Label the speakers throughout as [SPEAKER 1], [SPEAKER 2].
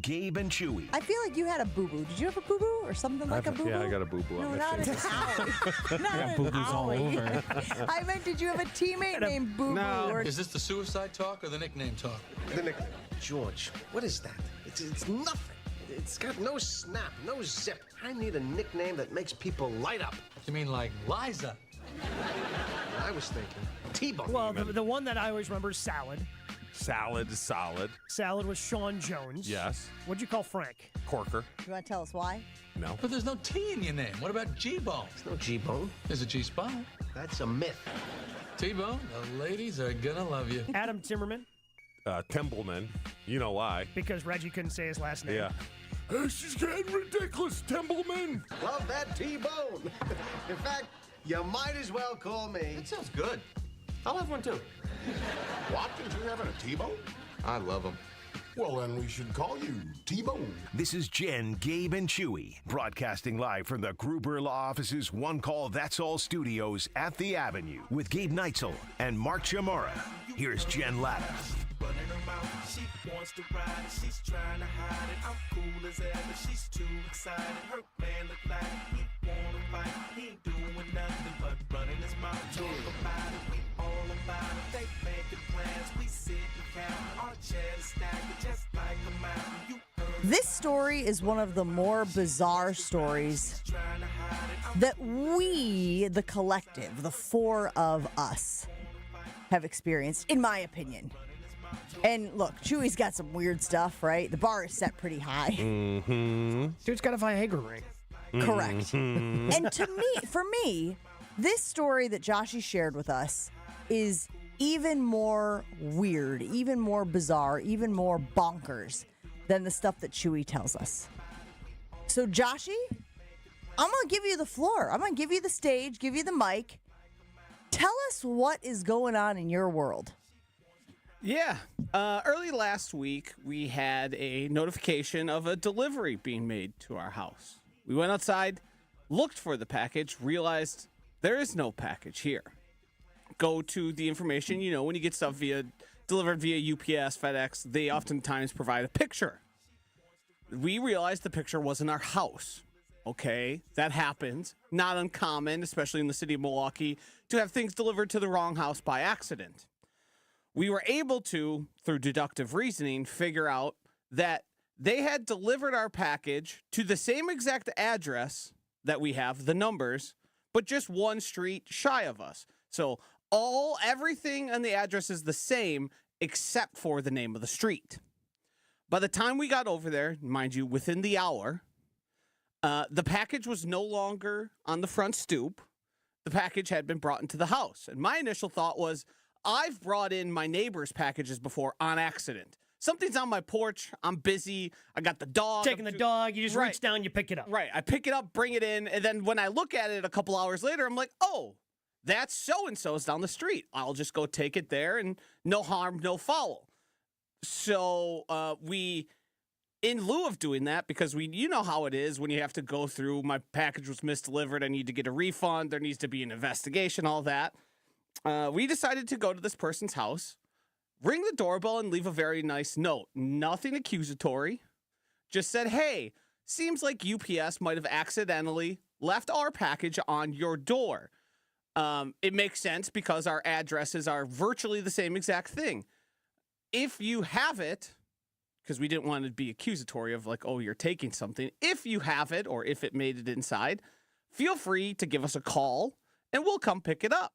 [SPEAKER 1] Gabe, and Chewy.
[SPEAKER 2] I feel like you had a boo-boo. Did you have a boo-boo or something like a boo-boo?
[SPEAKER 3] Yeah, I got a boo-boo.
[SPEAKER 2] No,
[SPEAKER 3] on
[SPEAKER 2] not
[SPEAKER 3] my
[SPEAKER 2] an
[SPEAKER 3] face.
[SPEAKER 2] owie. Not an
[SPEAKER 4] boo-boos all
[SPEAKER 2] owie.
[SPEAKER 4] over.
[SPEAKER 2] I meant, did you have a teammate named Boo-boo?
[SPEAKER 3] No.
[SPEAKER 2] Or...
[SPEAKER 5] Is this the suicide talk or the nickname talk?
[SPEAKER 6] The nickname. George, what is that? It's nothing. It's got no snap, no zip. I need a nickname that makes people light up.
[SPEAKER 5] You mean like Liza?
[SPEAKER 6] I was thinking T-Bone.
[SPEAKER 4] Well, the one that I always remember is Salad.
[SPEAKER 3] Salad is solid.
[SPEAKER 4] Salad was Sean Jones.
[SPEAKER 3] Yes.
[SPEAKER 4] What'd you call Frank?
[SPEAKER 3] Corker.
[SPEAKER 2] You want to tell us why?
[SPEAKER 3] No.
[SPEAKER 5] But there's no T in your name. What about G-Bone?
[SPEAKER 6] There's no G-Bone.
[SPEAKER 5] There's a G-Spot.
[SPEAKER 6] That's a myth.
[SPEAKER 5] T-Bone, the ladies are gonna love you.
[SPEAKER 4] Adam Timmerman,
[SPEAKER 3] Templeman. You know why.
[SPEAKER 4] because Reggie couldn't say his last name.
[SPEAKER 3] Yeah. This is getting ridiculous, Templeman.
[SPEAKER 6] Love that T-Bone. In fact, you might as well call me.
[SPEAKER 7] That sounds good. I'll have one too.
[SPEAKER 8] What? Did you having a T-bone?
[SPEAKER 7] I love them.
[SPEAKER 8] Well, then we should call you T-Bone.
[SPEAKER 1] This is Jen, Gabe, and Chewy, broadcasting live from the Gruber Law Office's One Call That's All studios at the Avenue with Gabe Neitzel and Mark Chamorro. Here's Jen Latta.
[SPEAKER 9] Running her mouth, she wants to ride it, she's trying to hide it. I'm cool as ever, she's too excited. Her man look like he wanna fight. He ain't doing nothing but running his mouth. Talk about it, we all about it. They making plans, we sit and count. Our chairs stacked just like a mountain. You heard
[SPEAKER 2] This story is one of the more bizarre stories
[SPEAKER 9] trying to hide it.
[SPEAKER 2] that we, the collective, the four of us, have experienced, in my opinion. And look, Chewy's got some weird stuff, right? The bar is set pretty high.
[SPEAKER 4] Dude's got a Viagra ring.
[SPEAKER 2] Correct. And for me, this story that Joshy shared with us is even more weird, even more bizarre, even more bonkers than the stuff that Chewy tells us. So, Joshy, I'm going to give you the floor. I'm going to give you the stage, give you the mic. Tell us what is going on in your world.
[SPEAKER 10] Yeah. Early last week, we had a notification of a delivery being made to our house. We went outside, looked for the package, realized there is no package here. Go to the information, when you get stuff delivered via UPS, FedEx, they oftentimes provide a picture. We realized the picture wasn't our house. Okay, that happens. Not uncommon, especially in the city of Milwaukee, to have things delivered to the wrong house by accident. We were able to, through deductive reasoning, figure out that they had delivered our package to the same exact address that we have, the numbers, but just one street shy of us. So everything on the address is the same except for the name of the street. By the time we got over there, mind you, within the hour, the package was no longer on the front stoop. The package had been brought into the house. And my initial thought was, I've brought in my neighbor's packages before on accident. Something's on my porch. I'm busy. I got the dog.
[SPEAKER 4] Taking the dog, you just reach down, you pick it up.
[SPEAKER 10] Right. I pick it up, bring it in, and then when I look at it a couple hours later, I'm like, oh, that's so-and-so's down the street. I'll just go take it there, and no harm, no foul. So we, in lieu of doing that, because you know how it is when you have to go through, my package was misdelivered, I need to get a refund, there needs to be an investigation, all that. We decided to go to this person's house, ring the doorbell, and leave a very nice note. Nothing accusatory. Just said, hey, seems like UPS might have accidentally left our package on your door. It makes sense because our addresses are virtually the same exact thing. If you have it, because we didn't want to be accusatory of like, oh, you're taking something. If you have it or if it made it inside, feel free to give us a call and we'll come pick it up.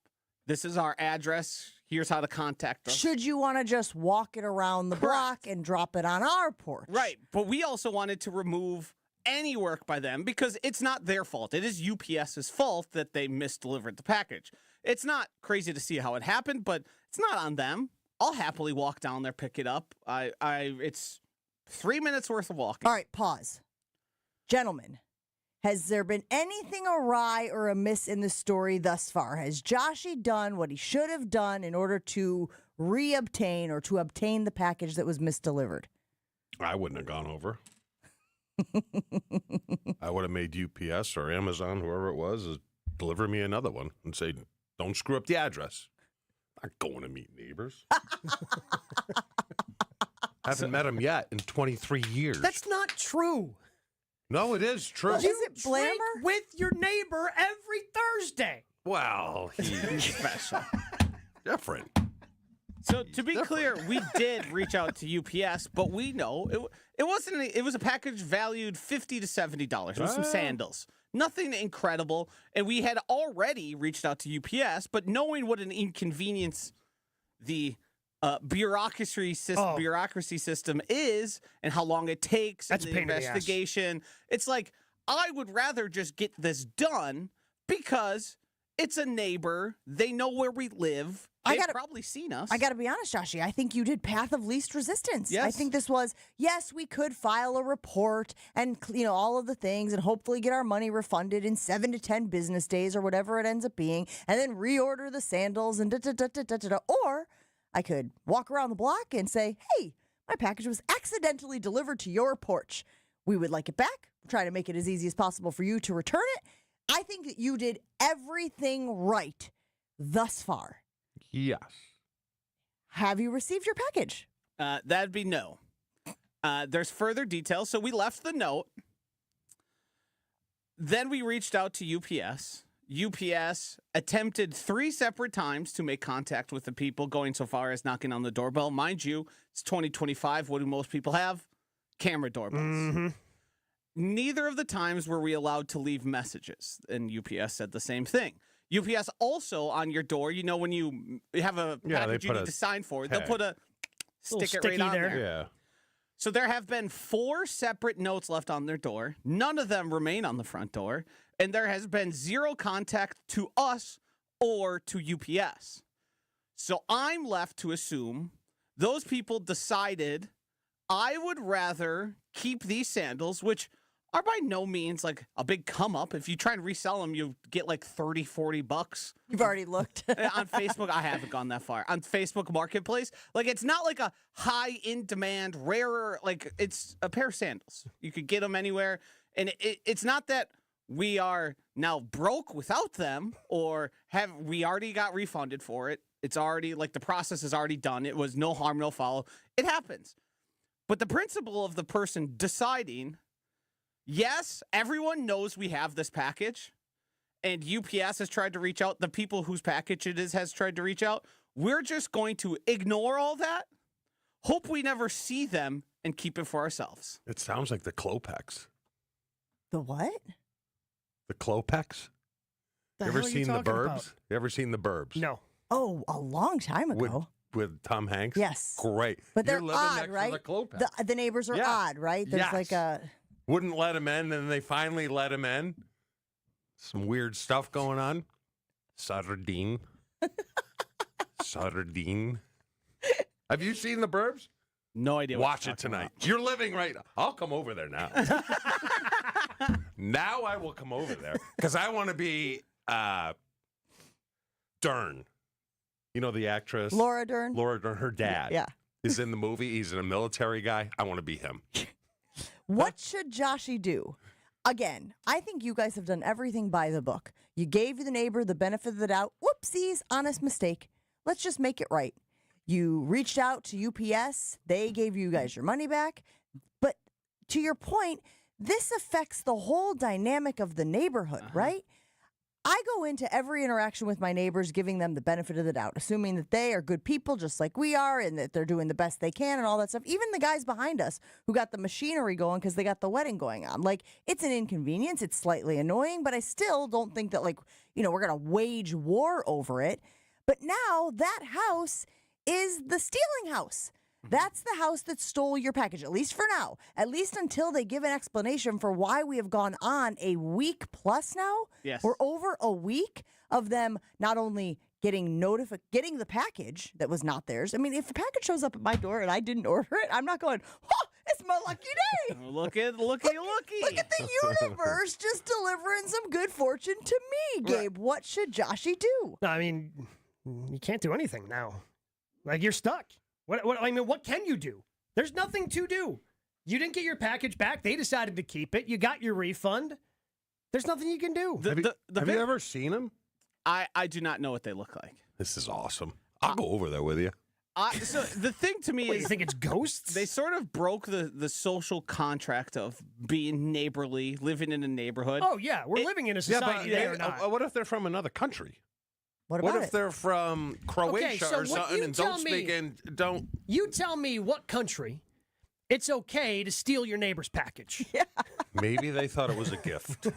[SPEAKER 10] This is our address. Here's how to contact us.
[SPEAKER 2] Should you want to just walk it around the block and drop it on our porch?
[SPEAKER 10] Right. But we also wanted to remove any work by them because it's not their fault. It is UPS's fault that they misdelivered the package. It's not crazy to see how it happened, but it's not on them. I'll happily walk down there, pick it up. It's 3 minutes worth of walking.
[SPEAKER 2] All right, pause. Gentlemen, has there been anything awry or amiss in the story thus far? Has Joshy done what he should have done in order to reobtain or to obtain the package that was misdelivered?
[SPEAKER 3] I wouldn't have gone over. I would have made UPS or Amazon, whoever it was, deliver me another one and say, don't screw up the address. I'm not going to meet neighbors. Haven't met him yet in 23 years.
[SPEAKER 4] That's not true.
[SPEAKER 3] No, it is true.
[SPEAKER 2] Is it
[SPEAKER 4] Drink
[SPEAKER 2] Blammer?
[SPEAKER 4] with your neighbor every Thursday.
[SPEAKER 3] Well, he's
[SPEAKER 10] Special.
[SPEAKER 3] different.
[SPEAKER 10] So to be clear, we did reach out to UPS, but we know it wasn't. It was a package valued $50 to $70 with some sandals. Nothing incredible, and we had already reached out to UPS, but knowing what an inconvenience the bureaucracy system is, and how long it takes,
[SPEAKER 4] That's
[SPEAKER 10] and
[SPEAKER 4] a
[SPEAKER 10] the
[SPEAKER 4] pain in the ass.
[SPEAKER 10] investigation, it's like I would rather just get this done because it's a neighbor. They know where we live. They've probably seen us.
[SPEAKER 2] I got to be honest, Joshy. I think you did path of least resistance.
[SPEAKER 10] Yes.
[SPEAKER 2] I think this was, yes, we could file a report and, all of the things and hopefully get our money refunded in 7 to 10 business days or whatever it ends up being, and then reorder the sandals and da-da-da-da-da-da. Or I could walk around the block and say, hey, my package was accidentally delivered to your porch. We would like it back. Try to make it as easy as possible for you to return it. I think that you did everything right thus far.
[SPEAKER 3] Yes.
[SPEAKER 2] Have you received your package?
[SPEAKER 10] That'd be no. There's further details. So we left the note. Then we reached out to UPS. UPS attempted 3 separate times to make contact with the people, going so far as knocking on the doorbell. Mind you, it's 2025. What do most people have? Camera doorbells.
[SPEAKER 4] Mm-hmm.
[SPEAKER 10] Neither of the times were we allowed to leave messages, and UPS said the same thing. UPS also on your door, when you have a package you need to sign for, they'll put a stick it right on there.
[SPEAKER 3] Yeah.
[SPEAKER 10] So there have been 4 separate notes left on their door. None of them remain on the front door, and there has been 0 contact to us or to UPS. So I'm left to assume those people decided I would rather keep these sandals, which are by no means like a big come up. If you try and resell them, you get like $30-$40.
[SPEAKER 2] You've already looked.
[SPEAKER 10] On Facebook, I haven't gone that far. On Facebook Marketplace, like it's not like a high in demand, rarer, like it's a pair of sandals. You could get them anywhere. And it's not that we are now broke without them or we already got refunded for it. It's already like the process is already done. It was no harm, no foul. It happens. But the principle of the person deciding, yes, everyone knows we have this package, and UPS has tried to reach out. The people whose package it is has tried to reach out. We're just going to ignore all that, hope we never see them, and keep it for ourselves.
[SPEAKER 3] It sounds like the Clopex.
[SPEAKER 2] The what?
[SPEAKER 3] The Clopex?
[SPEAKER 4] The
[SPEAKER 3] You ever
[SPEAKER 4] hell are
[SPEAKER 3] seen the
[SPEAKER 4] talking
[SPEAKER 3] Burbs?
[SPEAKER 4] about?
[SPEAKER 3] You ever seen the Burbs?
[SPEAKER 4] No.
[SPEAKER 2] Oh, a long time ago.
[SPEAKER 3] With Tom Hanks?
[SPEAKER 2] Yes.
[SPEAKER 3] Great.
[SPEAKER 2] But they're
[SPEAKER 3] You're living
[SPEAKER 2] odd,
[SPEAKER 3] next
[SPEAKER 2] right?
[SPEAKER 3] to the Clopex.
[SPEAKER 2] The neighbors are
[SPEAKER 3] Yes.
[SPEAKER 2] odd, right? There's
[SPEAKER 3] Yes.
[SPEAKER 2] like a...
[SPEAKER 3] Wouldn't let him in, and they finally let him in. Some weird stuff going on. Sardine. Sardine. Have you seen the Burbs?
[SPEAKER 10] No idea.
[SPEAKER 3] Watch it tonight. You're living right now. I'll come over there now. Now I will come over there because I want to be Dern. You know the actress?
[SPEAKER 2] Laura Dern?
[SPEAKER 3] Laura Dern, her dad.
[SPEAKER 2] Yeah.
[SPEAKER 3] Is in the movie. He's a military guy. I want to be him.
[SPEAKER 2] What should Joshy do? Again, I think you guys have done everything by the book. You gave the neighbor the benefit of the doubt. Whoopsies, honest mistake. Let's just make it right. You reached out to UPS. They gave you guys your money back. But to your point, this affects the whole dynamic of the neighborhood, right? I go into every interaction with my neighbors giving them the benefit of the doubt, assuming that they are good people just like we are and that they're doing the best they can and all that stuff. Even the guys behind us who got the machinery going because they got the wedding going on. Like, it's an inconvenience. It's slightly annoying, but I still don't think that, like, we're going to wage war over it. But now that house is the stealing house. That's the house that stole your package, at least for now. At least until they give an explanation for why we have gone on a week plus now.
[SPEAKER 10] Yes.
[SPEAKER 2] We're over a week of them not only getting the package that was not theirs. I mean, if the package shows up at my door and I didn't order it, I'm not going, oh, it's my lucky day.
[SPEAKER 10] Looky.
[SPEAKER 2] Look at the universe just delivering some good fortune to me, Gabe. What should Joshy do?
[SPEAKER 4] I mean, you can't do anything now. Like, you're stuck. What can you do? There's nothing to do. You didn't get your package back. They decided to keep it. You got your refund. There's nothing you can do.
[SPEAKER 3] Have you ever seen them?
[SPEAKER 10] I do not know what they look like.
[SPEAKER 3] This is awesome. I'll go over there with you.
[SPEAKER 10] So the thing to me
[SPEAKER 4] What,
[SPEAKER 10] is,
[SPEAKER 4] you think it's ghosts?
[SPEAKER 10] they sort of broke the social contract of being neighborly, living in a neighborhood.
[SPEAKER 4] Oh yeah, we're living in a society. They are not.
[SPEAKER 3] what if they're from another country?
[SPEAKER 2] What
[SPEAKER 3] What
[SPEAKER 2] about
[SPEAKER 3] if
[SPEAKER 2] it?
[SPEAKER 3] they're from Croatia
[SPEAKER 4] so
[SPEAKER 3] or
[SPEAKER 4] what
[SPEAKER 3] something
[SPEAKER 4] you
[SPEAKER 3] and
[SPEAKER 4] tell
[SPEAKER 3] don't speak
[SPEAKER 4] me-
[SPEAKER 3] and don't?
[SPEAKER 4] You tell me what country it's okay to steal your neighbor's package.
[SPEAKER 3] Maybe they thought it was a gift.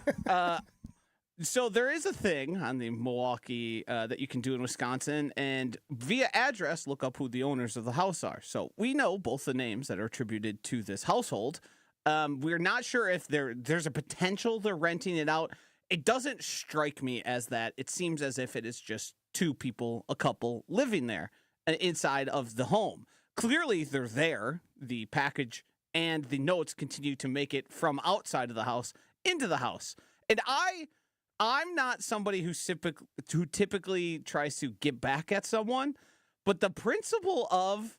[SPEAKER 10] So there is a thing on the Milwaukee that you can do in Wisconsin, and via address, look up who the owners of the house are. So we know both the names that are attributed to this household. We're not sure if there's a potential they're renting it out. It doesn't strike me as that. It seems as if it is just two people, a couple, living there inside of the home. Clearly, they're there. The package and the notes continue to make it from outside of the house into the house. And I'm not somebody who typically tries to get back at someone, but the principle of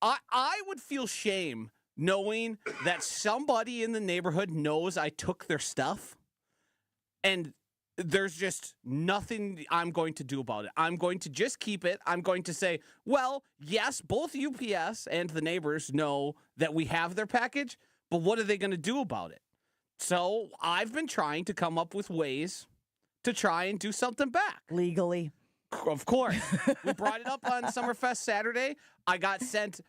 [SPEAKER 10] I would feel shame knowing that somebody in the neighborhood knows I took their stuff, and there's just nothing I'm going to do about it. I'm going to just keep it. I'm going to say, well, yes, both UPS and the neighbors know that we have their package, but what are they going to do about it? So I've been trying to come up with ways to try and do something back.
[SPEAKER 2] Legally.
[SPEAKER 10] Of course. We brought it up on Summerfest Saturday. I got sent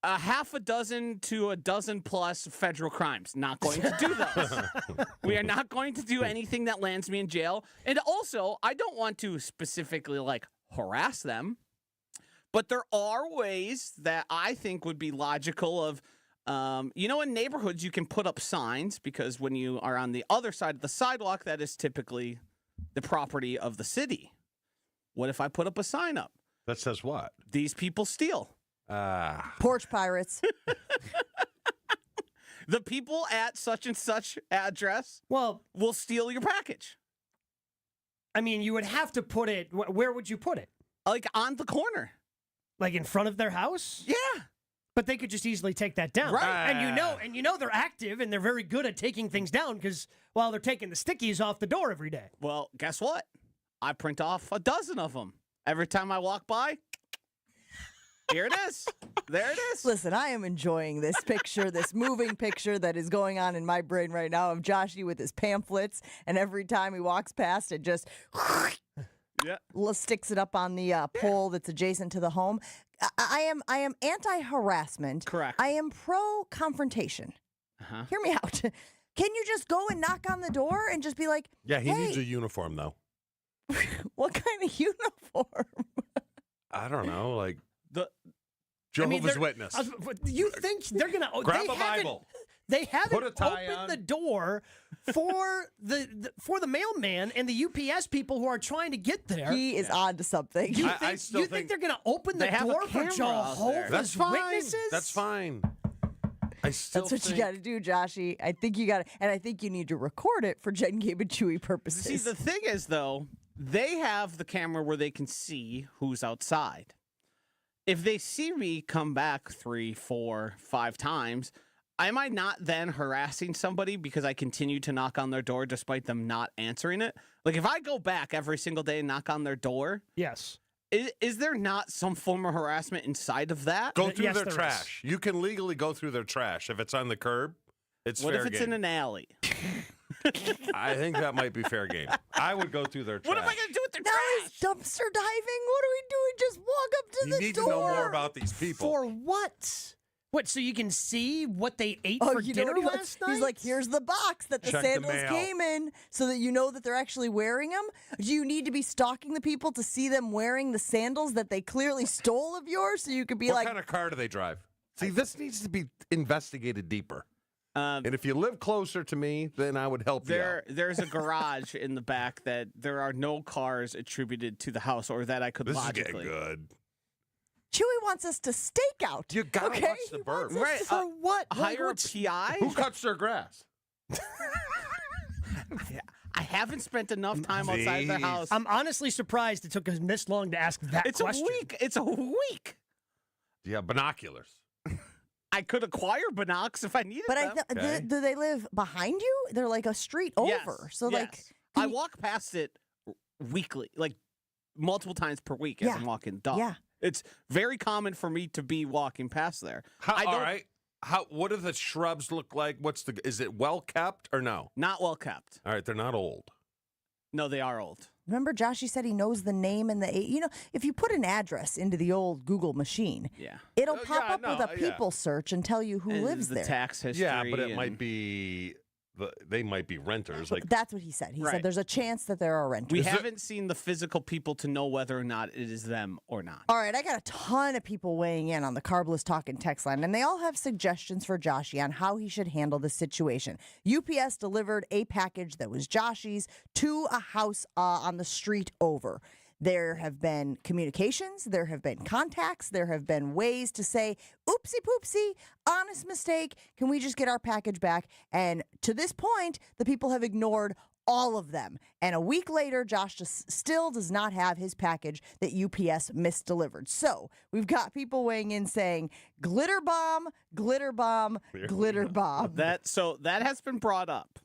[SPEAKER 10] a half a dozen to a dozen plus federal crimes. Not going to do those. We are not going to do anything that lands me in jail. And also, I don't want to specifically harass them, but there are ways that I think would be logical of, in neighborhoods, you can put up signs because when you are on the other side of the sidewalk, that is typically the property of the city. What if I put up a sign up?
[SPEAKER 3] That says what?
[SPEAKER 10] These people steal.
[SPEAKER 2] Porch pirates.
[SPEAKER 10] The people at such and such address will steal your package.
[SPEAKER 4] I mean, you would have to put it. Where would you put it?
[SPEAKER 10] On the corner.
[SPEAKER 4] Like in front of their house?
[SPEAKER 10] Yeah.
[SPEAKER 4] But they could just easily take that down.
[SPEAKER 10] Right.
[SPEAKER 4] And you know they're active and they're very good at taking things down because, they're taking the stickies off the door every day.
[SPEAKER 10] Well, guess what? I print off a dozen of them. Every time I walk by, here it is. There it is.
[SPEAKER 2] Listen, I am enjoying this picture, this moving picture that is going on in my brain right now of Joshy with his pamphlets, and every time he walks past, it just sticks it up on the pole that's adjacent to the home. I am anti-harassment.
[SPEAKER 10] Correct.
[SPEAKER 2] I am pro-confrontation. Hear me out. Can you just go and knock on the door and just be like,
[SPEAKER 3] Yeah, he
[SPEAKER 2] hey,
[SPEAKER 3] needs a uniform, though.
[SPEAKER 2] what kind of uniform?
[SPEAKER 3] I don't know, like
[SPEAKER 10] the
[SPEAKER 3] Jehovah's Witness.
[SPEAKER 4] You think they're going to
[SPEAKER 3] grab a Bible?
[SPEAKER 4] They haven't
[SPEAKER 3] Put a tie
[SPEAKER 4] opened
[SPEAKER 3] on.
[SPEAKER 4] the door for the mailman and the UPS people who are trying to get there.
[SPEAKER 2] He is on to something.
[SPEAKER 3] I still
[SPEAKER 4] think they're going to open the
[SPEAKER 10] they have a
[SPEAKER 4] door for
[SPEAKER 10] camera out there.
[SPEAKER 4] Jehovah's
[SPEAKER 3] That's fine.
[SPEAKER 4] Witnesses?
[SPEAKER 3] That's fine. I still
[SPEAKER 2] That's what you got to do, Joshy. I think you got to, and I think you need to record it for Jen, Gabe, and Chewy purposes.
[SPEAKER 10] See, the thing is, though, they have the camera where they can see who's outside. If they see me come back 3, 4, 5 times, am I not then harassing somebody because I continue to knock on their door despite them not answering it? Like, if I go back every single day and knock on their door,
[SPEAKER 4] Yes.
[SPEAKER 10] is there not some form of harassment inside of that?
[SPEAKER 3] Go through
[SPEAKER 4] Yes,
[SPEAKER 3] their
[SPEAKER 4] there
[SPEAKER 3] trash. You can legally go through their trash if it's on the curb. It's
[SPEAKER 10] What
[SPEAKER 3] fair
[SPEAKER 10] if it's
[SPEAKER 3] game.
[SPEAKER 10] in an alley?
[SPEAKER 3] I think that might be fair game. I would go through their trash.
[SPEAKER 10] What am I going to do with their
[SPEAKER 2] now
[SPEAKER 10] trash?
[SPEAKER 2] is dumpster diving. What are we doing? Just walk up to
[SPEAKER 3] You
[SPEAKER 2] the
[SPEAKER 3] need
[SPEAKER 2] door.
[SPEAKER 3] to know more about these people.
[SPEAKER 4] For what? What, so you can see what they ate
[SPEAKER 2] Oh,
[SPEAKER 4] for
[SPEAKER 2] you know
[SPEAKER 4] dinner
[SPEAKER 2] what he
[SPEAKER 4] last
[SPEAKER 2] wants?
[SPEAKER 4] night?
[SPEAKER 2] He's like, here's the box that the
[SPEAKER 3] Check the
[SPEAKER 2] sandals
[SPEAKER 3] mail.
[SPEAKER 2] came in so that you know that they're actually wearing them. Do you need to be stalking the people to see them wearing the sandals that they clearly stole of yours so you could be
[SPEAKER 3] What
[SPEAKER 2] like,
[SPEAKER 3] kind of car do they drive? See, this needs to be investigated deeper.
[SPEAKER 10] Um,
[SPEAKER 3] And if you live closer to me, then I would help you out.
[SPEAKER 10] There's a garage in the back that there are no cars attributed to the house or that I could
[SPEAKER 3] This
[SPEAKER 10] logically.
[SPEAKER 3] is getting good.
[SPEAKER 2] Chewy wants us to stake out.
[SPEAKER 3] You gotta
[SPEAKER 2] okay?
[SPEAKER 3] watch the
[SPEAKER 2] He
[SPEAKER 3] bird.
[SPEAKER 2] wants us
[SPEAKER 10] Right,
[SPEAKER 2] to-
[SPEAKER 4] for what?
[SPEAKER 10] Hire a
[SPEAKER 4] What's-
[SPEAKER 10] PI?
[SPEAKER 3] Who cuts their grass?
[SPEAKER 10] I haven't spent enough time outside their
[SPEAKER 3] Jeez.
[SPEAKER 10] house.
[SPEAKER 4] I'm honestly surprised it took us this long to ask that
[SPEAKER 10] It's
[SPEAKER 4] question.
[SPEAKER 10] a week. It's a week.
[SPEAKER 3] Yeah, binoculars.
[SPEAKER 10] I could acquire binocs if I needed
[SPEAKER 2] But
[SPEAKER 10] them.
[SPEAKER 3] Okay.
[SPEAKER 2] do they live behind you? They're like a street
[SPEAKER 10] Yes,
[SPEAKER 2] over. So
[SPEAKER 10] yes.
[SPEAKER 2] like,
[SPEAKER 10] I walk past it weekly, like multiple times per week as
[SPEAKER 2] Yeah.
[SPEAKER 10] I'm walking the dog.
[SPEAKER 2] yeah.
[SPEAKER 10] It's very common for me to be walking past there.
[SPEAKER 3] All right. What do the shrubs look like? Is it well kept or no?
[SPEAKER 10] Not well kept.
[SPEAKER 3] All right, they're not old.
[SPEAKER 10] No, they are old.
[SPEAKER 2] Remember, Joshy said he knows the name and if you put an address into the old Google machine, it'll pop up with a people search and tell you who lives
[SPEAKER 10] the
[SPEAKER 2] there.
[SPEAKER 10] Tax history.
[SPEAKER 3] Yeah, but it might be they might be renters. Like
[SPEAKER 2] that's what he said. He said there's a chance that there are renters.
[SPEAKER 10] We haven't seen the physical people to know whether or not it is them or not.
[SPEAKER 2] All right, I got a ton of people weighing in on the Carbless Talking text line, and they all have suggestions for Joshy on how he should handle this situation. UPS delivered a package that was Joshy's to a house on the street over. There have been communications, there have been contacts, there have been ways to say, oopsie poopsie, honest mistake, can we just get our package back? And to this point, the people have ignored all of them. And a week later, Josh still does not have his package that UPS misdelivered. So we've got people weighing in saying, glitter bomb, glitter bomb, glitter bomb.
[SPEAKER 10] That has been brought up.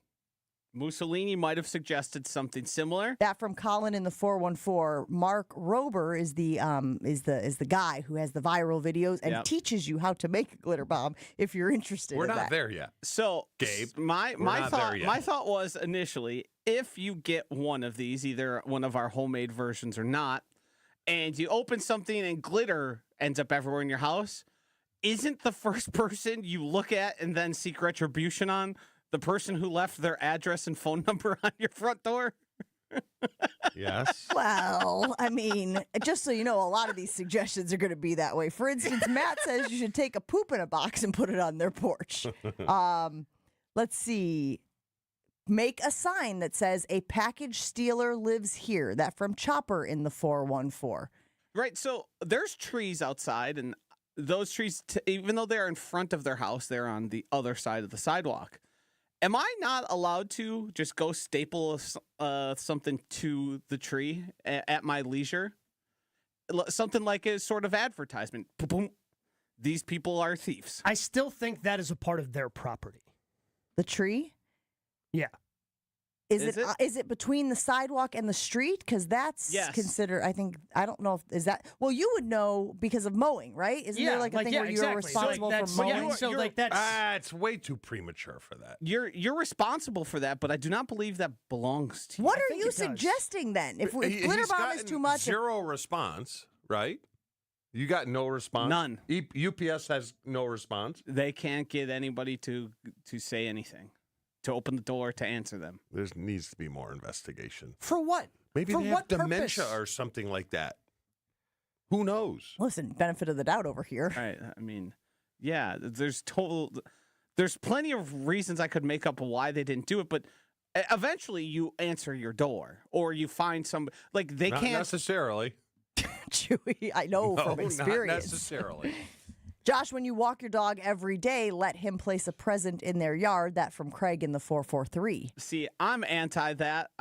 [SPEAKER 10] Mussolini might have suggested something similar.
[SPEAKER 2] That from Colin in the 414. Mark Rober is the guy who has the viral videos and teaches you how to make a glitter bomb if you're interested.
[SPEAKER 3] We're
[SPEAKER 2] in
[SPEAKER 3] not
[SPEAKER 2] that.
[SPEAKER 3] there yet.
[SPEAKER 10] So,
[SPEAKER 3] Gabe,
[SPEAKER 10] my thought was initially, if you get one of these, either one of our homemade versions or not, and you open something and glitter ends up everywhere in your house, isn't the first person you look at and then seek retribution on the person who left their address and phone number on your front door?
[SPEAKER 3] Yes.
[SPEAKER 2] Well, I mean, just so you know, a lot of these suggestions are going to be that way. For instance, Matt says you should take a poop in a box and put it on their porch. Let's see. Make a sign that says a package stealer lives here. That from Chopper in the 414.
[SPEAKER 10] Right. So there's trees outside, and those trees, even though they're in front of their house, they're on the other side of the sidewalk. Am I not allowed to just go staple something to the tree at my leisure? Something like a sort of advertisement. Boom. These people are thieves.
[SPEAKER 4] I still think that is a part of their property.
[SPEAKER 2] The tree?
[SPEAKER 4] Yeah.
[SPEAKER 2] Is it between the sidewalk and the street? Because that's considered, I don't know if, is that, well, you would know because of mowing, right? Isn't there like a thing where you're responsible for mowing?
[SPEAKER 3] It's way too premature for that.
[SPEAKER 10] You're responsible for that, but I do not believe that belongs to you.
[SPEAKER 2] What are you suggesting then? If glitter bomb is too much.
[SPEAKER 3] Zero response, right? You got no response?
[SPEAKER 10] None.
[SPEAKER 3] UPS has no response?
[SPEAKER 10] They can't get anybody to say anything. To open the door to answer them.
[SPEAKER 3] There needs to be more investigation.
[SPEAKER 4] For what?
[SPEAKER 3] Maybe
[SPEAKER 4] For
[SPEAKER 3] they
[SPEAKER 4] what
[SPEAKER 3] have dementia
[SPEAKER 4] purpose?
[SPEAKER 3] or something like that. Who knows?
[SPEAKER 2] Listen, benefit of the doubt over here.
[SPEAKER 10] Right. I mean, yeah, there's plenty of reasons I could make up why they didn't do it, but eventually you answer your door or you find some, like they
[SPEAKER 3] Not
[SPEAKER 10] can't.
[SPEAKER 3] necessarily.
[SPEAKER 2] Chewy, I know from experience.
[SPEAKER 3] Not necessarily.
[SPEAKER 2] Josh, when you walk your dog every day, let him place a present in their yard. That from Craig in the 443.
[SPEAKER 10] See, I'm anti that.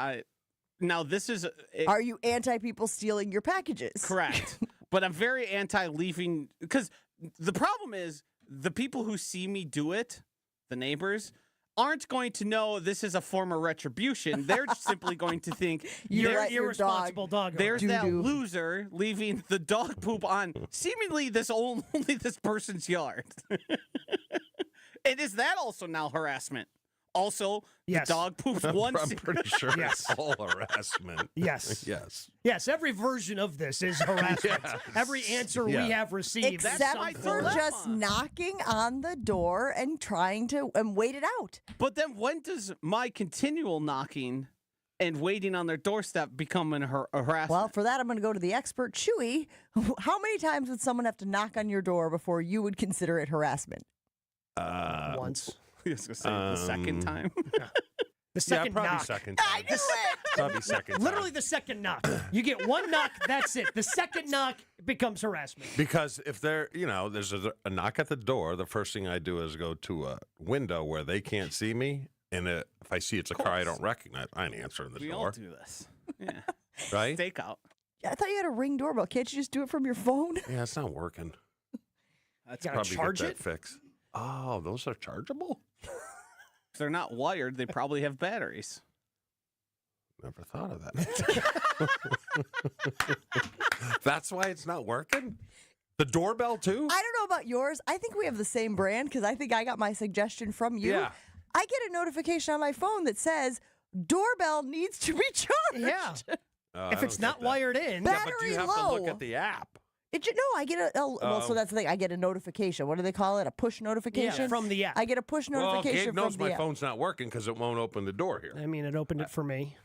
[SPEAKER 10] Now this is.
[SPEAKER 2] Are you anti people stealing your packages?
[SPEAKER 10] Correct. But I'm very anti leaving, because the problem is the people who see me do it, the neighbors, aren't going to know this is a form of retribution. They're simply going to think
[SPEAKER 2] you're
[SPEAKER 4] an irresponsible dog.
[SPEAKER 10] There's that loser leaving the dog poop on seemingly only this person's yard. And is that also now harassment? Also,
[SPEAKER 4] yes.
[SPEAKER 10] The dog poops once.
[SPEAKER 3] I'm pretty sure
[SPEAKER 4] Yes.
[SPEAKER 3] it's all harassment.
[SPEAKER 4] Yes.
[SPEAKER 3] Yes.
[SPEAKER 4] Yes, every version of this is harassment.
[SPEAKER 3] Yes.
[SPEAKER 4] Every answer we have received.
[SPEAKER 2] Except for just knocking on the door and trying to wait it out.
[SPEAKER 10] But then when does my continual knocking and waiting on their doorstep become a harassment?
[SPEAKER 2] Well, for that, I'm going to go to the expert, Chewy. How many times would someone have to knock on your door before you would consider it harassment?
[SPEAKER 4] Once.
[SPEAKER 10] I was going to say the second time.
[SPEAKER 4] The second
[SPEAKER 3] probably
[SPEAKER 4] knock.
[SPEAKER 3] second time.
[SPEAKER 2] I knew it!
[SPEAKER 3] Probably second time.
[SPEAKER 4] Literally the second knock. You get one knock, that's it. The second knock becomes harassment.
[SPEAKER 3] Because if there's a knock at the door, the first thing I do is go to a window where they can't see me. And if I see it's a car I don't recognize, I ain't answering the
[SPEAKER 10] We
[SPEAKER 3] door.
[SPEAKER 10] all do this. Yeah.
[SPEAKER 3] Right?
[SPEAKER 10] Stakeout.
[SPEAKER 2] I thought you had a Ring doorbell. Can't you just do it from your phone?
[SPEAKER 3] Yeah, it's not working.
[SPEAKER 4] That's gotta
[SPEAKER 3] Probably
[SPEAKER 4] charge
[SPEAKER 3] get
[SPEAKER 4] it.
[SPEAKER 3] that fixed. Oh, those are chargeable?
[SPEAKER 10] If they're not wired, they probably have batteries.
[SPEAKER 3] Never thought of that. That's why it's not working? The doorbell, too?
[SPEAKER 2] I don't know about yours. I think we have the same brand because I think I got my suggestion from you.
[SPEAKER 3] Yeah.
[SPEAKER 2] I get a notification on my phone that says doorbell needs to be charged.
[SPEAKER 4] Yeah. If it's not wired in.
[SPEAKER 3] Yeah, but
[SPEAKER 2] Battery
[SPEAKER 3] you have
[SPEAKER 2] low.
[SPEAKER 3] to look at the app.
[SPEAKER 2] I get well, so that's the thing. I get a notification. What do they call it? A push notification?
[SPEAKER 4] Yeah, from the app.
[SPEAKER 2] I get a push notification
[SPEAKER 3] Gabe knows
[SPEAKER 2] from the
[SPEAKER 3] my
[SPEAKER 2] app.
[SPEAKER 3] phone's not working because it won't open the door here.
[SPEAKER 4] I mean, it opened it for me.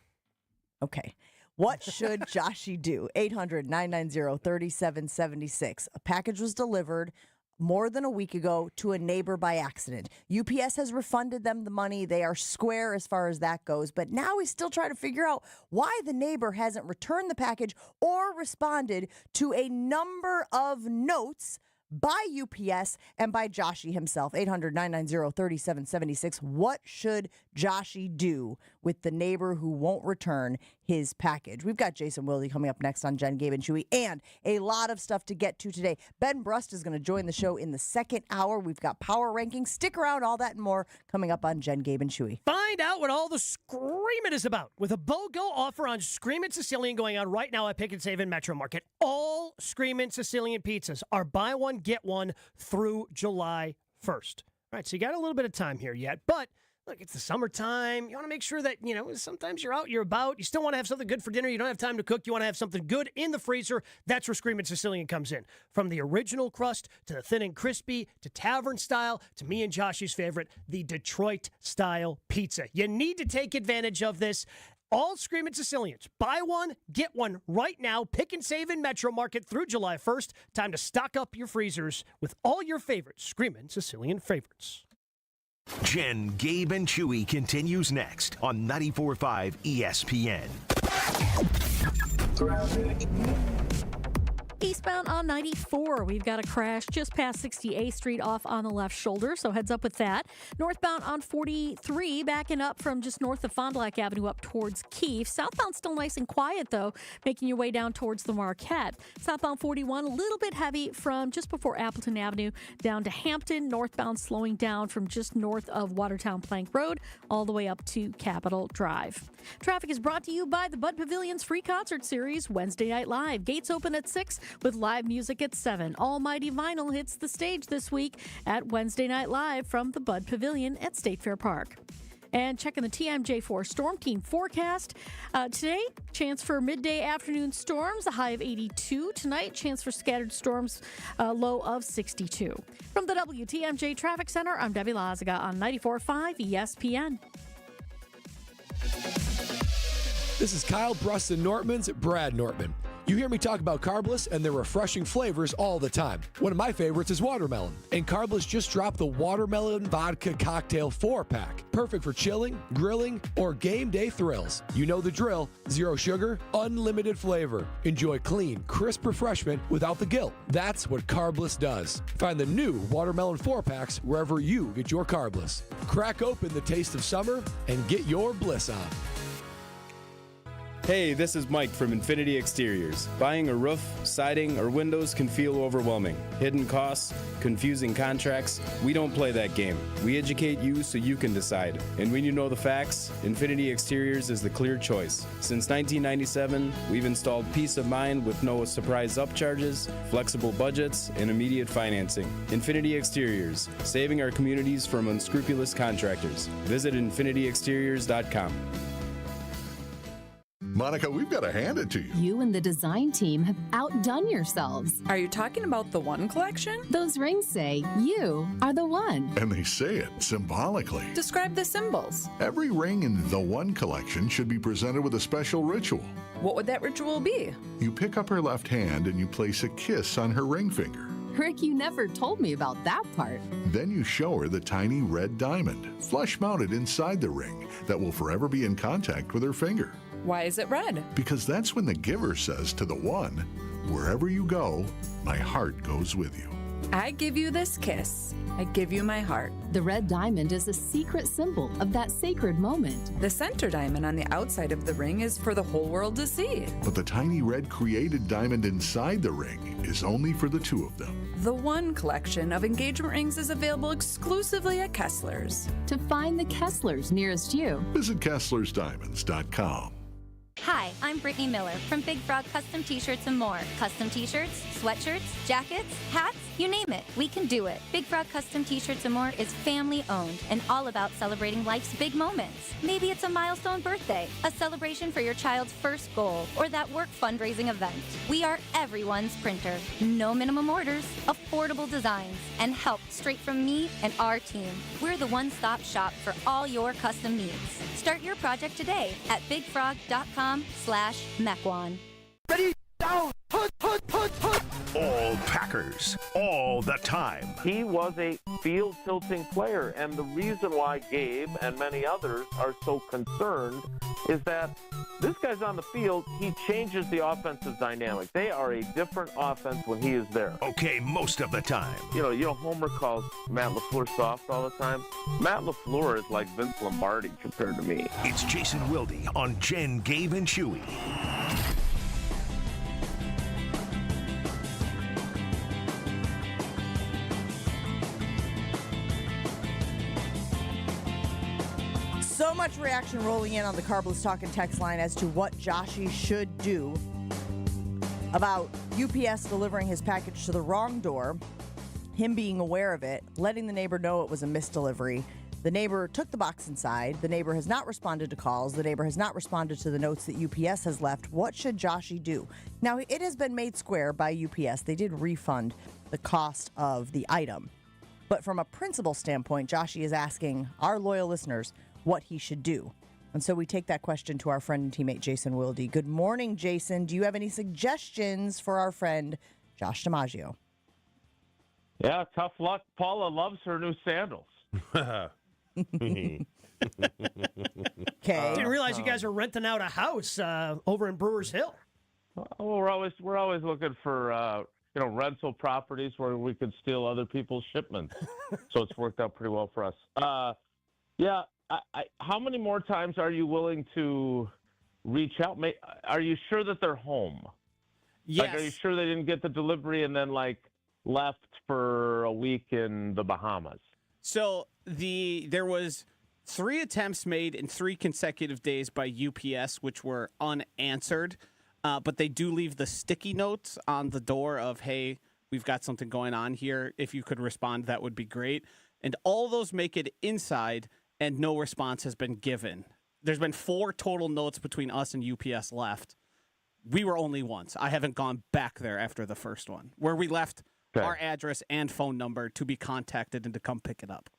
[SPEAKER 2] Okay. What should Joshy do? 800-990-3776. A package was delivered more than a week ago to a neighbor by accident. UPS has refunded them the money. They are square as far as that goes. But now we still try to figure out why the neighbor hasn't returned the package or responded to a number of notes by UPS and by Joshy himself. 800-990-3776. What should Joshy do with the neighbor who won't return his package? We've got Jason Wilde coming up next on Jen, Gabe, and Chewy, and a lot of stuff to get to today. Ben Brust is going to join the show in the second hour. We've got power rankings. Stick around, all that and more coming up on Jen, Gabe, and Chewy.
[SPEAKER 4] Find out what all the screaming is about with a BOGO offer on Screamin' Sicilian going on right now at Pick and Save in Metro Market. All Screamin' Sicilian pizzas are buy one, get one through July 1st. All right, so you got a little bit of time here yet, but look, it's the summertime. You want to make sure that, sometimes you're out, you're about. You still want to have something good for dinner. You don't have time to cook. You want to have something good in the freezer. That's where Screamin' Sicilian comes in. From the original crust to the thin and crispy to tavern style to me and Joshy's favorite, the Detroit style pizza. You need to take advantage of this. All Screamin' Sicilians. Buy one, get one right now. Pick and save in Metro Market through July 1st. Time to stock up your freezers with all your favorite Screamin' Sicilian favorites.
[SPEAKER 1] Jen, Gabe, and Chewy continues next on 94.5 ESPN.
[SPEAKER 11] Eastbound on 94, we've got a crash just past 68th Street off on the left shoulder, so heads up with that. Northbound on 43, backing up from just north of Fond du Lac Avenue up towards Keefe. Southbound still nice and quiet, though, making your way down towards the Marquette. Southbound 41, a little bit heavy from just before Appleton Avenue down to Hampton. Northbound slowing down from just north of Watertown Plank Road all the way up to Capitol Drive. Traffic is brought to you by the Bud Pavilion's free concert series, Wednesday Night Live. Gates open at 6 with live music at 7. Almighty Vinyl hits the stage this week at Wednesday Night Live from the Bud Pavilion at State Fair Park. And checking the TMJ4 Storm Team forecast. Today, chance for midday afternoon storms, a high of 82. Tonight, chance for scattered storms, a low of 62. From the WTMJ Traffic Center, I'm Debbie Lazaga on 94.5 ESPN.
[SPEAKER 12] This is Kyle Brust and Nortman's Brad Nortman. You hear me talk about Carbless and their refreshing flavors all the time. One of my favorites is watermelon, and Carbless just dropped the Watermelon Vodka Cocktail 4-pack. Perfect for chilling, grilling, or game day thrills. You know the drill. Zero sugar, unlimited flavor. Enjoy clean, crisp refreshment without the guilt. That's what Carbless does. Find the new Watermelon 4-packs wherever you get your Carbless. Crack open the taste of summer and get your bliss on.
[SPEAKER 13] Hey, this is Mike from Infinity Exteriors. Buying a roof, siding, or windows can feel overwhelming. Hidden costs, confusing contracts. We don't play that game. We educate you so you can decide. And when you know the facts, Infinity Exteriors is the clear choice. Since 1997, we've installed peace of mind with no surprise upcharges, flexible budgets, and immediate financing. Infinity Exteriors, saving our communities from unscrupulous contractors. Visit infinityexteriors.com.
[SPEAKER 8] Monica, we've got to hand it to you.
[SPEAKER 14] You and the design team have outdone yourselves.
[SPEAKER 15] Are you talking about the One Collection?
[SPEAKER 14] Those rings say you are the one.
[SPEAKER 8] And they say it symbolically.
[SPEAKER 15] Describe the symbols.
[SPEAKER 8] Every ring in the One Collection should be presented with a special ritual.
[SPEAKER 15] What would that ritual be?
[SPEAKER 8] You pick up her left hand and you place a kiss on her ring finger.
[SPEAKER 14] Rick, you never told me about that part.
[SPEAKER 8] Then you show her the tiny red diamond, flush mounted inside the ring, that will forever be in contact with her finger.
[SPEAKER 15] Why is it red?
[SPEAKER 8] Because that's when the giver says to the one, wherever you go, my heart goes with you.
[SPEAKER 15] I give you this kiss. I give you my heart.
[SPEAKER 14] The red diamond is a secret symbol of that sacred moment.
[SPEAKER 15] The center diamond on the outside of the ring is for the whole world to see.
[SPEAKER 8] But the tiny red created diamond inside the ring is only for the two of them.
[SPEAKER 15] The One Collection of engagement rings is available exclusively at Kessler's.
[SPEAKER 14] To find the Kessler's nearest you,
[SPEAKER 8] visit KesslersDiamonds.com.
[SPEAKER 16] Hi, I'm Brittany Miller from Big Frog Custom T-Shirts and more. Custom T-shirts, sweatshirts, jackets, hats, you name it, we can do it. Big Frog Custom T-Shirts and more is family owned and all about celebrating life's big moments. Maybe it's a milestone birthday, a celebration for your child's first goal, or that work fundraising event. We are everyone's printer. No minimum orders, affordable designs, and help straight from me and our team. We're the one-stop shop for all your custom needs. Start your project today at bigfrog.com/Mequon.
[SPEAKER 9] Ready, down, put.
[SPEAKER 1] All Packers, all the time.
[SPEAKER 17] He was a field tilting player, and the reason why Gabe and many others are so concerned is that this guy's on the field, he changes the offensive dynamic. They are a different offense when he is there.
[SPEAKER 1] Okay, most of the time.
[SPEAKER 17] You know, Homer calls Matt LaFleur soft all the time. Matt LaFleur is like Vince Lombardi compared to me.
[SPEAKER 1] It's Jason Wilde on Jen, Gabe, and Chewy.
[SPEAKER 2] So much reaction rolling in on the Carbless Talk and text line as to what Joshy should do about UPS delivering his package to the wrong door, him being aware of it, letting the neighbor know it was a misdelivery. The neighbor took the box inside. The neighbor has not responded to calls. The neighbor has not responded to the notes that UPS has left. What should Joshy do? Now, it has been made square by UPS. They did refund the cost of the item. But from a principal standpoint, Joshy is asking our loyal listeners what he should do. And so we take that question to our friend and teammate, Jason Wilde. Good morning, Jason. Do you have any suggestions for our friend, Josh DiMaggio?
[SPEAKER 17] Yeah, tough luck. Paula loves her new sandals.
[SPEAKER 2] Okay.
[SPEAKER 4] Didn't realize you guys are renting out a house over in Brewers Hill.
[SPEAKER 17] Well, we're always looking for rental properties where we could steal other people's shipments. So it's worked out pretty well for us. Yeah. How many more times are you willing to reach out? Are you sure that they're home?
[SPEAKER 10] Yes.
[SPEAKER 17] Like, are you sure they didn't get the delivery and then left for a week in the Bahamas?
[SPEAKER 10] So there was 3 attempts made in 3 consecutive days by UPS, which were unanswered. But they do leave the sticky notes on the door of, hey, we've got something going on here. If you could respond, that would be great. And all those make it inside, and no response has been given. There's been 4 total notes between us and UPS left. We were only once. I haven't gone back there after the first one, where we left our address and phone number to be contacted and to come pick it up.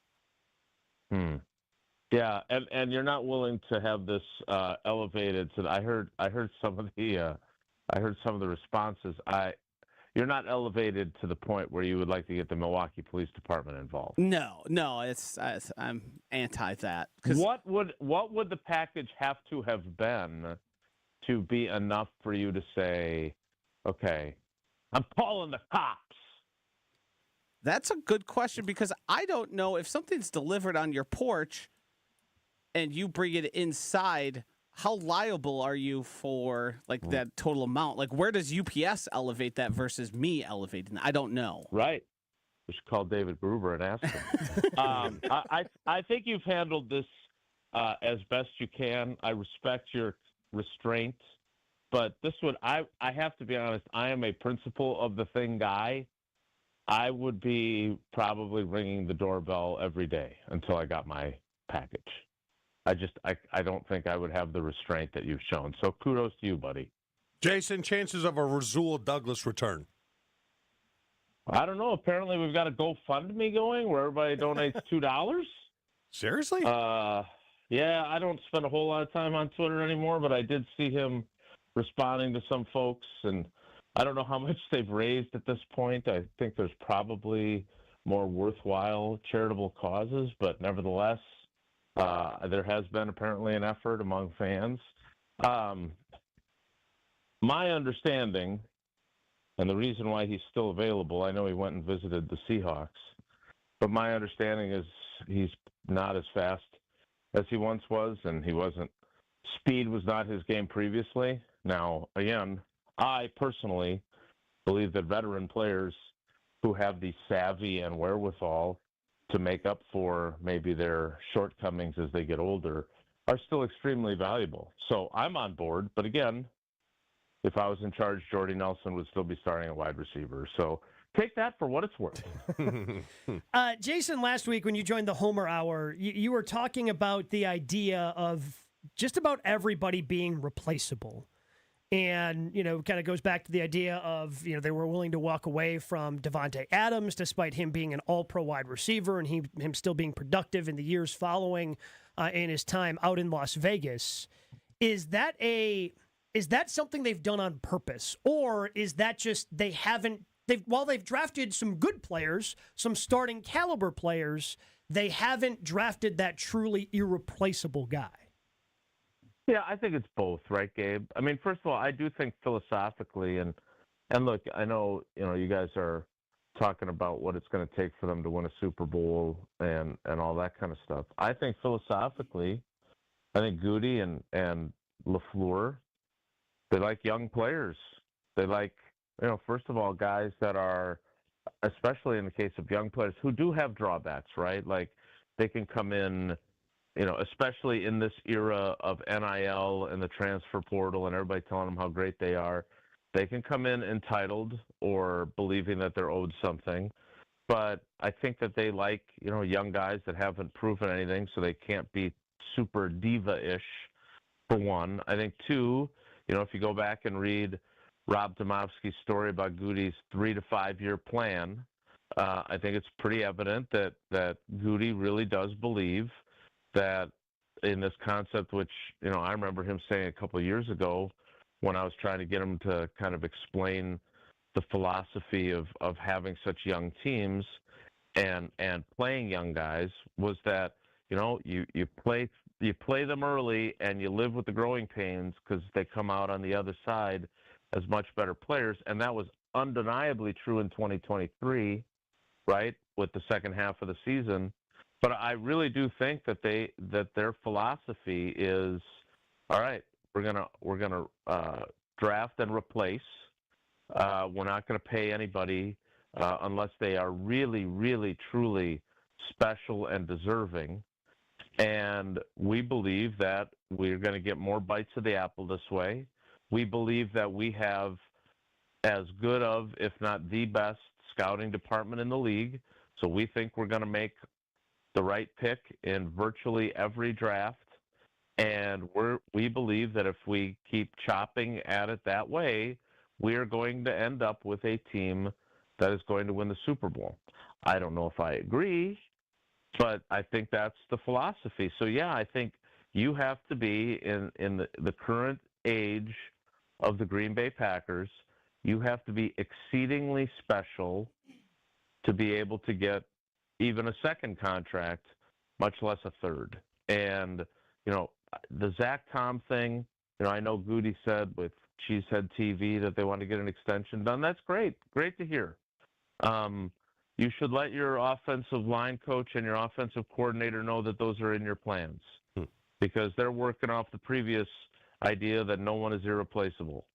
[SPEAKER 17] Yeah, and you're not willing to have this elevated. So I heard some of the responses. You're not elevated to the point where you would like to get the Milwaukee Police Department involved.
[SPEAKER 10] No, I'm anti that.
[SPEAKER 17] What would the package have to have been to be enough for you to say, okay, I'm calling the cops?
[SPEAKER 10] That's a good question, because I don't know if something's delivered on your porch and you bring it inside. How liable are you for that total amount? Like, where does UPS elevate that versus me elevating that? I don't know.
[SPEAKER 17] Right. We should call David Gruber and ask him. I think you've handled this as best you can. I respect your restraint, but I have to be honest, I am a principle of the thing guy. I would be probably ringing the doorbell every day until I got my package. I don't think I would have the restraint that you've shown. So kudos to you, buddy.
[SPEAKER 3] Jason, chances of a Rasul Douglas return?
[SPEAKER 17] I don't know. Apparently we've got a GoFundMe going where everybody donates $2.
[SPEAKER 3] Seriously?
[SPEAKER 17] Yeah, I don't spend a whole lot of time on Twitter anymore, but I did see him responding to some folks, and I don't know how much they've raised at this point. I think there's probably more worthwhile charitable causes, but nevertheless, there has been apparently an effort among fans. My understanding, and the reason why he's still available, I know he went and visited the Seahawks, but my understanding is he's not as fast as he once was, and speed was not his game previously. Now, again, I personally believe that veteran players who have the savvy and wherewithal to make up for maybe their shortcomings as they get older are still extremely valuable. So I'm on board. But again, if I was in charge, Jordy Nelson would still be starting a wide receiver. So take that for what it's worth.
[SPEAKER 4] Jason, last week when you joined the Homer Hour, you were talking about the idea of just about everybody being replaceable. And, kind of goes back to the idea of, they were willing to walk away from Devontae Adams despite him being an all-pro wide receiver and him still being productive in the years following in his time out in Las Vegas. Is that something they've done on purpose? Or is that just while they've drafted some good players, some starting caliber players, they haven't drafted that truly irreplaceable guy?
[SPEAKER 17] Yeah, I think it's both, right, Gabe? I mean, first of all, I do think philosophically, and look, I know, you guys are talking about what it's going to take for them to win a Super Bowl and all that kind of stuff. I think philosophically, I think Goody and LaFleur, they like young players. They like, first of all, guys that are, especially in the case of young players, who do have drawbacks, right? Like they can come in, especially in this era of NIL and the transfer portal and everybody telling them how great they are, they can come in entitled or believing that they're owed something. But I think that they like, young guys that haven't proven anything, so they can't be super diva-ish, for one. I think, two, if you go back and read Rob Domofsky's story about Goody's 3 to 5 year plan, I think it's pretty evident that Goody really does believe that in this concept, which, I remember him saying a couple of years ago when I was trying to get him to kind of explain the philosophy of having such young teams and playing young guys, was that, you play them early and you live with the growing pains because they come out on the other side as much better players. And that was undeniably true in 2023, right, with the second half of the season. But I really do think that their philosophy is, all right, we're gonna draft and replace. We're not going to pay anybody unless they are really, really, truly special and deserving. And we believe that we're going to get more bites of the apple this way. We believe that we have as good of, if not the best, scouting department in the league. So we think we're going to make the right pick in virtually every draft, and we believe that if we keep chopping at it that way, we are going to end up with a team that is going to win the Super Bowl. I don't know if I agree, but I think that's the philosophy. So yeah, I think you have to be in the current age of the Green Bay Packers, you have to be exceedingly special to be able to get even a second contract, much less a third. And, the Zach Tom thing, I know Goody said with Cheesehead TV that they want to get an extension done. That's great. Great to hear. You should let your offensive line coach and your offensive coordinator know that those are in your plans because they're working off the previous idea that no one is irreplaceable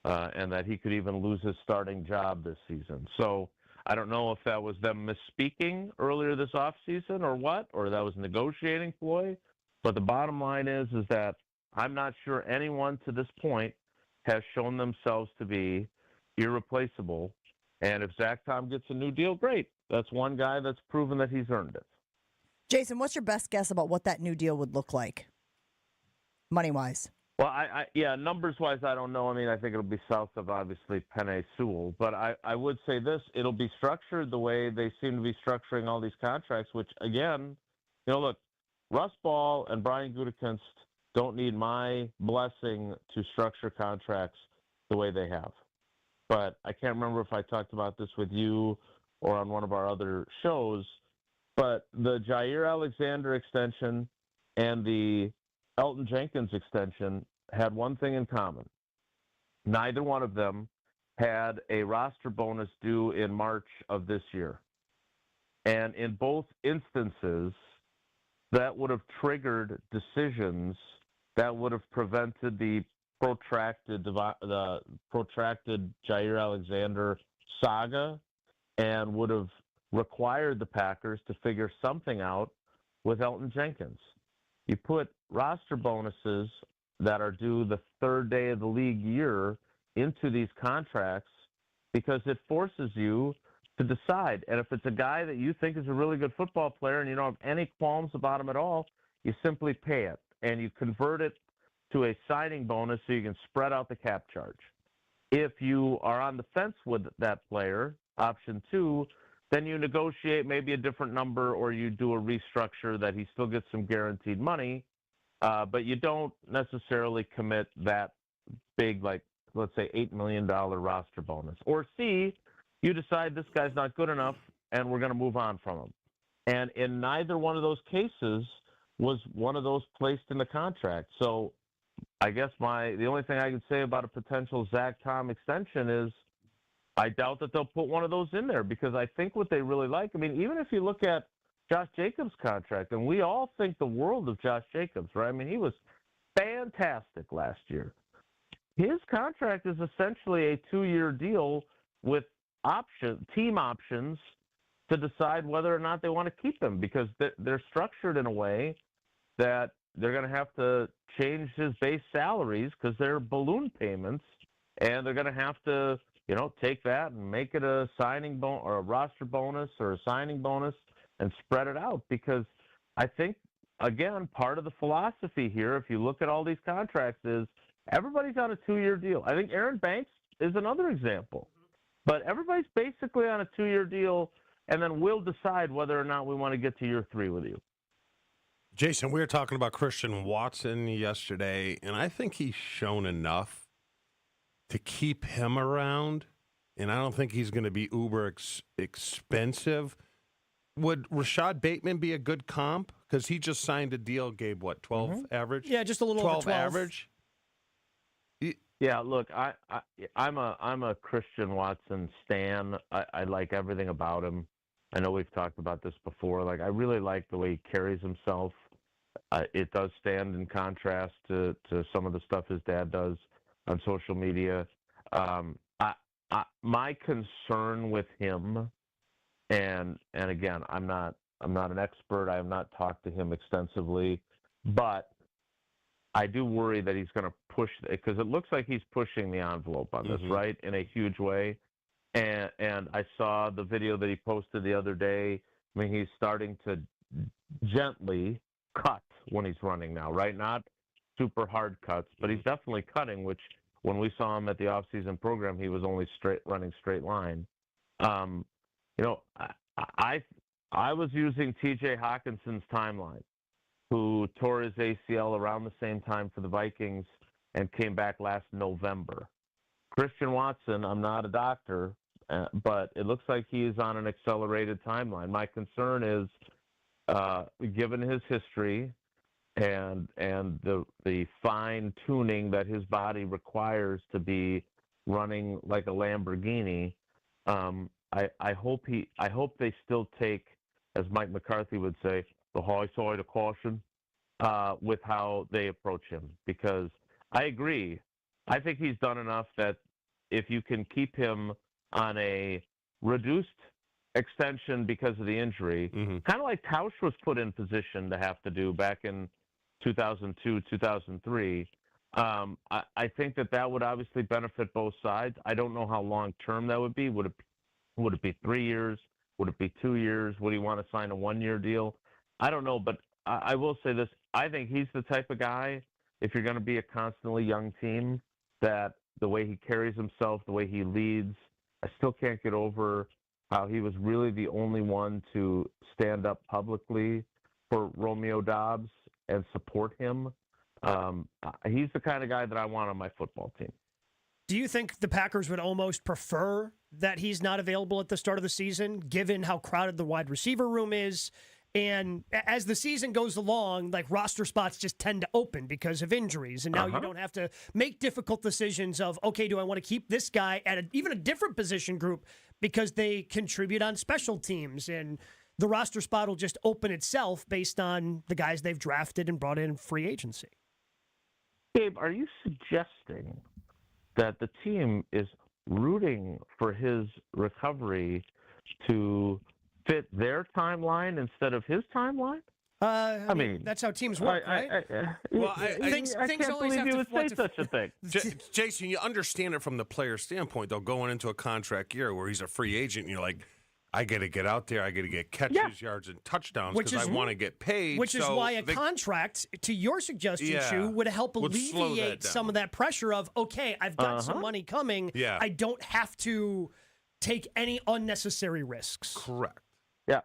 [SPEAKER 17] and that he could even lose his starting job this season. So I don't know if that was them misspeaking earlier this offseason or what, or that was a negotiating ploy. But the bottom line is that I'm not sure anyone to this point has shown themselves to be irreplaceable. And if Zach Tom gets a new deal, great. That's one guy that's proven that he's earned it.
[SPEAKER 2] Jason, what's your best guess about what that new deal would look like, money-wise?
[SPEAKER 17] Well, yeah, numbers-wise, I don't know. I mean, I think it'll be south of, obviously, Penei Sewell. But I would say this. It'll be structured the way they seem to be structuring all these contracts, which, again, look, Russ Ball and Brian Gutekunst don't need my blessing to structure contracts the way they have. But I can't remember if I talked about this with you or on one of our other shows, but the Jair Alexander extension and the Elton Jenkins extension had one thing in common. Neither one of them had a roster bonus due in March of this year. And in both instances, that would have triggered decisions that would have prevented the protracted Jair Alexander saga and would have required the Packers to figure something out with Elton Jenkins. you put roster bonuses that are due the third day of the league year into these contracts because it forces you to decide. And if it's a guy that you think is a really good football player and you don't have any qualms about him at all, you simply pay it and you convert it to a signing bonus so you can spread out the cap charge. If you are on the fence with that player, option 2, then you negotiate maybe a different number or you do a restructure that he still gets some guaranteed money, but you don't necessarily commit that big, like, let's say, $8 million roster bonus. Or C, you decide this guy's not good enough and we're going to move on from him. And in neither one of those cases was one of those placed in the contract. So I guess the only thing I can say about a potential Zach Tom extension is I doubt that they'll put one of those in there because I think what they really like, I mean, even if you look at Josh Jacobs' contract, and we all think the world of Josh Jacobs, right? I mean, he was fantastic last year. His contract is essentially a 2-year deal with team options to decide whether or not they want to keep him because they're structured in a way that they're going to have to change his base salaries because they're balloon payments, and they're going to have to, take that and make it a signing bonus or a roster bonus or a signing bonus and spread it out because I think, again, part of the philosophy here, if you look at all these contracts, is everybody's on a 2-year deal. I think Aaron Banks is another example. But everybody's basically on a 2-year deal, and then we'll decide whether or not we want to get to year 3 with you.
[SPEAKER 3] Jason, we were talking about Christian Watson yesterday, and I think he's shown enough to keep him around, and I don't think he's going to be uber expensive. Would Rashad Bateman be a good comp? Because he just signed a deal, Gabe, 12 average?
[SPEAKER 4] Yeah, just a little over 12.
[SPEAKER 3] Average?
[SPEAKER 17] Yeah, look, I'm a Christian Watson stan. I like everything about him. I know we've talked about this before. Like, I really like the way he carries himself. It does stand in contrast to some of the stuff his dad does on social media. My concern with him, and again, I'm not an expert. I have not talked to him extensively, but I do worry that he's going to push, because it looks like he's pushing the envelope on this, right, in a huge way. And I saw the video that he posted the other day. I mean, he's starting to gently cut when he's running now, right? Not super hard cuts, but he's definitely cutting, which when we saw him at the offseason program, he was only running straight line. I was using TJ Hawkinson's timeline, who tore his ACL around the same time for the Vikings and came back last November. Christian Watson, I'm not a doctor, but it looks like he is on an accelerated timeline. My concern is, given his history and the fine tuning that his body requires to be running like a Lamborghini, I hope they still take, as Mike McCarthy would say, the high side of caution with how they approach him. Because I agree, I think he's done enough that if you can keep him on a reduced extension because of the injury, kind of like Tausch was put in position to have to do back in 2002, 2003, I think that would obviously benefit both sides. I don't know how long-term that would be. Would it be 3 years? Would it be 2 years? Would he want to sign a 1-year deal? I don't know, but I will say this. I think he's the type of guy, if you're going to be a constantly young team, that the way he carries himself, the way he leads, I still can't get over how he was really the only one to stand up publicly for Romeo Doubs and support him. He's the kind of guy that I want on my football team.
[SPEAKER 4] Do you think the Packers would almost prefer that he's not available at the start of the season, given how crowded the wide receiver room is? And as the season goes along, like, roster spots just tend to open because of injuries. And now you don't have to make difficult decisions of, okay, do I want to keep this guy at even a different position group because they contribute on special teams? And the roster spot will just open itself based on the guys they've drafted and brought in free agency.
[SPEAKER 17] Gabe, are you suggesting that the team is rooting for his recovery to fit their timeline instead of his timeline?
[SPEAKER 4] I mean, that's how teams work, right?
[SPEAKER 3] Things
[SPEAKER 4] always
[SPEAKER 3] believe
[SPEAKER 4] have
[SPEAKER 3] you
[SPEAKER 4] to
[SPEAKER 3] would
[SPEAKER 4] want
[SPEAKER 3] say
[SPEAKER 4] to-
[SPEAKER 3] such a thing. Jason, you understand it from the player standpoint, though, going into a contract year where he's a free agent, and you're like, I got to get out there, I got to get catches, yards, and touchdowns because I want to get paid.
[SPEAKER 4] Which is why a contract, to your suggestion, Chew, would help
[SPEAKER 3] would slow that
[SPEAKER 4] alleviate
[SPEAKER 3] down.
[SPEAKER 4] some of that pressure of, okay, I've got some money coming.
[SPEAKER 3] Yeah.
[SPEAKER 4] I don't have to take any unnecessary risks.
[SPEAKER 3] Correct.
[SPEAKER 17] Yeah,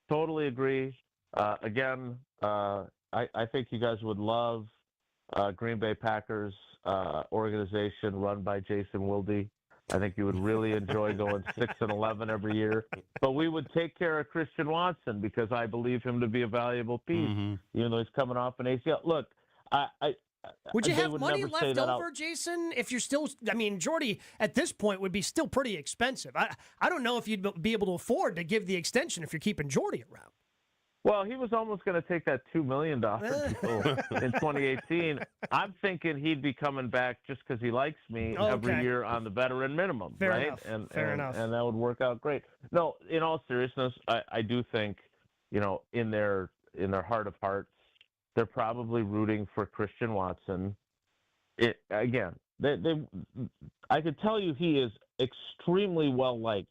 [SPEAKER 17] totally agree. Again, I think you guys would love Green Bay Packers organization run by Jason Wilde. I think you would really enjoy going 6-11 every year. But we would take care of Christian Watson because I believe him to be a valuable piece, even though he's coming off an ACL. Look,
[SPEAKER 4] Would you
[SPEAKER 17] they
[SPEAKER 4] have
[SPEAKER 17] would
[SPEAKER 4] money
[SPEAKER 17] never say
[SPEAKER 4] left
[SPEAKER 17] that
[SPEAKER 4] over, Jason? If you're still, I mean, Jordy at this point would be still pretty expensive. I don't know if you'd be able to afford to give the extension if you're keeping Jordy around.
[SPEAKER 17] Well, he was almost going to take that $2 million deal in 2018. I'm thinking he'd be coming back just because he likes me every year on the veteran minimum,
[SPEAKER 4] Fair
[SPEAKER 17] right?
[SPEAKER 4] enough.
[SPEAKER 17] And
[SPEAKER 4] Fair enough.
[SPEAKER 17] And that would work out great. No, in all seriousness, I do think, in their heart of hearts, they're probably rooting for Christian Watson. I could tell you he is extremely well liked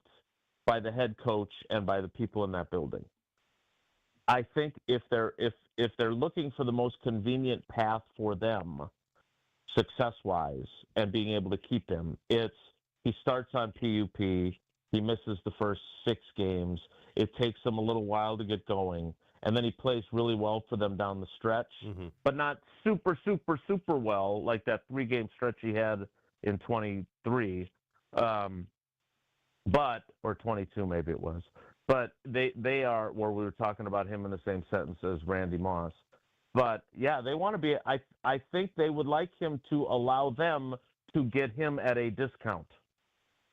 [SPEAKER 17] by the head coach and by the people in that building. I think if they're looking for the most convenient path for them, success-wise, and being able to keep him, it's he starts on PUP, he misses the first 6 games, it takes him a little while to get going, and then he plays really well for them down the stretch, but not super, super, super well like that 3-game stretch he had in 23, or 22 maybe it was. But they are where we were talking about him in the same sentence as Randy Moss. But, yeah, they want to be – I think they would like him to allow them to get him at a discount.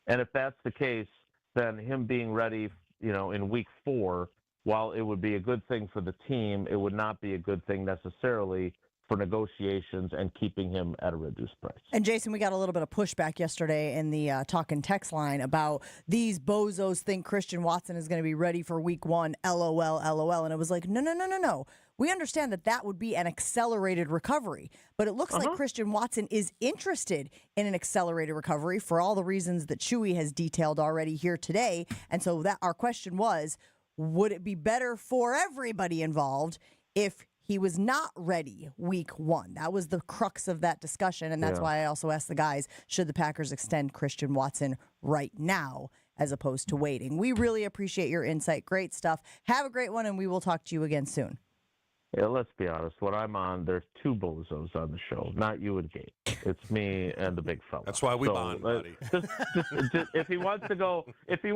[SPEAKER 17] And if that's the case, then him being ready, in week 4, while it would be a good thing for the team, it would not be a good thing necessarily for negotiations and keeping him at a reduced price.
[SPEAKER 2] And Jason, we got a little bit of pushback yesterday in the talk and text line about these bozos think Christian Watson is going to be ready for week 1, LOL, LOL. And it was like, no. We understand that would be an accelerated recovery, but it looks like Christian Watson is interested in an accelerated recovery for all the reasons that Chewy has detailed already here today. And so that our question was, would it be better for everybody involved if he was not ready week 1? That was the crux of that discussion, and that's why I also asked the guys, should the Packers extend Christian Watson right now as opposed to waiting? We really appreciate your insight. Great stuff. Have a great one, and we will talk to you again soon.
[SPEAKER 17] Yeah, let's be honest. When I'm on, there's 2 bozos on the show, not you and Gabe. It's me and the big fella.
[SPEAKER 3] That's why we bond, buddy.
[SPEAKER 17] Just, if he wants to go, if the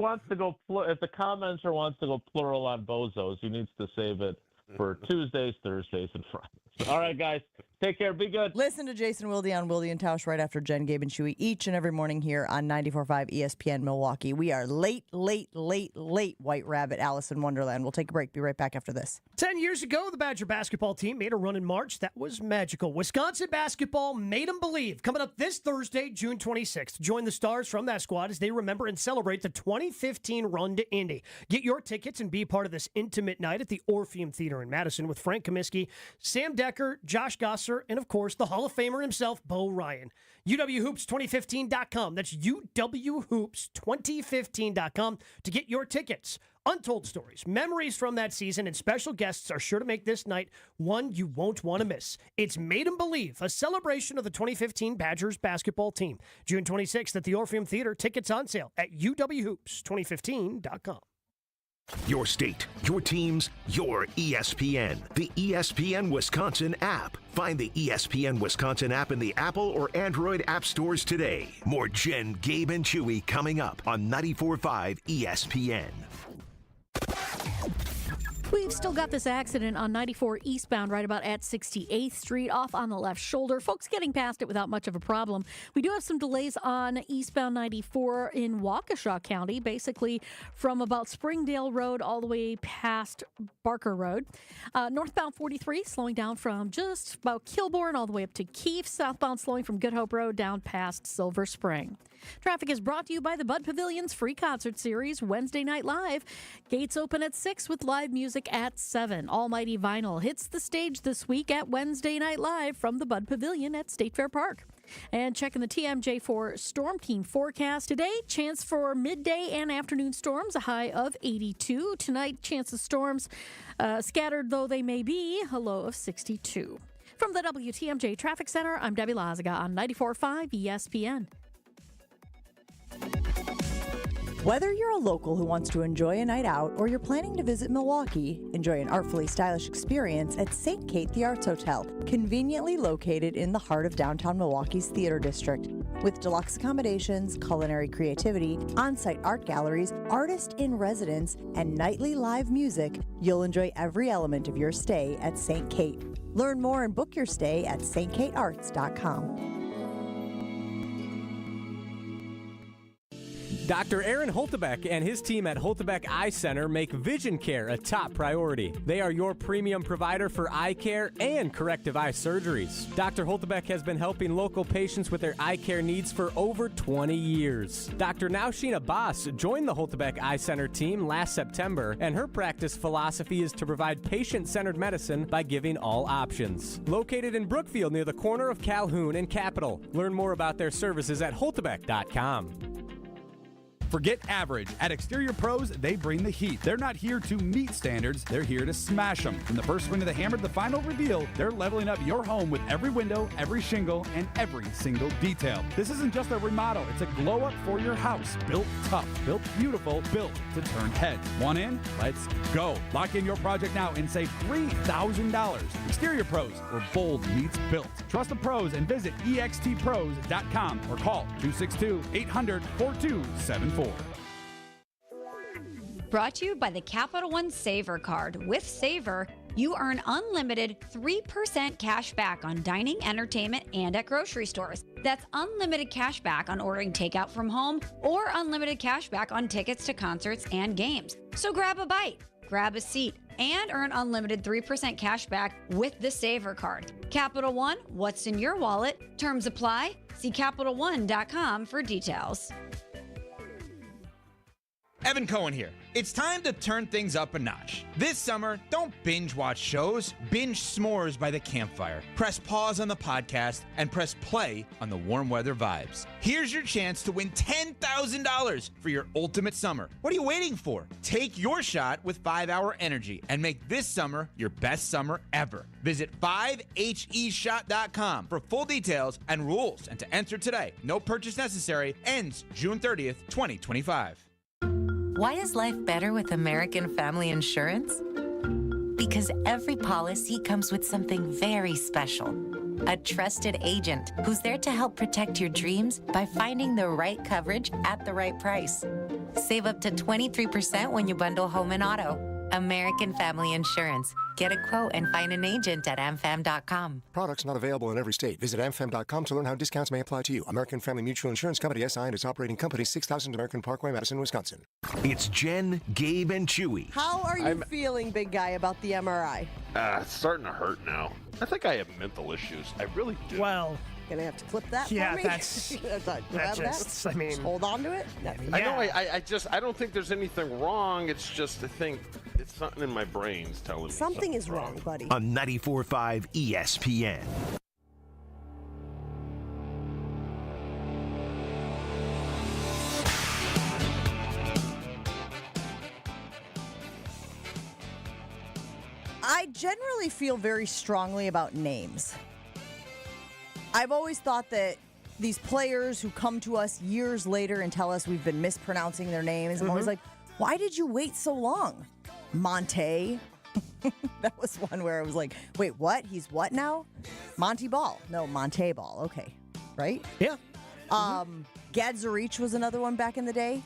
[SPEAKER 17] commenter wants to go plural on bozos, he needs to save it for Tuesdays, Thursdays, and Fridays. All right, guys. Take care. Be good.
[SPEAKER 2] Listen to Jason Wilde on Wilde and Tausch right after Jen, Gabe, and Chewy each and every morning here on 94.5 ESPN Milwaukee. We are late, White Rabbit, Alice in Wonderland. We'll take a break. Be right back after this.
[SPEAKER 4] 10 years ago, the Badger basketball team made a run in March that was magical. Wisconsin basketball made them believe. Coming up this Thursday, June 26th. Join the stars from that squad as they remember and celebrate the 2015 run to Indy. Get your tickets and be part of this intimate night at the Orpheum Theater in Madison with Frank Comiskey, Sam Decker, Josh Gosser, and of course, the Hall of Famer himself, Bo Ryan. UWHoops2015.com. That's UWHoops2015.com to get your tickets. Untold stories, memories from that season, and special guests are sure to make this night one you won't want to miss. It's Made 'em Believe, a celebration of the 2015 Badgers basketball team. June 26th at the Orpheum Theater. Tickets on sale at UWHoops2015.com.
[SPEAKER 1] Your state, your teams, your ESPN. The ESPN Wisconsin app. Find the ESPN Wisconsin app in the Apple or Android app stores today. More Jen, Gabe, and Chewy coming up on 94.5 ESPN.
[SPEAKER 11] We've still got this accident on 94 eastbound right about at 68th Street, off on the left shoulder. Folks getting past it without much of a problem. We do have some delays on eastbound 94 in Waukesha County, basically from about Springdale Road all the way past Barker Road. Northbound 43 slowing down from just about Kilbourne all the way up to Keefe. Southbound slowing from Good Hope Road down past Silver Spring. Traffic is brought to you by the Bud Pavilion's free concert series, Wednesday Night Live. Gates open at 6 with live music at 7. Almighty Vinyl hits the stage this week at Wednesday Night Live from the Bud Pavilion at State Fair Park. And checking the TMJ4 Storm Team forecast today, chance for midday and afternoon storms, a high of 82. Tonight, chance of storms, scattered though they may be, a low of 62. From the WTMJ Traffic Center, I'm Debbie Lazaga on 94.5 ESPN.
[SPEAKER 2] Whether you're a local who wants to enjoy a night out or you're planning to visit Milwaukee, enjoy an artfully stylish experience at St. Kate the Arts Hotel, conveniently located in the heart of downtown Milwaukee's Theater District. With deluxe accommodations, culinary creativity, on-site art galleries, artist in residence, and nightly live music, you'll enjoy every element of your stay at St. Kate. Learn more and book your stay at stkatearts.com.
[SPEAKER 18] Dr. Aaron Holtebeck and his team at Holtebeck Eye Center make vision care a top priority. They are your premium provider for eye care and corrective eye surgeries. Dr. Holtebeck has been helping local patients with their eye care needs for over 20 years. Dr. Nausheen Abbas joined the Holtebeck Eye Center team last September, and her practice philosophy is to provide patient-centered medicine by giving all options. Located in Brookfield near the corner of Calhoun and Capitol. Learn more about their services at holtebeck.com.
[SPEAKER 19] Forget average. At Exterior Pros, they bring the heat. They're not here to meet standards, they're here to smash them. From the first swing of the hammer to the final reveal, they're leveling up your home with every window, every shingle, and every single detail. This isn't just a remodel, it's a glow up for your house. Built tough, built beautiful, built to turn heads. Want in? Let's go. Lock in your project now and save $3,000. Exterior Pros, where bold meets built. Trust the pros and visit extpros.com or call 262-800-4274.
[SPEAKER 20] Brought to you by the Capital One Saver Card. With Saver, you earn unlimited 3% cash back on dining, entertainment, and at grocery stores. That's unlimited cash back on ordering takeout from home or unlimited cash back on tickets to concerts and games. So grab a bite, grab a seat, and earn unlimited 3% cash back with the Saver Card. Capital One, what's in your wallet? Terms apply. See CapitalOne.com for details.
[SPEAKER 21] Evan Cohen here. It's time to turn things up a notch. This summer, don't binge watch shows, binge s'mores by the campfire. Press pause on the podcast and press play on the warm weather vibes. Here's your chance to win $10,000 for your ultimate summer. What are you waiting for? Take your shot with 5 Hour Energy and make this summer your best summer ever. Visit 5heshot.com for full details and rules and to enter today. No purchase necessary. Ends June 30th, 2025.
[SPEAKER 22] Why is life better with American Family Insurance? Because every policy comes with something very special. A trusted agent who's there to help protect your dreams by finding the right coverage at the right price. Save up to 23% when you bundle home and auto. American Family Insurance. Get a quote and find an agent at amfam.com.
[SPEAKER 23] Products not available in every state. Visit amfam.com to learn how discounts may apply to you. American Family Mutual Insurance Company, SI, and its operating company, 6000 American Parkway, Madison, Wisconsin.
[SPEAKER 1] It's Jen, Gabe, and Chewy.
[SPEAKER 2] How are you feeling, big guy, about the MRI?
[SPEAKER 3] It's starting to hurt now. I think I have mental issues. I really do.
[SPEAKER 4] Well,
[SPEAKER 2] gonna have to clip that
[SPEAKER 4] yeah,
[SPEAKER 2] for me?
[SPEAKER 4] that's just, I mean,
[SPEAKER 2] just hold on to it?
[SPEAKER 3] I know, I don't think there's anything wrong. It's just, I think it's something in my brain's telling me.
[SPEAKER 2] Something is wrong, buddy.
[SPEAKER 1] On 94.5 ESPN.
[SPEAKER 2] I generally feel very strongly about names. I've always thought that these players who come to us years later and tell us we've been mispronouncing their names, I'm always like, why did you wait so long? Monte. That was one where I was like, wait, what? He's what now? Monty Ball. No, Monte Ball. Okay. Right?
[SPEAKER 4] Yeah.
[SPEAKER 2] Gadzurich was another one back in the day.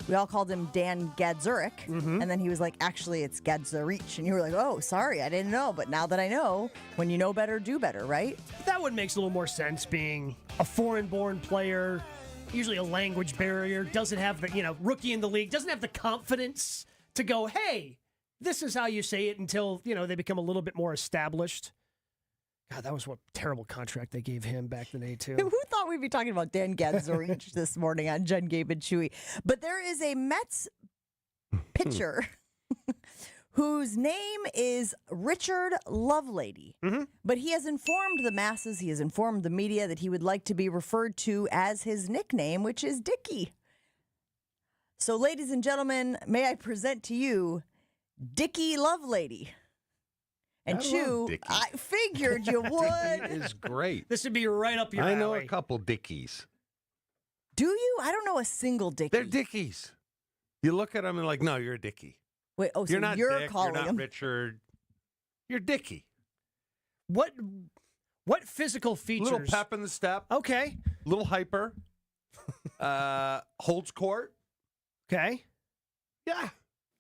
[SPEAKER 2] We all called him Dan Gadzurich. And then he was like, actually, it's Gadzurich. And you were like, oh, sorry, I didn't know. But now that I know, when you know better, do better, right?
[SPEAKER 4] That one makes a little more sense, being a foreign-born player, usually a language barrier, doesn't have the, rookie in the league, doesn't have the confidence to go, hey, this is how you say it until, they become a little bit more established. God, that was what terrible contract they gave him back in the day, too.
[SPEAKER 2] Who thought we'd be talking about Dan Gadzorich this morning on Jen, Gabe, and Chewy? But there is a Mets pitcher whose name is Richard Lovelady. But he has informed the masses, he has informed the media that he would like to be referred to as his nickname, which is Dickie. So, ladies and gentlemen, may I present to you Dickie Lovelady. And Chew, I figured you would.
[SPEAKER 3] Dickie is great.
[SPEAKER 4] This would be right up your
[SPEAKER 3] I
[SPEAKER 4] alley.
[SPEAKER 3] know a couple Dickies.
[SPEAKER 2] Do you? I don't know a single Dickie.
[SPEAKER 3] They're Dickies. You look at them and like, no, you're a Dickie.
[SPEAKER 2] Wait, oh, so
[SPEAKER 3] you're not Dick,
[SPEAKER 2] calling
[SPEAKER 3] you're not
[SPEAKER 2] him
[SPEAKER 3] Richard. You're Dickie.
[SPEAKER 4] What physical features?
[SPEAKER 3] Little pep in the step.
[SPEAKER 4] Okay.
[SPEAKER 3] Little hyper. Holds court.
[SPEAKER 4] Okay.
[SPEAKER 3] Yeah.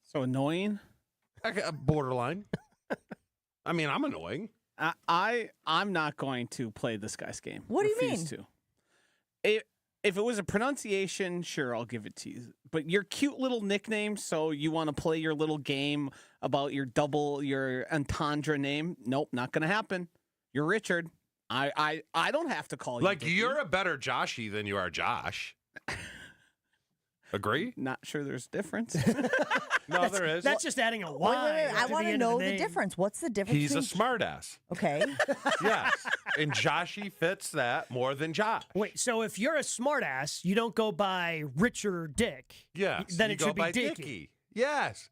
[SPEAKER 10] So annoying.
[SPEAKER 3] Borderline. I mean, I'm annoying.
[SPEAKER 10] I'm not going to play this guy's game.
[SPEAKER 2] What do you
[SPEAKER 10] Refuse
[SPEAKER 2] mean?
[SPEAKER 10] To. If it was a pronunciation, sure, I'll give it to you. But your cute little nickname, so you want to play your little game about your entendre name? Nope, not going to happen. You're Richard. I don't have to call you.
[SPEAKER 3] Like,
[SPEAKER 10] Dickie.
[SPEAKER 3] you're a better Joshy than you are Josh. Agree?
[SPEAKER 10] Not sure there's a difference.
[SPEAKER 3] No, there is.
[SPEAKER 4] That's just adding a
[SPEAKER 2] Wait,
[SPEAKER 4] Y.
[SPEAKER 2] I want to know the difference. What's the difference?
[SPEAKER 3] He's a
[SPEAKER 2] between...
[SPEAKER 3] smartass.
[SPEAKER 2] Okay.
[SPEAKER 3] Yes. And Joshy fits that more than Josh.
[SPEAKER 4] Wait, so if you're a smartass, you don't go by Richard Dick.
[SPEAKER 3] Yes.
[SPEAKER 4] Then
[SPEAKER 3] you
[SPEAKER 4] it
[SPEAKER 3] go
[SPEAKER 4] should be
[SPEAKER 3] by
[SPEAKER 4] Dickie.
[SPEAKER 3] Yes.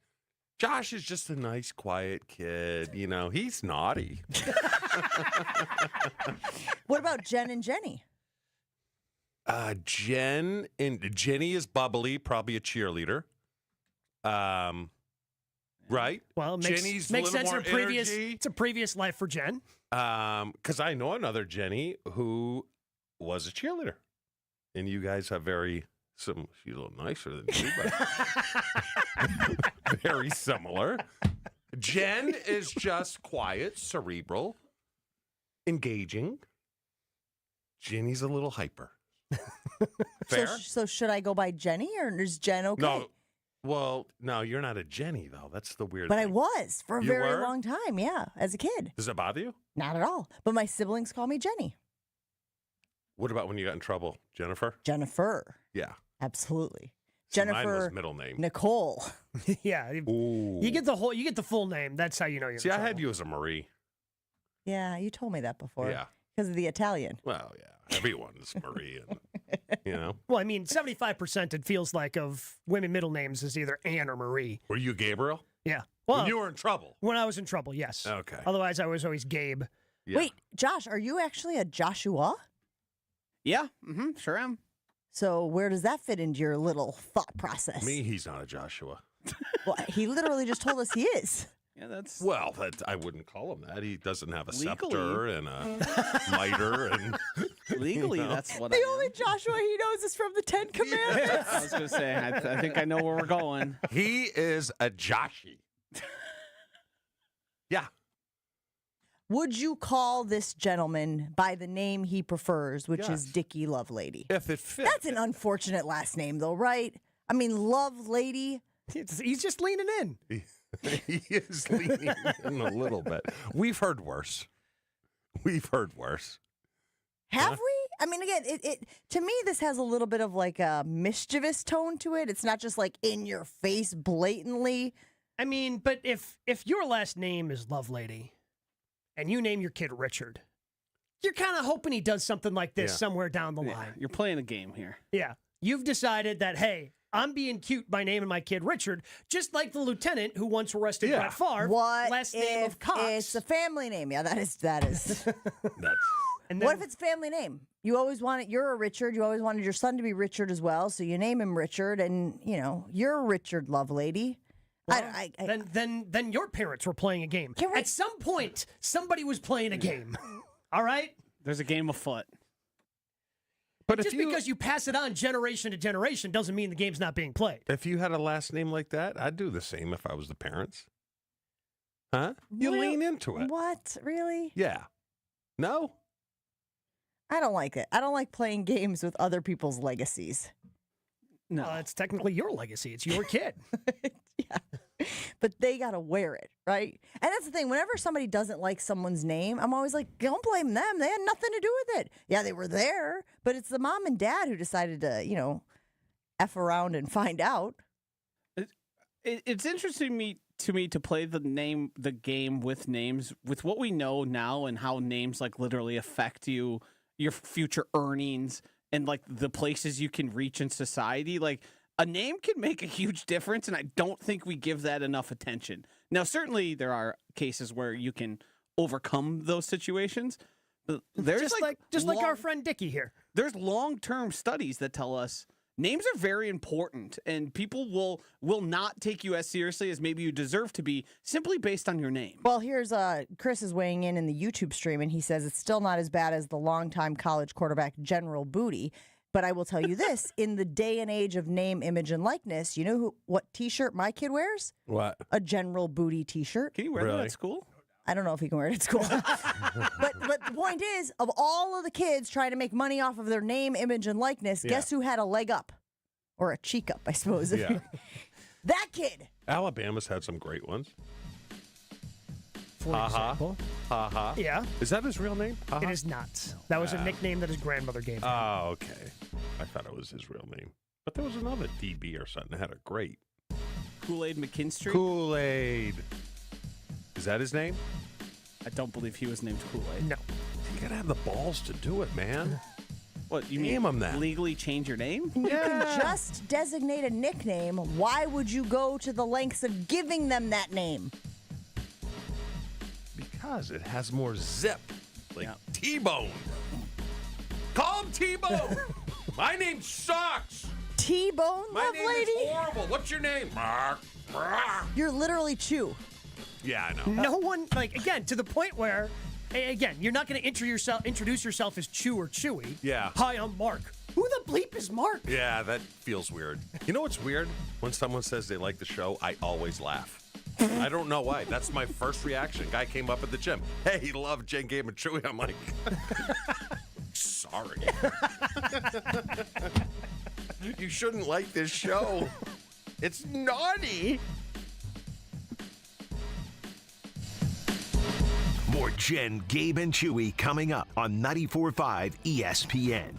[SPEAKER 3] Josh is just a nice, quiet kid. You know, he's naughty.
[SPEAKER 2] What about Jen and Jenny?
[SPEAKER 3] Jenny is bubbly, probably a cheerleader. Right?
[SPEAKER 4] Well, it
[SPEAKER 3] Jenny's
[SPEAKER 4] makes
[SPEAKER 3] a
[SPEAKER 4] sense
[SPEAKER 3] little
[SPEAKER 4] in a
[SPEAKER 3] more
[SPEAKER 4] previous.
[SPEAKER 3] energy.
[SPEAKER 4] It's a previous life for Jen.
[SPEAKER 3] Because I know another Jenny who was a cheerleader, and you guys have she's a little nicer than you, but very similar. Jen is just quiet, cerebral, engaging. Jenny's a little hyper. Fair?
[SPEAKER 2] So should I go by Jenny or is Jen okay?
[SPEAKER 3] No. Well, no, you're not a Jenny, though. That's the weird
[SPEAKER 2] But
[SPEAKER 3] thing.
[SPEAKER 2] I was for a
[SPEAKER 3] You
[SPEAKER 2] very
[SPEAKER 3] were?
[SPEAKER 2] long time, yeah, as a kid.
[SPEAKER 3] Does it bother you?
[SPEAKER 2] Not at all. But my siblings call me Jenny.
[SPEAKER 3] What about when you got in trouble? Jennifer?
[SPEAKER 2] Jennifer.
[SPEAKER 3] Yeah.
[SPEAKER 2] Absolutely.
[SPEAKER 3] See,
[SPEAKER 2] Jennifer.
[SPEAKER 3] mine was middle name.
[SPEAKER 2] Nicole.
[SPEAKER 4] Yeah.
[SPEAKER 3] Ooh.
[SPEAKER 4] You get the full name. That's how you know you're.
[SPEAKER 3] See,
[SPEAKER 4] in
[SPEAKER 3] I had
[SPEAKER 4] trouble.
[SPEAKER 3] you as a Marie.
[SPEAKER 2] Yeah, you told me that before.
[SPEAKER 3] Yeah.
[SPEAKER 2] Because of the Italian.
[SPEAKER 3] Well, yeah. Everyone's Marie. And, you know.
[SPEAKER 4] Well, I mean, 75% it feels like of women middle names is either Anne or Marie.
[SPEAKER 3] Were you Gabriel?
[SPEAKER 4] Yeah.
[SPEAKER 3] When
[SPEAKER 4] Well,
[SPEAKER 3] you were in trouble.
[SPEAKER 4] when I was in trouble, yes.
[SPEAKER 3] Okay.
[SPEAKER 4] Otherwise, I was always Gabe.
[SPEAKER 3] Yeah.
[SPEAKER 2] Wait, Josh, are you actually a Joshua?
[SPEAKER 10] Yeah, sure am.
[SPEAKER 2] So where does that fit into your little thought process?
[SPEAKER 3] Me, he's not a Joshua.
[SPEAKER 2] Well, he literally just told us he is.
[SPEAKER 10] Yeah, that's
[SPEAKER 3] Well, I wouldn't call him that. He doesn't have a
[SPEAKER 10] Legally.
[SPEAKER 3] scepter and a mitre. And
[SPEAKER 10] legally,
[SPEAKER 3] you know.
[SPEAKER 10] that's what
[SPEAKER 2] The
[SPEAKER 10] I
[SPEAKER 2] only Joshua he knows is from the Ten Commandments.
[SPEAKER 10] I was going to say, I think I know where we're going.
[SPEAKER 3] He is a Joshi. Yeah.
[SPEAKER 2] Would you call this gentleman by the name he prefers, which is
[SPEAKER 3] Yes.
[SPEAKER 2] Dickie Lovelady?
[SPEAKER 3] If it fits.
[SPEAKER 2] That's an unfortunate last name, though, right? I mean, Lovelady.
[SPEAKER 4] He's just leaning in.
[SPEAKER 3] He is leaning in a little bit. We've heard worse.
[SPEAKER 2] Have we? I mean, again, it to me, this has a little bit of like a mischievous tone to it. It's not just like in your face blatantly.
[SPEAKER 4] I mean, but if your last name is Lovelady and you name your kid Richard, you're kind of hoping he does something like this
[SPEAKER 3] Yeah.
[SPEAKER 4] somewhere down the line.
[SPEAKER 10] You're playing a game here.
[SPEAKER 4] Yeah. You've decided that, hey, I'm being cute by naming my kid Richard, just like the lieutenant who once arrested
[SPEAKER 3] Yeah.
[SPEAKER 4] Brett Favre.
[SPEAKER 2] What
[SPEAKER 4] last name
[SPEAKER 2] if
[SPEAKER 4] of Cox.
[SPEAKER 2] it's a family name? Yeah, that is.
[SPEAKER 3] That's
[SPEAKER 4] And
[SPEAKER 2] What
[SPEAKER 4] then-
[SPEAKER 2] if it's a family name? You always wanted, you're a Richard. You always wanted your son to be Richard as well. So you name him Richard, and you're Richard Lovelady.
[SPEAKER 4] Well, then your parents were playing a game. At some point, somebody was playing a game. All right?
[SPEAKER 10] There's a game afoot.
[SPEAKER 3] But
[SPEAKER 4] Just because you pass it on generation to generation doesn't mean the game's not being played.
[SPEAKER 3] If you had a last name like that, I'd do the same if I was the parents. Huh? You lean into it.
[SPEAKER 2] What? Really?
[SPEAKER 3] Yeah. No?
[SPEAKER 2] I don't like it. I don't like playing games with other people's legacies.
[SPEAKER 4] No, it's technically your legacy. It's your kid.
[SPEAKER 2] but they got to wear it, right? And that's the thing. Whenever somebody doesn't like someone's name, I'm always like, don't blame them. They had nothing to do with it. Yeah, they were there, but it's the mom and dad who decided to, F around and find out.
[SPEAKER 10] It's interesting to me to play the game with names, with what we know now and how names like literally affect you, your future earnings, and like the places you can reach in society. Like a name can make a huge difference, and I don't think we give that enough attention. Now, certainly there are cases where you can overcome those situations. But there's
[SPEAKER 4] just like our friend Dickie here.
[SPEAKER 10] There's long-term studies that tell us names are very important, and people will not take you as seriously as maybe you deserve to be simply based on your name.
[SPEAKER 2] Well, here's Chris is weighing in the YouTube stream, and he says it's still not as bad as the longtime college quarterback General Booty. But I will tell you this, in the day and age of name, image, and likeness, you know what T-shirt my kid wears?
[SPEAKER 3] What?
[SPEAKER 2] A General Booty T-shirt.
[SPEAKER 10] Can you wear that at school?
[SPEAKER 2] I don't know if he can wear it at school. but the point is, of all of the kids trying to make money off of their name, image, and likeness, guess who had a leg up? Or a cheek up, I suppose.
[SPEAKER 3] Yeah.
[SPEAKER 2] That kid.
[SPEAKER 3] Alabama's had some great ones.
[SPEAKER 4] For example.
[SPEAKER 3] Ha-ha.
[SPEAKER 4] Yeah.
[SPEAKER 3] Is that his real name? Ha-ha?
[SPEAKER 4] It is not. That was a nickname that his grandmother gave him.
[SPEAKER 3] Oh, okay. I thought it was his real name. But there was another DB or something that had a great.
[SPEAKER 10] Kool-Aid McKinstry?
[SPEAKER 3] Kool-Aid. Is that his name?
[SPEAKER 10] I don't believe he was named Kool-Aid.
[SPEAKER 4] No.
[SPEAKER 3] You gotta have the balls to do it, man.
[SPEAKER 10] What, you
[SPEAKER 3] Name
[SPEAKER 10] mean
[SPEAKER 3] him that.
[SPEAKER 10] legally change your name?
[SPEAKER 2] You can just designate a nickname. Why would you go to the lengths of giving them that name?
[SPEAKER 3] Because it has more zip. Like T-Bone. Call him T-Bone. My name sucks.
[SPEAKER 2] T-Bone,
[SPEAKER 3] My
[SPEAKER 2] love
[SPEAKER 3] name
[SPEAKER 2] lady?
[SPEAKER 3] is horrible. What's your name?
[SPEAKER 2] You're literally Chew.
[SPEAKER 3] Yeah, I know.
[SPEAKER 4] No one, again, to the point where, again, you're not going to introduce yourself as Chew or Chewy.
[SPEAKER 3] Yeah.
[SPEAKER 4] Hi, I'm Mark. Who the bleep is Mark?
[SPEAKER 3] Yeah, that feels weird. You know what's weird? When someone says they like the show, I always laugh. I don't know why. That's my first reaction. Guy came up at the gym. Hey, he loved Jen, Gabe, and Chewy. I'm like, sorry. You shouldn't like this show. It's naughty.
[SPEAKER 1] More Jen, Gabe, and Chewy coming up on 94.5 ESPN.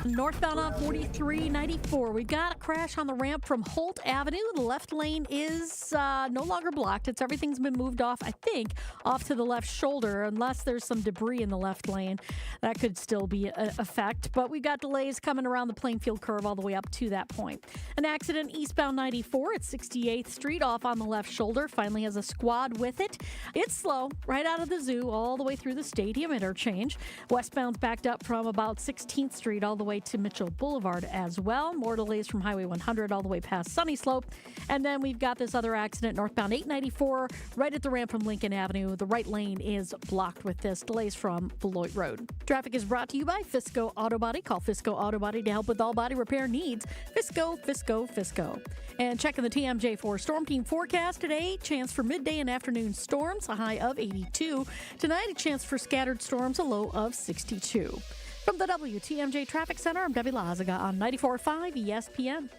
[SPEAKER 11] Northbound on 4394. We've got a crash on the ramp from Holt Avenue. The left lane is no longer blocked. Everything's been moved off, I think, off to the left shoulder, unless there's some debris in the left lane. That could still be a effect. But we've got delays coming around the Plainfield curve all the way up to that point. An accident eastbound 94 at 68th Street off on the left shoulder. Finally has a squad with it. It's slow, right out of the zoo all the way through the stadium interchange. Westbound's backed up from about 16th Street all the way to Mitchell Boulevard as well. More delays from Highway 100 all the way past Sunny Slope. And then we've got this other accident northbound 894 right at the ramp from Lincoln Avenue. The right lane is blocked with this. Delays from Beloit Road. Traffic is brought to you by Fisco Auto Body. Call Fisco Auto Body to help with all body repair needs. Fisco. And checking the TMJ4 Storm Team forecast today. Chance for midday and afternoon storms, a high of 82. Tonight, a chance for scattered storms, a low of 62. From the WTMJ Traffic Center, I'm Debbie Lazaga on 94.5 ESPN.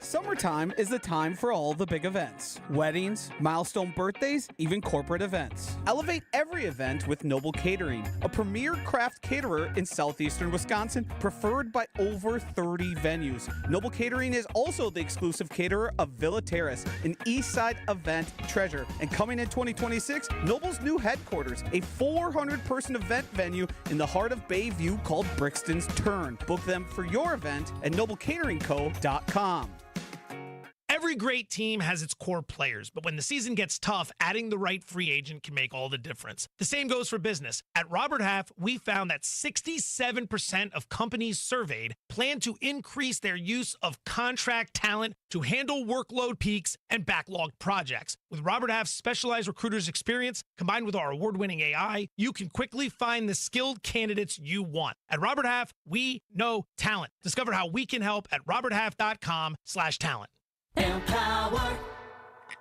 [SPEAKER 10] Summertime is the time for all the big events. Weddings, milestone birthdays, even corporate events. Elevate every event with Noble Catering, a premier craft caterer in southeastern Wisconsin, preferred by over 30 venues. Noble Catering is also the exclusive caterer of Villa Terrace, an east side event treasure. And coming in 2026, Noble's new headquarters, a 400-person event venue in the heart of Bayview called Brixton's Turn. Book them for your event at noblecateringco.com.
[SPEAKER 5] Every great team has its core players, but when the season gets tough, adding the right free agent can make all the difference. The same goes for business. At Robert Half, we found that 67% of companies surveyed plan to increase their use of contract talent to handle workload peaks and backlogged projects. With Robert Half's specialized recruiters' experience, combined with our award-winning AI, you can quickly find the skilled candidates you want. At Robert Half, we know talent. Discover how we can help at roberthalf.com/talent.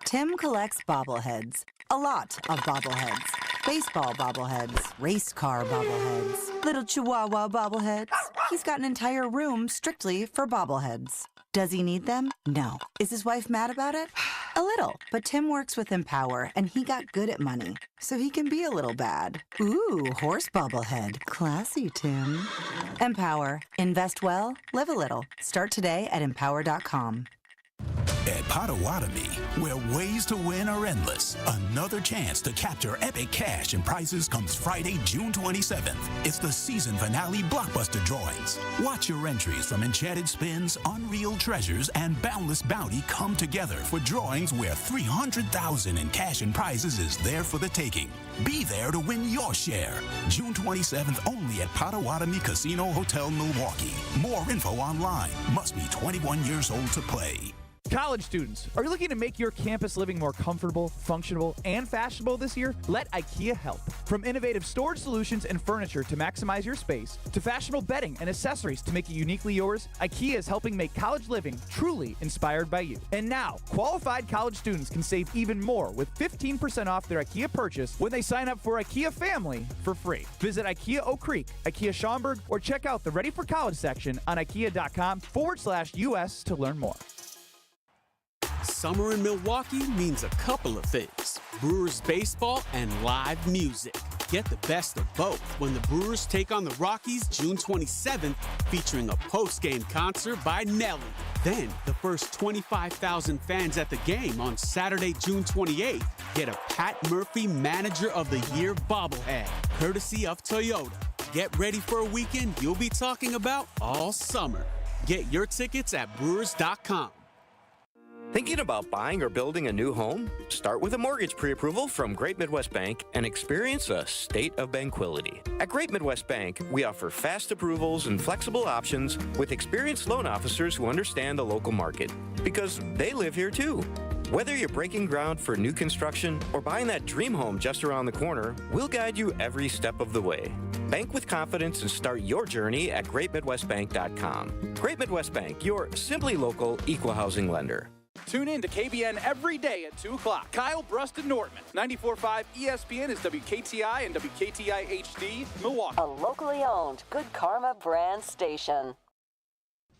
[SPEAKER 6] Tim collects bobbleheads. A lot of bobbleheads. Baseball bobbleheads. Race car bobbleheads. Little chihuahua bobbleheads. He's got an entire room strictly for bobbleheads. Does he need them? No. Is his wife mad about it? A little. But Tim works with Empower, and he got good at money, so he can be a little bad. Ooh, horse bobblehead. Classy, Tim. Empower. Invest well, live a little. Start today at empower.com.
[SPEAKER 7] At Potawatomi, where ways to win are endless, another chance to capture epic cash and prizes comes Friday, June 27th. It's the season finale blockbuster drawings. Watch your entries from Enchanted Spins, Unreal Treasures, and Boundless Bounty come together for drawings where $300,000 in cash and prizes is there for the taking. Be there to win your share. June 27th only at Potawatomi Casino Hotel, Milwaukee. More info online. Must be 21 years old to play.
[SPEAKER 12] College students, are you looking to make your campus living more comfortable, functional, and fashionable this year? Let IKEA help. From innovative storage solutions and furniture to maximize your space, to fashionable bedding and accessories to make it uniquely yours, IKEA is helping make college living truly inspired by you. And now, qualified college students can save even more with 15% off their IKEA purchase when they sign up for IKEA Family for free. Visit IKEA Oak Creek, IKEA Schaumburg, or check out the Ready for College section on IKEA.com/US to learn more.
[SPEAKER 13] Summer in Milwaukee means a couple of things: Brewers baseball and live music. Get the best of both when the Brewers take on the Rockies June 27th, featuring a post-game concert by Nelly. Then, the first 25,000 fans at the game on Saturday, June 28th, get a Pat Murphy Manager of the Year bobblehead, courtesy of Toyota. Get ready for a weekend you'll be talking about all summer. Get your tickets at Brewers.com.
[SPEAKER 24] Thinking about buying or building a new home? Start with a mortgage pre-approval from Great Midwest Bank and experience a state of tranquility. At Great Midwest Bank, we offer fast approvals and flexible options with experienced loan officers who understand the local market, because they live here too. Whether you're breaking ground for new construction or buying that dream home just around the corner, we'll guide you every step of the way. Bank with confidence and start your journey at greatmidwestbank.com. Great Midwest Bank, your simply local equal housing lender.
[SPEAKER 12] Tune in to KBN every day at 2 o'clock. Kyle, Brust, and Nortman. 94.5 ESPN is WKTI and WKTI HD, Milwaukee.
[SPEAKER 25] A locally owned Good Karma brand station.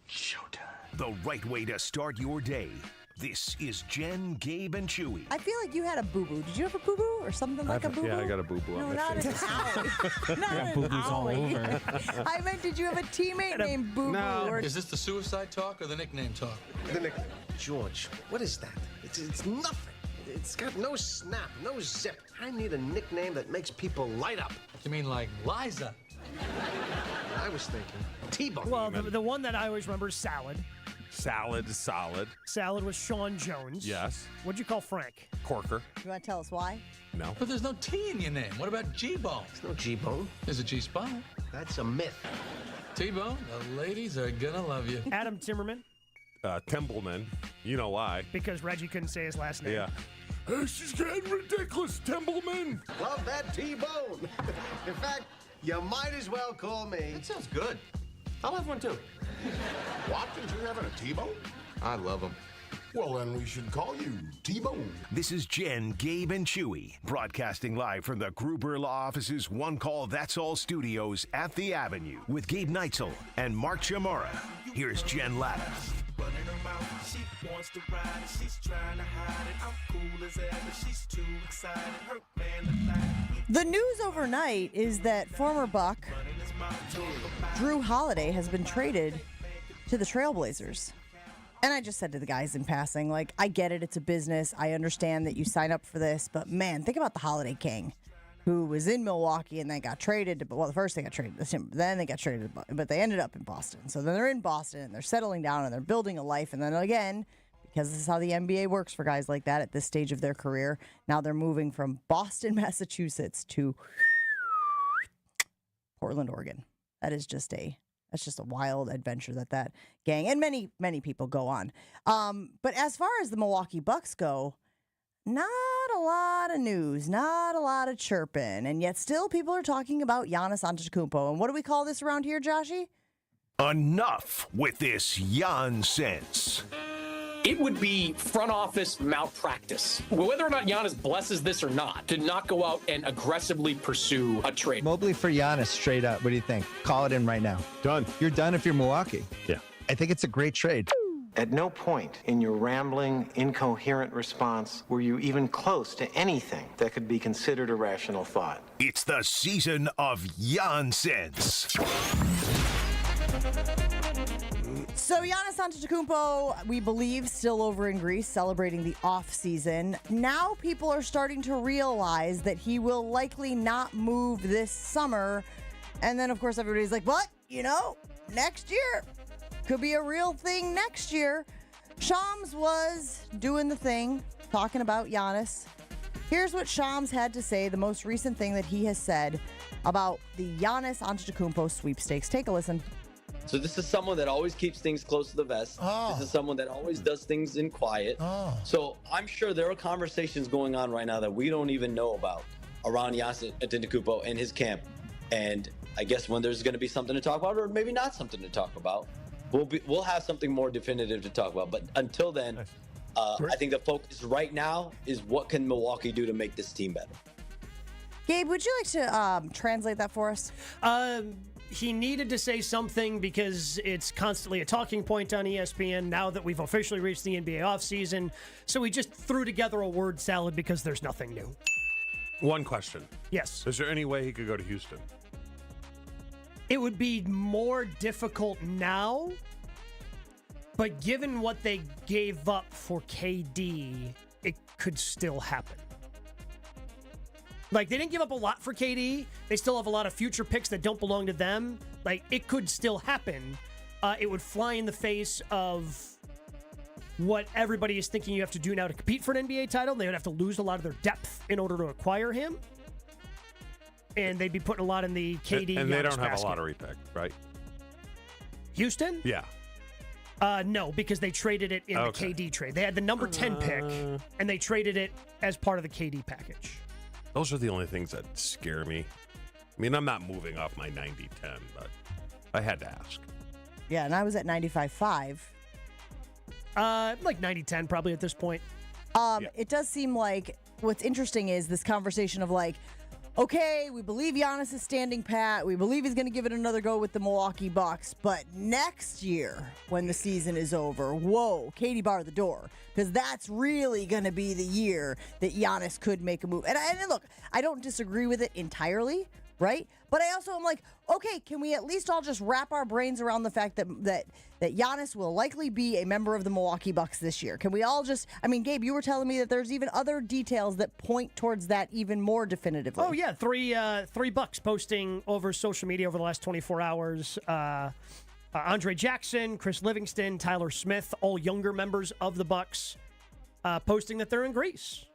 [SPEAKER 1] Showtime. The right way to start your day. This is Jen, Gabe, and Chewy.
[SPEAKER 2] I feel like you had a boo-boo. Did you have a boo-boo or something like a boo-boo?
[SPEAKER 3] Yeah, I got a boo-boo.
[SPEAKER 2] No, not an alley. Not an
[SPEAKER 26] boo-boos all
[SPEAKER 2] alley.
[SPEAKER 26] over.
[SPEAKER 2] I meant, did you have a teammate named Boo-boo?
[SPEAKER 26] No. Is this the suicide talk or the nickname talk?
[SPEAKER 27] The nickname. George, what is that? It's nothing. It's got no snap, no zip. I need a nickname that makes people light up.
[SPEAKER 26] You mean like Liza?
[SPEAKER 27] I was thinking T-Bone.
[SPEAKER 4] Well, the one that I always remember is Salad.
[SPEAKER 3] Salad, solid.
[SPEAKER 4] Salad was Sean Jones.
[SPEAKER 3] Yes.
[SPEAKER 4] What'd you call Frank?
[SPEAKER 3] Corker.
[SPEAKER 2] You want to tell us why?
[SPEAKER 3] No.
[SPEAKER 26] But there's no T in your name. What about G-Bone?
[SPEAKER 27] There's no G-Bone.
[SPEAKER 26] There's a G-Spot.
[SPEAKER 27] That's a myth.
[SPEAKER 26] T-Bone, the ladies are gonna love you.
[SPEAKER 4] Adam Timmerman.
[SPEAKER 3] Timbleman. You know why.
[SPEAKER 4] Because Reggie couldn't say his last name.
[SPEAKER 3] Yeah. This is getting ridiculous, Timbleman.
[SPEAKER 27] Love that T-Bone. In fact, you might as well call me. That sounds good. I'll have one too.
[SPEAKER 28] Watkins, you're having a T-Bone?
[SPEAKER 27] I love them.
[SPEAKER 28] Well, then we should call you T-Bone.
[SPEAKER 1] This is Jen, Gabe, and Chewy, broadcasting live from the Gruber Law Office's One Call That's All studios at the Avenue with Gabe Neitzel and Mark Chamorro. Here's Jen Latta.
[SPEAKER 9] Running her mouth, she wants to ride it, she's trying to hide it. I'm cool as ever, she's too excited. Her man look like
[SPEAKER 2] The news overnight is that former Buck Drew Holiday has been traded to the Trailblazers. And I just said to the guys in passing, like, I get it, it's a business. I understand that you sign up for this, but man, think about the Holiday King, who was in Milwaukee and then got traded. Well, first they got traded to him, then they got traded, but they ended up in Boston. So then they're in Boston and they're settling down and they're building a life. And then again, because this is how the NBA works for guys like that at this stage of their career, now they're moving from Boston, Massachusetts to Portland, Oregon. That's just a wild adventure that gang and many people go on. But as far as the Milwaukee Bucks go, not a lot of news, not a lot of chirping, and yet still people are talking about Giannis Antetokounmpo. And what do we call this around here, Joshy?
[SPEAKER 1] Enough with this nonsense.
[SPEAKER 29] It would be front office malpractice. Whether or not Giannis blesses this or not, to not go out and aggressively pursue a trade.
[SPEAKER 30] Mobley for Giannis, straight up. What do you think? Call it in right now.
[SPEAKER 3] Done.
[SPEAKER 30] You're done if you're Milwaukee.
[SPEAKER 3] Yeah.
[SPEAKER 30] I think it's a great trade.
[SPEAKER 8] At no point in your rambling, incoherent response were you even close to anything that could be considered a rational thought.
[SPEAKER 1] It's the season of Giannis.
[SPEAKER 2] So Giannis Antetokounmpo, we believe, still over in Greece celebrating the off-season. Now people are starting to realize that he will likely not move this summer. And then, of course, everybody's like, but, next year could be a real thing next year. Shams was doing the thing, talking about Giannis. Here's what Shams had to say, the most recent thing that he has said about the Giannis Antetokounmpo sweepstakes. Take a listen.
[SPEAKER 14] So this is someone that always keeps things close to the vest. This is someone that always does things in quiet. So I'm sure there are conversations going on right now that we don't even know about around Giannis Antetokounmpo and his camp. And I guess when there's going to be something to talk about, or maybe not something to talk about, we'll have something more definitive to talk about. But until then, I think the focus right now is what can Milwaukee do to make this team better.
[SPEAKER 2] Gabe, would you like to translate that for us?
[SPEAKER 4] He needed to say something because it's constantly a talking point on ESPN now that we've officially reached the NBA offseason. So he just threw together a word salad because there's nothing new.
[SPEAKER 3] One question.
[SPEAKER 4] Yes.
[SPEAKER 3] Is there any way he could go to Houston?
[SPEAKER 4] It would be more difficult now, but given what they gave up for KD, it could still happen. Like, they didn't give up a lot for KD. They still have a lot of future picks that don't belong to them. Like, it could still happen. It would fly in the face of what everybody is thinking you have to do now to compete for an NBA title. They would have to lose a lot of their depth in order to acquire him. And they'd be putting a lot in the KD.
[SPEAKER 3] And they don't have
[SPEAKER 4] basket.
[SPEAKER 3] a lottery pick, right?
[SPEAKER 4] Houston?
[SPEAKER 3] Yeah.
[SPEAKER 4] No, because they traded it in the KD trade. They had the number 10 pick, and they traded it as part of the KD package.
[SPEAKER 3] Those are the only things that scare me. I mean, I'm not moving off my 90-10, but I had to ask.
[SPEAKER 2] Yeah, and I was at 95.5.
[SPEAKER 4] Like 90-10 probably at this point.
[SPEAKER 2] It does seem like what's interesting is this conversation of like, okay, we believe Giannis is standing pat. We believe he's going to give it another go with the Milwaukee Bucks. But next year, when the season is over, whoa, Katie bar the door. Because that's really going to be the year that Giannis could make a move. And look, I don't disagree with it entirely, right? But I also am like, okay, can we at least all just wrap our brains around the fact that Giannis will likely be a member of the Milwaukee Bucks this year? Can we all just, I mean, Gabe, you were telling me that there's even other details that point towards that even more definitively.
[SPEAKER 4] Oh, yeah, three Bucks posting over social media over the last 24 hours. Andre Jackson, Chris Livingston, Tyler Smith, all younger members of the Bucks, posting that they're in Greece.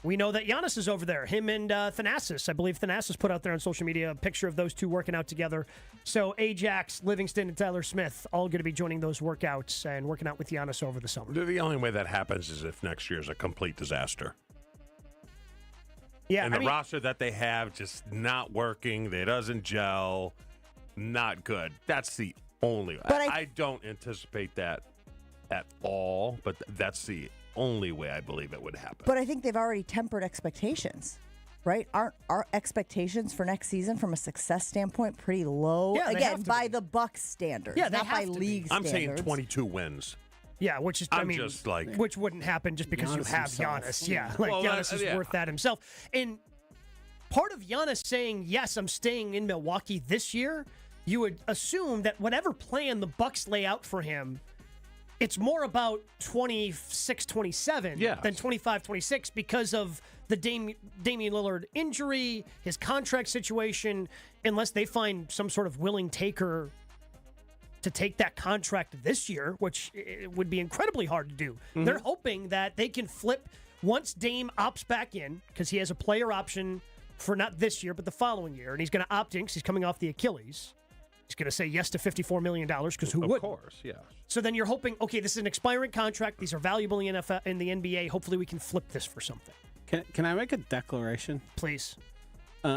[SPEAKER 4] We know that Giannis is over there. Him and Thanasis. I believe Thanasis put out there on social media a picture of those two working out together. So Ajax, Livingston, and Tyler Smith all going to be joining those workouts and working out with Giannis over the summer. The
[SPEAKER 3] only way that happens is if next year's a complete disaster.
[SPEAKER 4] Yeah,
[SPEAKER 3] and the roster that they have just not working. It doesn't gel. Not good. That's the only way. I don't anticipate that at all, but that's the only way I believe it would happen.
[SPEAKER 2] But I think they've already tempered expectations, right? Aren't our expectations for next season from a success standpoint pretty low?
[SPEAKER 4] Yeah,
[SPEAKER 2] again, by the Bucks standards,
[SPEAKER 4] Yeah, they
[SPEAKER 2] not by
[SPEAKER 4] have to
[SPEAKER 2] league
[SPEAKER 4] be.
[SPEAKER 2] standards.
[SPEAKER 3] I'm saying 22 wins.
[SPEAKER 4] Yeah, which is, which wouldn't happen just because you
[SPEAKER 3] Giannis
[SPEAKER 4] have
[SPEAKER 3] himself.
[SPEAKER 4] Giannis. Yeah, like
[SPEAKER 3] Well,
[SPEAKER 4] Giannis is
[SPEAKER 3] yeah.
[SPEAKER 4] worth that himself. And part of Giannis saying, yes, I'm staying in Milwaukee this year, you would assume that whatever plan the Bucks lay out for him, it's more about 26-27 than 25-26 because of the Damian Lillard injury, his contract situation, unless they find some sort of willing taker to take that contract this year, which it would be incredibly hard to do.
[SPEAKER 15] Mhm.
[SPEAKER 4] They're hoping that they can flip once Dame opts back in, because he has a player option for not this year, but the following year, and he's going to opt in because he's coming off the Achilles. He's going to say yes to $54 million because who would?
[SPEAKER 3] Of course, yeah.
[SPEAKER 4] So then you're hoping, okay, this is an expiring contract. These are valuable in the NBA. Hopefully we can flip this for something.
[SPEAKER 10] Can I make a declaration?
[SPEAKER 4] Please.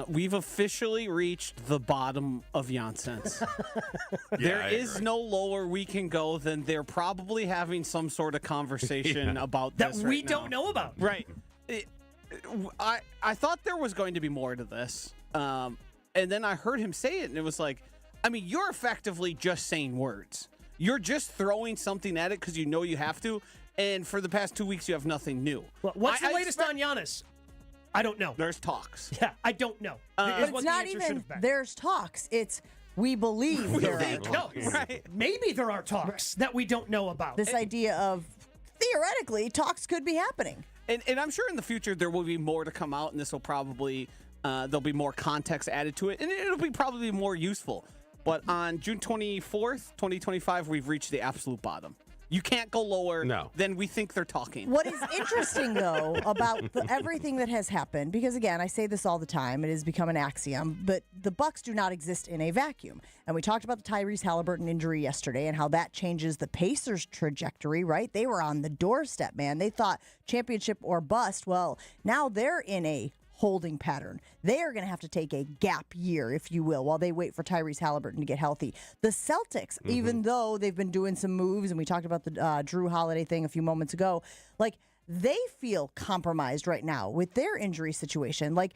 [SPEAKER 10] We've officially reached the bottom of Giannis. There is no lower we can go than they're probably having some sort of conversation about
[SPEAKER 4] that
[SPEAKER 10] this
[SPEAKER 4] we
[SPEAKER 10] right
[SPEAKER 4] don't
[SPEAKER 10] now.
[SPEAKER 4] know about.
[SPEAKER 10] Right. I thought there was going to be more to this. And then I heard him say it, and it was like, I mean, you're effectively just saying words. You're just throwing something at it because you know you have to, and for the past 2 weeks, you have nothing new.
[SPEAKER 4] Well, what's the latest on Giannis? I don't know.
[SPEAKER 10] There's talks.
[SPEAKER 4] Yeah, I don't know.
[SPEAKER 2] But it's not even there's talks. It's we believe there are talks.
[SPEAKER 4] No, right. Maybe there are talks that we don't know about.
[SPEAKER 2] This idea of theoretically talks could be happening.
[SPEAKER 10] And I'm sure in the future there will be more to come out, and this will probably there'll be more context added to it, and it'll be probably more useful. But on June 24th, 2025, we've reached the absolute bottom. You can't go lower than we think they're talking.
[SPEAKER 2] What is interesting, though, about everything that has happened, because, again, I say this all the time, it has become an axiom, but the Bucks do not exist in a vacuum. And we talked about the Tyrese Halliburton injury yesterday and how that changes the Pacers' trajectory, right? They were on the doorstep, man. They thought championship or bust. Well, now they're in a holding pattern. They are going to have to take a gap year, if you will, while they wait for Tyrese Halliburton to get healthy. The Celtics, even though they've been doing some moves, and we talked about the Drew Holiday thing a few moments ago, like they feel compromised right now with their injury situation. Like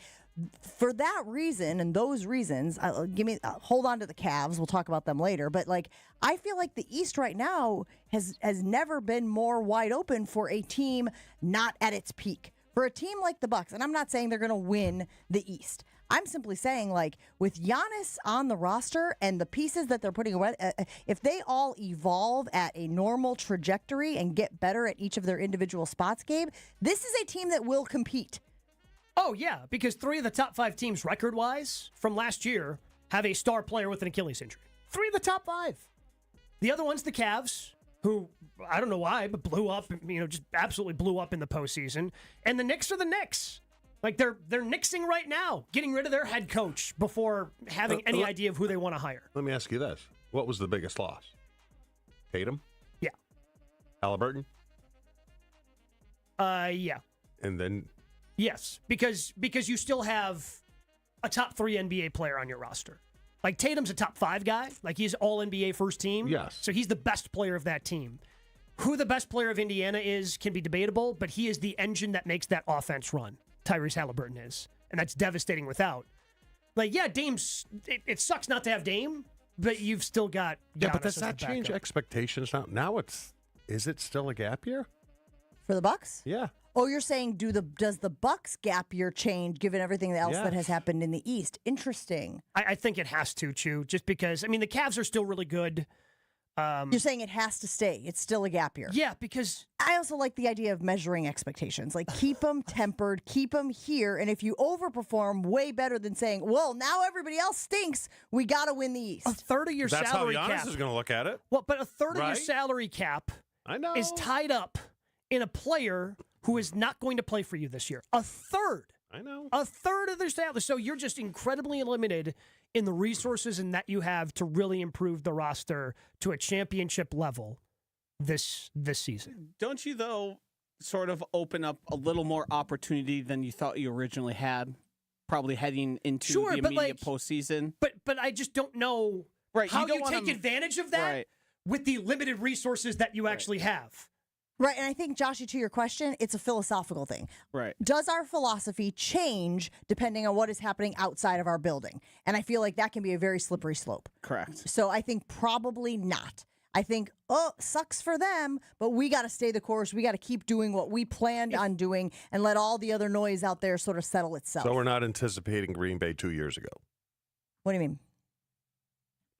[SPEAKER 2] for that reason and those reasons, hold on to the Cavs. We'll talk about them later. But like I feel like the East right now has never been more wide open for a team not at its peak. For a team like the Bucks, and I'm not saying they're going to win the East. I'm simply saying, like, with Giannis on the roster and the pieces that they're putting away, if they all evolve at a normal trajectory and get better at each of their individual spots, Gabe, this is a team that will compete.
[SPEAKER 4] Oh, yeah, because 3 of the top 5 teams record-wise from last year have a star player with an Achilles injury. 3 of the top 5. The other one's the Cavs, who, I don't know why, but blew up, just absolutely blew up in the postseason. And the Knicks are the Knicks. Like, they're Knicksing right now, getting rid of their head coach before having any idea of who they want to hire.
[SPEAKER 3] Let me ask you this. What was the biggest loss? Tatum?
[SPEAKER 4] Yeah.
[SPEAKER 3] Halliburton?
[SPEAKER 4] Yeah.
[SPEAKER 3] And then?
[SPEAKER 4] Yes, because you still have a top 3 NBA player on your roster. Like, Tatum's a top 5 guy. Like, he's all-NBA first team.
[SPEAKER 3] Yes.
[SPEAKER 4] So he's the best player of that team. Who the best player of Indiana is can be debatable, but he is the engine that makes that offense run. Tyrese Halliburton is. And that's devastating without. Like, yeah, Dame's... It sucks not to have Dame, but you've still got Giannis.
[SPEAKER 3] Yeah, but does that change expectations now? Now is it still a gap year?
[SPEAKER 2] For the Bucks?
[SPEAKER 3] Yeah.
[SPEAKER 2] Oh, you're saying does the Bucks gap year change given everything else that has happened in the East? Interesting.
[SPEAKER 4] I think it has to, Chew, just because, the Cavs are still really good.
[SPEAKER 2] You're saying it has to stay. It's still a gap year.
[SPEAKER 4] Yeah, because...
[SPEAKER 2] I also like the idea of measuring expectations. Like, keep them tempered, keep them here, and if you overperform, way better than saying, well, now everybody else stinks, we got to win the East.
[SPEAKER 4] A third of your salary cap...
[SPEAKER 3] That's how Giannis is going to look at it.
[SPEAKER 4] Well, but a third of your salary cap is tied up in a player who is not going to play for you this year. A third.
[SPEAKER 3] I know.
[SPEAKER 4] A third of their salary. So you're just incredibly limited in the resources and that you have to really improve the roster to a championship level this season.
[SPEAKER 10] Don't you, though, sort of open up a little more opportunity than you thought you originally had, probably heading into the immediate postseason?
[SPEAKER 4] But I just don't know how you take advantage of that with the limited resources that you actually have.
[SPEAKER 2] Right, and I think, Joshy, to your question, it's a philosophical thing.
[SPEAKER 10] Right.
[SPEAKER 2] Does our philosophy change depending on what is happening outside of our building? And I feel like that can be a very slippery slope.
[SPEAKER 10] Correct.
[SPEAKER 2] So I think probably not. I think, sucks for them, but we got to stay the course. We got to keep doing what we planned on doing and let all the other noise out there sort of settle itself.
[SPEAKER 3] So we're not anticipating Green Bay 2 years ago.
[SPEAKER 2] What do you mean?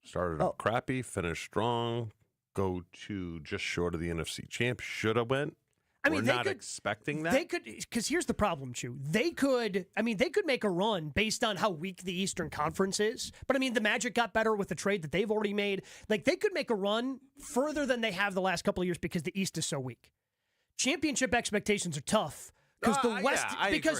[SPEAKER 3] Started up crappy, finished strong. Go to just short of the NFC champ. Should have went. We're not expecting that.
[SPEAKER 4] They could, because here's the problem, Chew. They could make a run based on how weak the Eastern Conference is. But the Magic got better with the trade that they've already made. Like, they could make a run further than they have the last couple of years because the East is so weak. Championship expectations are tough because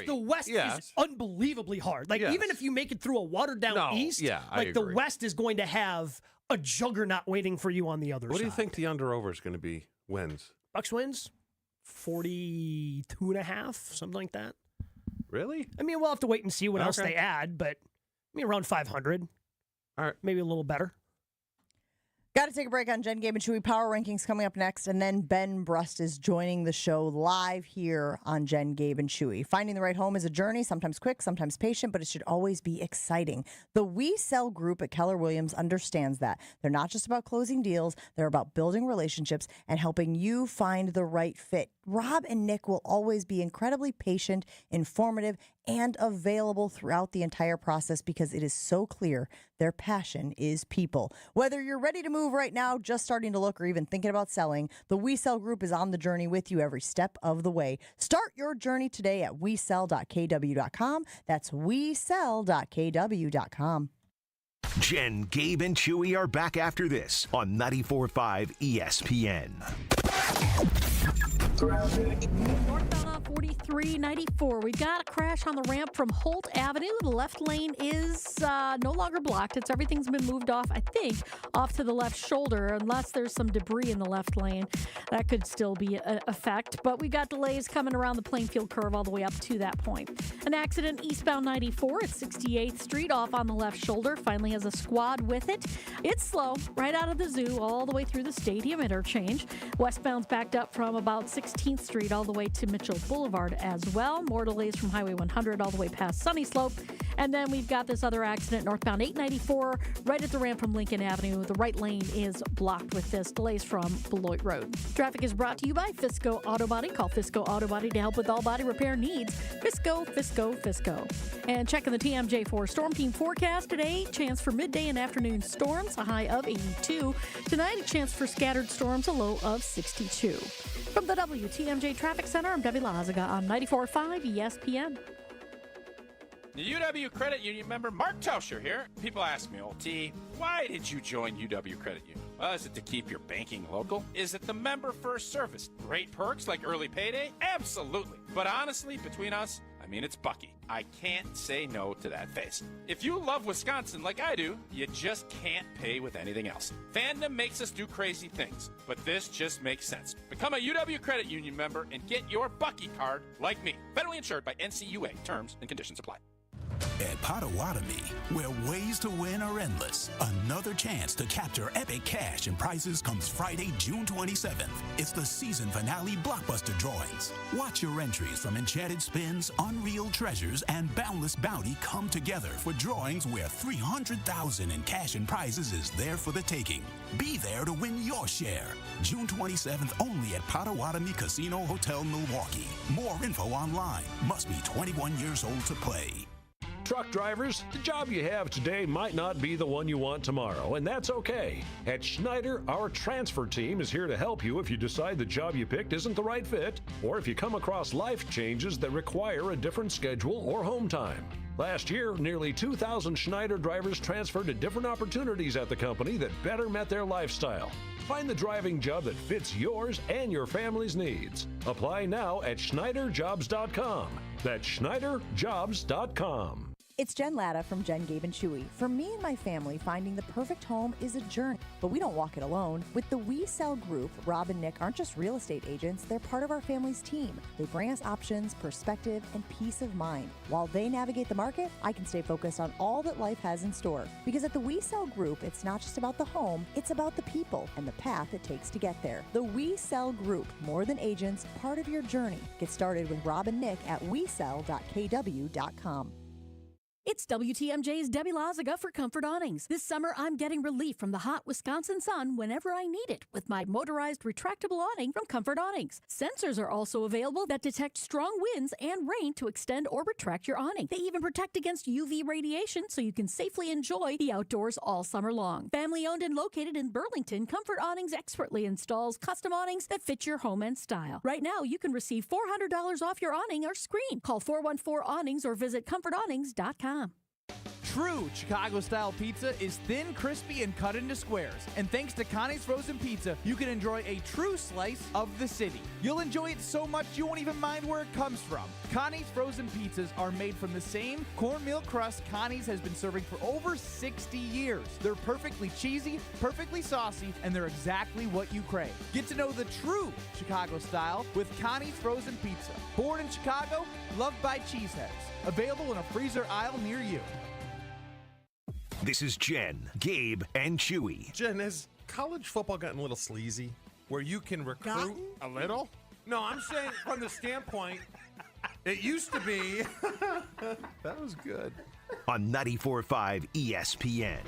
[SPEAKER 4] the West is unbelievably hard. Like, even if you make it through a watered down East, the West is going to have a juggernaut waiting for you on the other side.
[SPEAKER 3] What do you think the under-over is going to be? Wins?
[SPEAKER 4] Bucks wins? 42.5, something like that.
[SPEAKER 3] Really?
[SPEAKER 4] We'll have to wait and see what else they add, but around 500.
[SPEAKER 3] All right.
[SPEAKER 4] Maybe a little better.
[SPEAKER 2] Got to take a break on Jen, Gabe, and Chewy Power Rankings coming up next. And then Ben Brust is joining the show live here on Jen, Gabe, and Chewy. Finding the right home is a journey, sometimes quick, sometimes patient, but it should always be exciting. The We Sell group at Keller Williams understands that. They're not just about closing deals. They're about building relationships and helping you find the right fit. Rob and Nick will always be incredibly patient, informative, and available throughout the entire process because it is so clear their passion is people. Whether you're ready to move right now, just starting to look, or even thinking about selling, the We Sell group is on the journey with you every step of the way. Start your journey today at wesell.kw.com. That's wesell.kw.com.
[SPEAKER 1] Jen, Gabe, and Chewy are back after this on 94.5 ESPN.
[SPEAKER 11] Northbound on 4394. We've got a crash on the ramp from Holt Avenue. The left lane is no longer blocked. Everything's been moved off, I think, off to the left shoulder, unless there's some debris in the left lane. That could still be an effect. But we've got delays coming around the Plainfield curve all the way up to that point. An accident eastbound 94 at 68th Street off on the left shoulder. Finally has a squad with it. It's slow, right out of the zoo, all the way through the stadium interchange. Westbound's backed up from about 16th Street all the way to Mitchell Boulevard as well. More delays from Highway 100 all the way past Sunny Slope. And then we've got this other accident northbound 894 right at the ramp from Lincoln Avenue. The right lane is blocked with this. Delays from Beloit Road. Traffic is brought to you by Fisco Auto Body. Call Fisco Auto Body to help with all body repair needs. Fisco, Fisco, Fisco. And checking the TMJ4 Storm Team forecast today. Chance for midday and afternoon storms, a high of 82. Tonight, a chance for scattered storms, a low of 62. From the WTMJ Traffic Center, I'm Debbie Lazaga on 94.5 ESPN.
[SPEAKER 15] The UW Credit Union member Mark Tauscher here. People ask me, old T, why did you join UW Credit Union? Well, is it to keep your banking local? Is it the member first service? Great perks like early payday? Absolutely. But honestly, between us, I mean, it's Bucky. I can't say no to that face. If you love Wisconsin like I do, you just can't pay with anything else. Fandom makes us do crazy things, but this just makes sense. Become a UW Credit Union member and get your Bucky card like me. Federally insured by NCUA. Terms and conditions apply.
[SPEAKER 7] At Potawatomi, where ways to win are endless, another chance to capture epic cash and prizes comes Friday, June 27th. It's the season finale blockbuster drawings. Watch your entries from Enchanted Spins, Unreal Treasures, and Boundless Bounty come together for drawings where $300,000 in cash and prizes is there for the taking. Be there to win your share. June 27th only at Potawatomi Casino Hotel, Milwaukee. More info online. Must be 21 years old to play.
[SPEAKER 16] Truck drivers, the job you have today might not be the one you want tomorrow, and that's okay. At Schneider, our transfer team is here to help you if you decide the job you picked isn't the right fit, or if you come across life changes that require a different schedule or home time. Last year, nearly 2,000 Schneider drivers transferred to different opportunities at the company that better met their lifestyle. Find the driving job that fits yours and your family's needs. Apply now at SchneiderJobs.com. That's SchneiderJobs.com.
[SPEAKER 2] It's Jen Latta from Jen, Gabe, and Chewy. For me and my family, finding the perfect home is a journey, but we don't walk it alone. With the We Sell group, Rob and Nick aren't just real estate agents, they're part of our family's team. They bring us options, perspective, and peace of mind. While they navigate the market, I can stay focused on all that life has in store. Because at the We Sell group, it's not just about the home, it's about the people and the path it takes to get there. The We Sell group, more than agents, part of your journey. Get started with Rob and Nick at wesell.kw.com.
[SPEAKER 11] It's WTMJ's Debbie Lazaga for Comfort Awnings. This summer, I'm getting relief from the hot Wisconsin sun whenever I need it with my motorized retractable awning from Comfort Awnings. Sensors are also available that detect strong winds and rain to extend or retract your awning. They even protect against UV radiation so you can safely enjoy the outdoors all summer long. Family owned and located in Burlington, Comfort Awnings expertly installs custom awnings that fit your home and style. Right now, you can receive $400 off your awning or screen. Call 414-AWNINGS or visit comfortawnings.com.
[SPEAKER 12] True Chicago-style pizza is thin, crispy, and cut into squares. And thanks to Connie's Frozen Pizza, you can enjoy a true slice of the city. You'll enjoy it so much you won't even mind where it comes from. Connie's Frozen Pizzas are made from the same cornmeal crust Connie's has been serving for over 60 years. They're perfectly cheesy, perfectly saucy, and they're exactly what you crave. Get to know the true Chicago style with Connie's Frozen Pizza. Born in Chicago, loved by cheeseheads. Available in a freezer aisle near you.
[SPEAKER 1] This is Jen, Gabe, and Chewy.
[SPEAKER 3] Jen, has college football gotten a little sleazy where you can recruit a little? No, I'm saying from the standpoint, it used to be. That was good.
[SPEAKER 1] On 94.5 ESPN.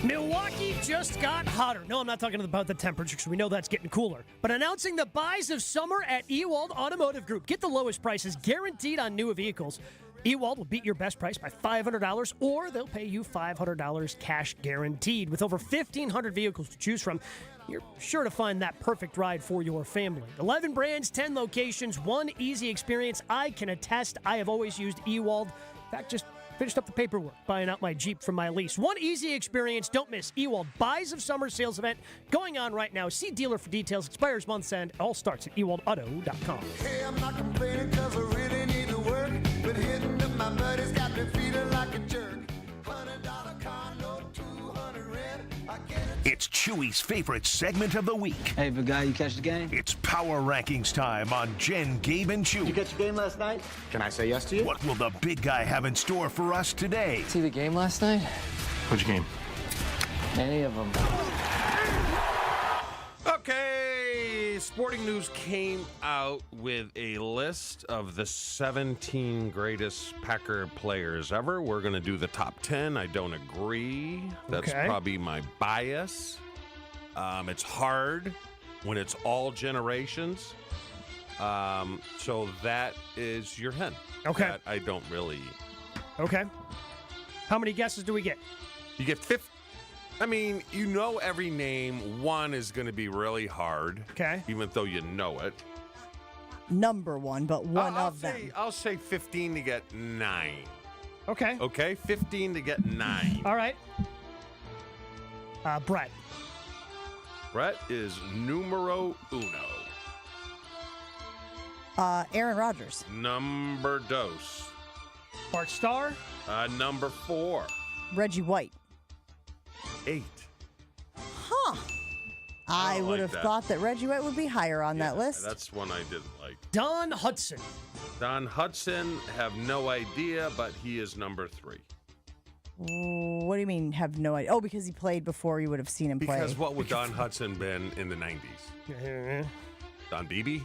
[SPEAKER 4] Milwaukee just got hotter. No, I'm not talking about the temperature because we know that's getting cooler. But announcing the buys of summer at Ewald Automotive Group. Get the lowest prices guaranteed on new vehicles. Ewald will beat your best price by $500 or they'll pay you $500 cash guaranteed. With over 1,500 vehicles to choose from, you're sure to find that perfect ride for your family. 11 brands, 10 locations, one easy experience. I can attest I have always used Ewald. In fact, just finished up the paperwork, buying out my Jeep from my lease. One easy experience. Don't miss Ewald Buys of Summer sales event going on right now. See dealer for details. Expires month's end. All starts at ewaldauto.com.
[SPEAKER 9] Hey, I'm not complaining because I really need to work, but hitting up my buddies got me feeling like a jerk. $100 condo, 200 rent. I get it.
[SPEAKER 1] It's Chewy's favorite segment of the week.
[SPEAKER 5] Hey, big guy, you catch the game?
[SPEAKER 1] It's Power Rankings time on Jen, Gabe, and Chewy.
[SPEAKER 5] You catch the game last night?
[SPEAKER 28] Can I say yes to you?
[SPEAKER 1] What will the big guy have in store for us today?
[SPEAKER 5] See the game last night?
[SPEAKER 28] Which game?
[SPEAKER 5] Any of them.
[SPEAKER 3] Okay, Sporting News came out with a list of the 17 greatest Packer players ever. We're going to do the top 10. I don't agree. That's probably my bias. It's hard when it's all generations. So that is your hen.
[SPEAKER 4] Okay.
[SPEAKER 3] That I don't really.
[SPEAKER 4] Okay. How many guesses do we get?
[SPEAKER 3] You get 50. I mean, you know every name. One is going to be really hard.
[SPEAKER 4] Okay.
[SPEAKER 3] Even though you know it.
[SPEAKER 2] Number one, but one of them.
[SPEAKER 3] I'll say 15 to get 9.
[SPEAKER 4] Okay.
[SPEAKER 3] Okay, 15 to get 9.
[SPEAKER 4] All right. Brett.
[SPEAKER 3] Brett is numero uno.
[SPEAKER 2] Aaron Rodgers.
[SPEAKER 3] Number dos.
[SPEAKER 4] Bart Starr.
[SPEAKER 3] Number 4.
[SPEAKER 2] Reggie White.
[SPEAKER 3] 8.
[SPEAKER 2] Huh. I would have thought that Reggie White would be higher on that list.
[SPEAKER 3] That's one I didn't like.
[SPEAKER 4] Don Hudson.
[SPEAKER 3] Don Hudson, have no idea, but he is number 3.
[SPEAKER 2] What do you mean, have no idea? Oh, because he played before you would have seen him play.
[SPEAKER 3] Because what would Don Hudson been in the 90s? Don Beebe?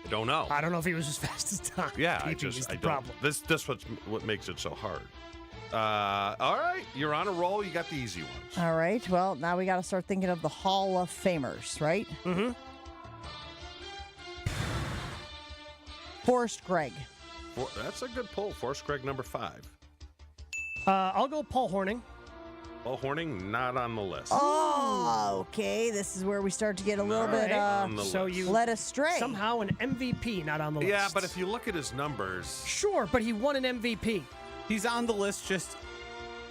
[SPEAKER 3] I don't know.
[SPEAKER 4] I don't know if he was as fast as Don.
[SPEAKER 3] Yeah,
[SPEAKER 4] Beebe is the problem.
[SPEAKER 3] This what makes it so hard. All right, you're on a roll. You got the easy ones.
[SPEAKER 2] All right. Well, now we got to start thinking of the Hall of Famers, right?
[SPEAKER 4] Mm-hmm.
[SPEAKER 2] Forrest Gregg.
[SPEAKER 3] That's a good pull. Forrest Gregg, number 5.
[SPEAKER 4] I'll go Paul Hornung.
[SPEAKER 3] Paul Hornung, not on the list.
[SPEAKER 2] Oh, okay. This is where we start to get a little bit led astray.
[SPEAKER 4] Somehow an MVP not on the list.
[SPEAKER 3] Yeah, but if you look at his numbers.
[SPEAKER 4] Sure, but he won an MVP.
[SPEAKER 10] He's on the list just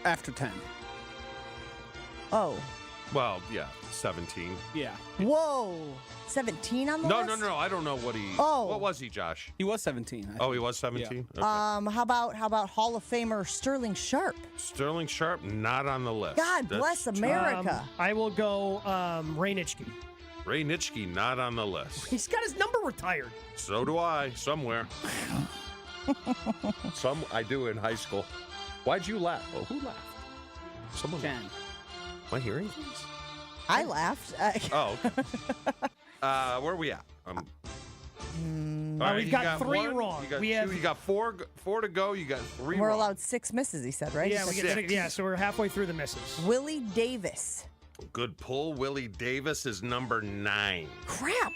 [SPEAKER 10] after 10.
[SPEAKER 2] Oh.
[SPEAKER 3] Well, yeah, 17.
[SPEAKER 10] Yeah.
[SPEAKER 2] Whoa. 17 on the list?
[SPEAKER 3] No. I don't know what he.
[SPEAKER 2] Oh.
[SPEAKER 3] What was he, Josh?
[SPEAKER 10] He was 17.
[SPEAKER 3] He was 17?
[SPEAKER 10] Yeah.
[SPEAKER 3] Okay.
[SPEAKER 2] How about Hall of Famer Sterling Sharp?
[SPEAKER 3] Sterling Sharp, not on the list.
[SPEAKER 2] God bless America.
[SPEAKER 4] I will go Ray Nitschke.
[SPEAKER 3] Ray Nitschke, not on the list.
[SPEAKER 4] He's got his number retired.
[SPEAKER 3] So do I, somewhere. I do in high school. Why'd you laugh? Oh, who laughed? Someone.
[SPEAKER 10] Jen.
[SPEAKER 3] Am I hearing things?
[SPEAKER 2] I laughed.
[SPEAKER 3] Oh, okay. Where are we at? All right,
[SPEAKER 4] we've got 3
[SPEAKER 3] one,
[SPEAKER 4] wrong.
[SPEAKER 3] You got
[SPEAKER 4] we
[SPEAKER 3] 2.
[SPEAKER 4] have.
[SPEAKER 3] You got 4 to go. You got 3
[SPEAKER 2] We're
[SPEAKER 3] wrong.
[SPEAKER 2] allowed 6 misses, he said, right?
[SPEAKER 4] Yeah, we get 6. Yeah, so we're halfway through the misses.
[SPEAKER 2] Willie Davis.
[SPEAKER 3] Good pull. Willie Davis is number 9.
[SPEAKER 2] Crap.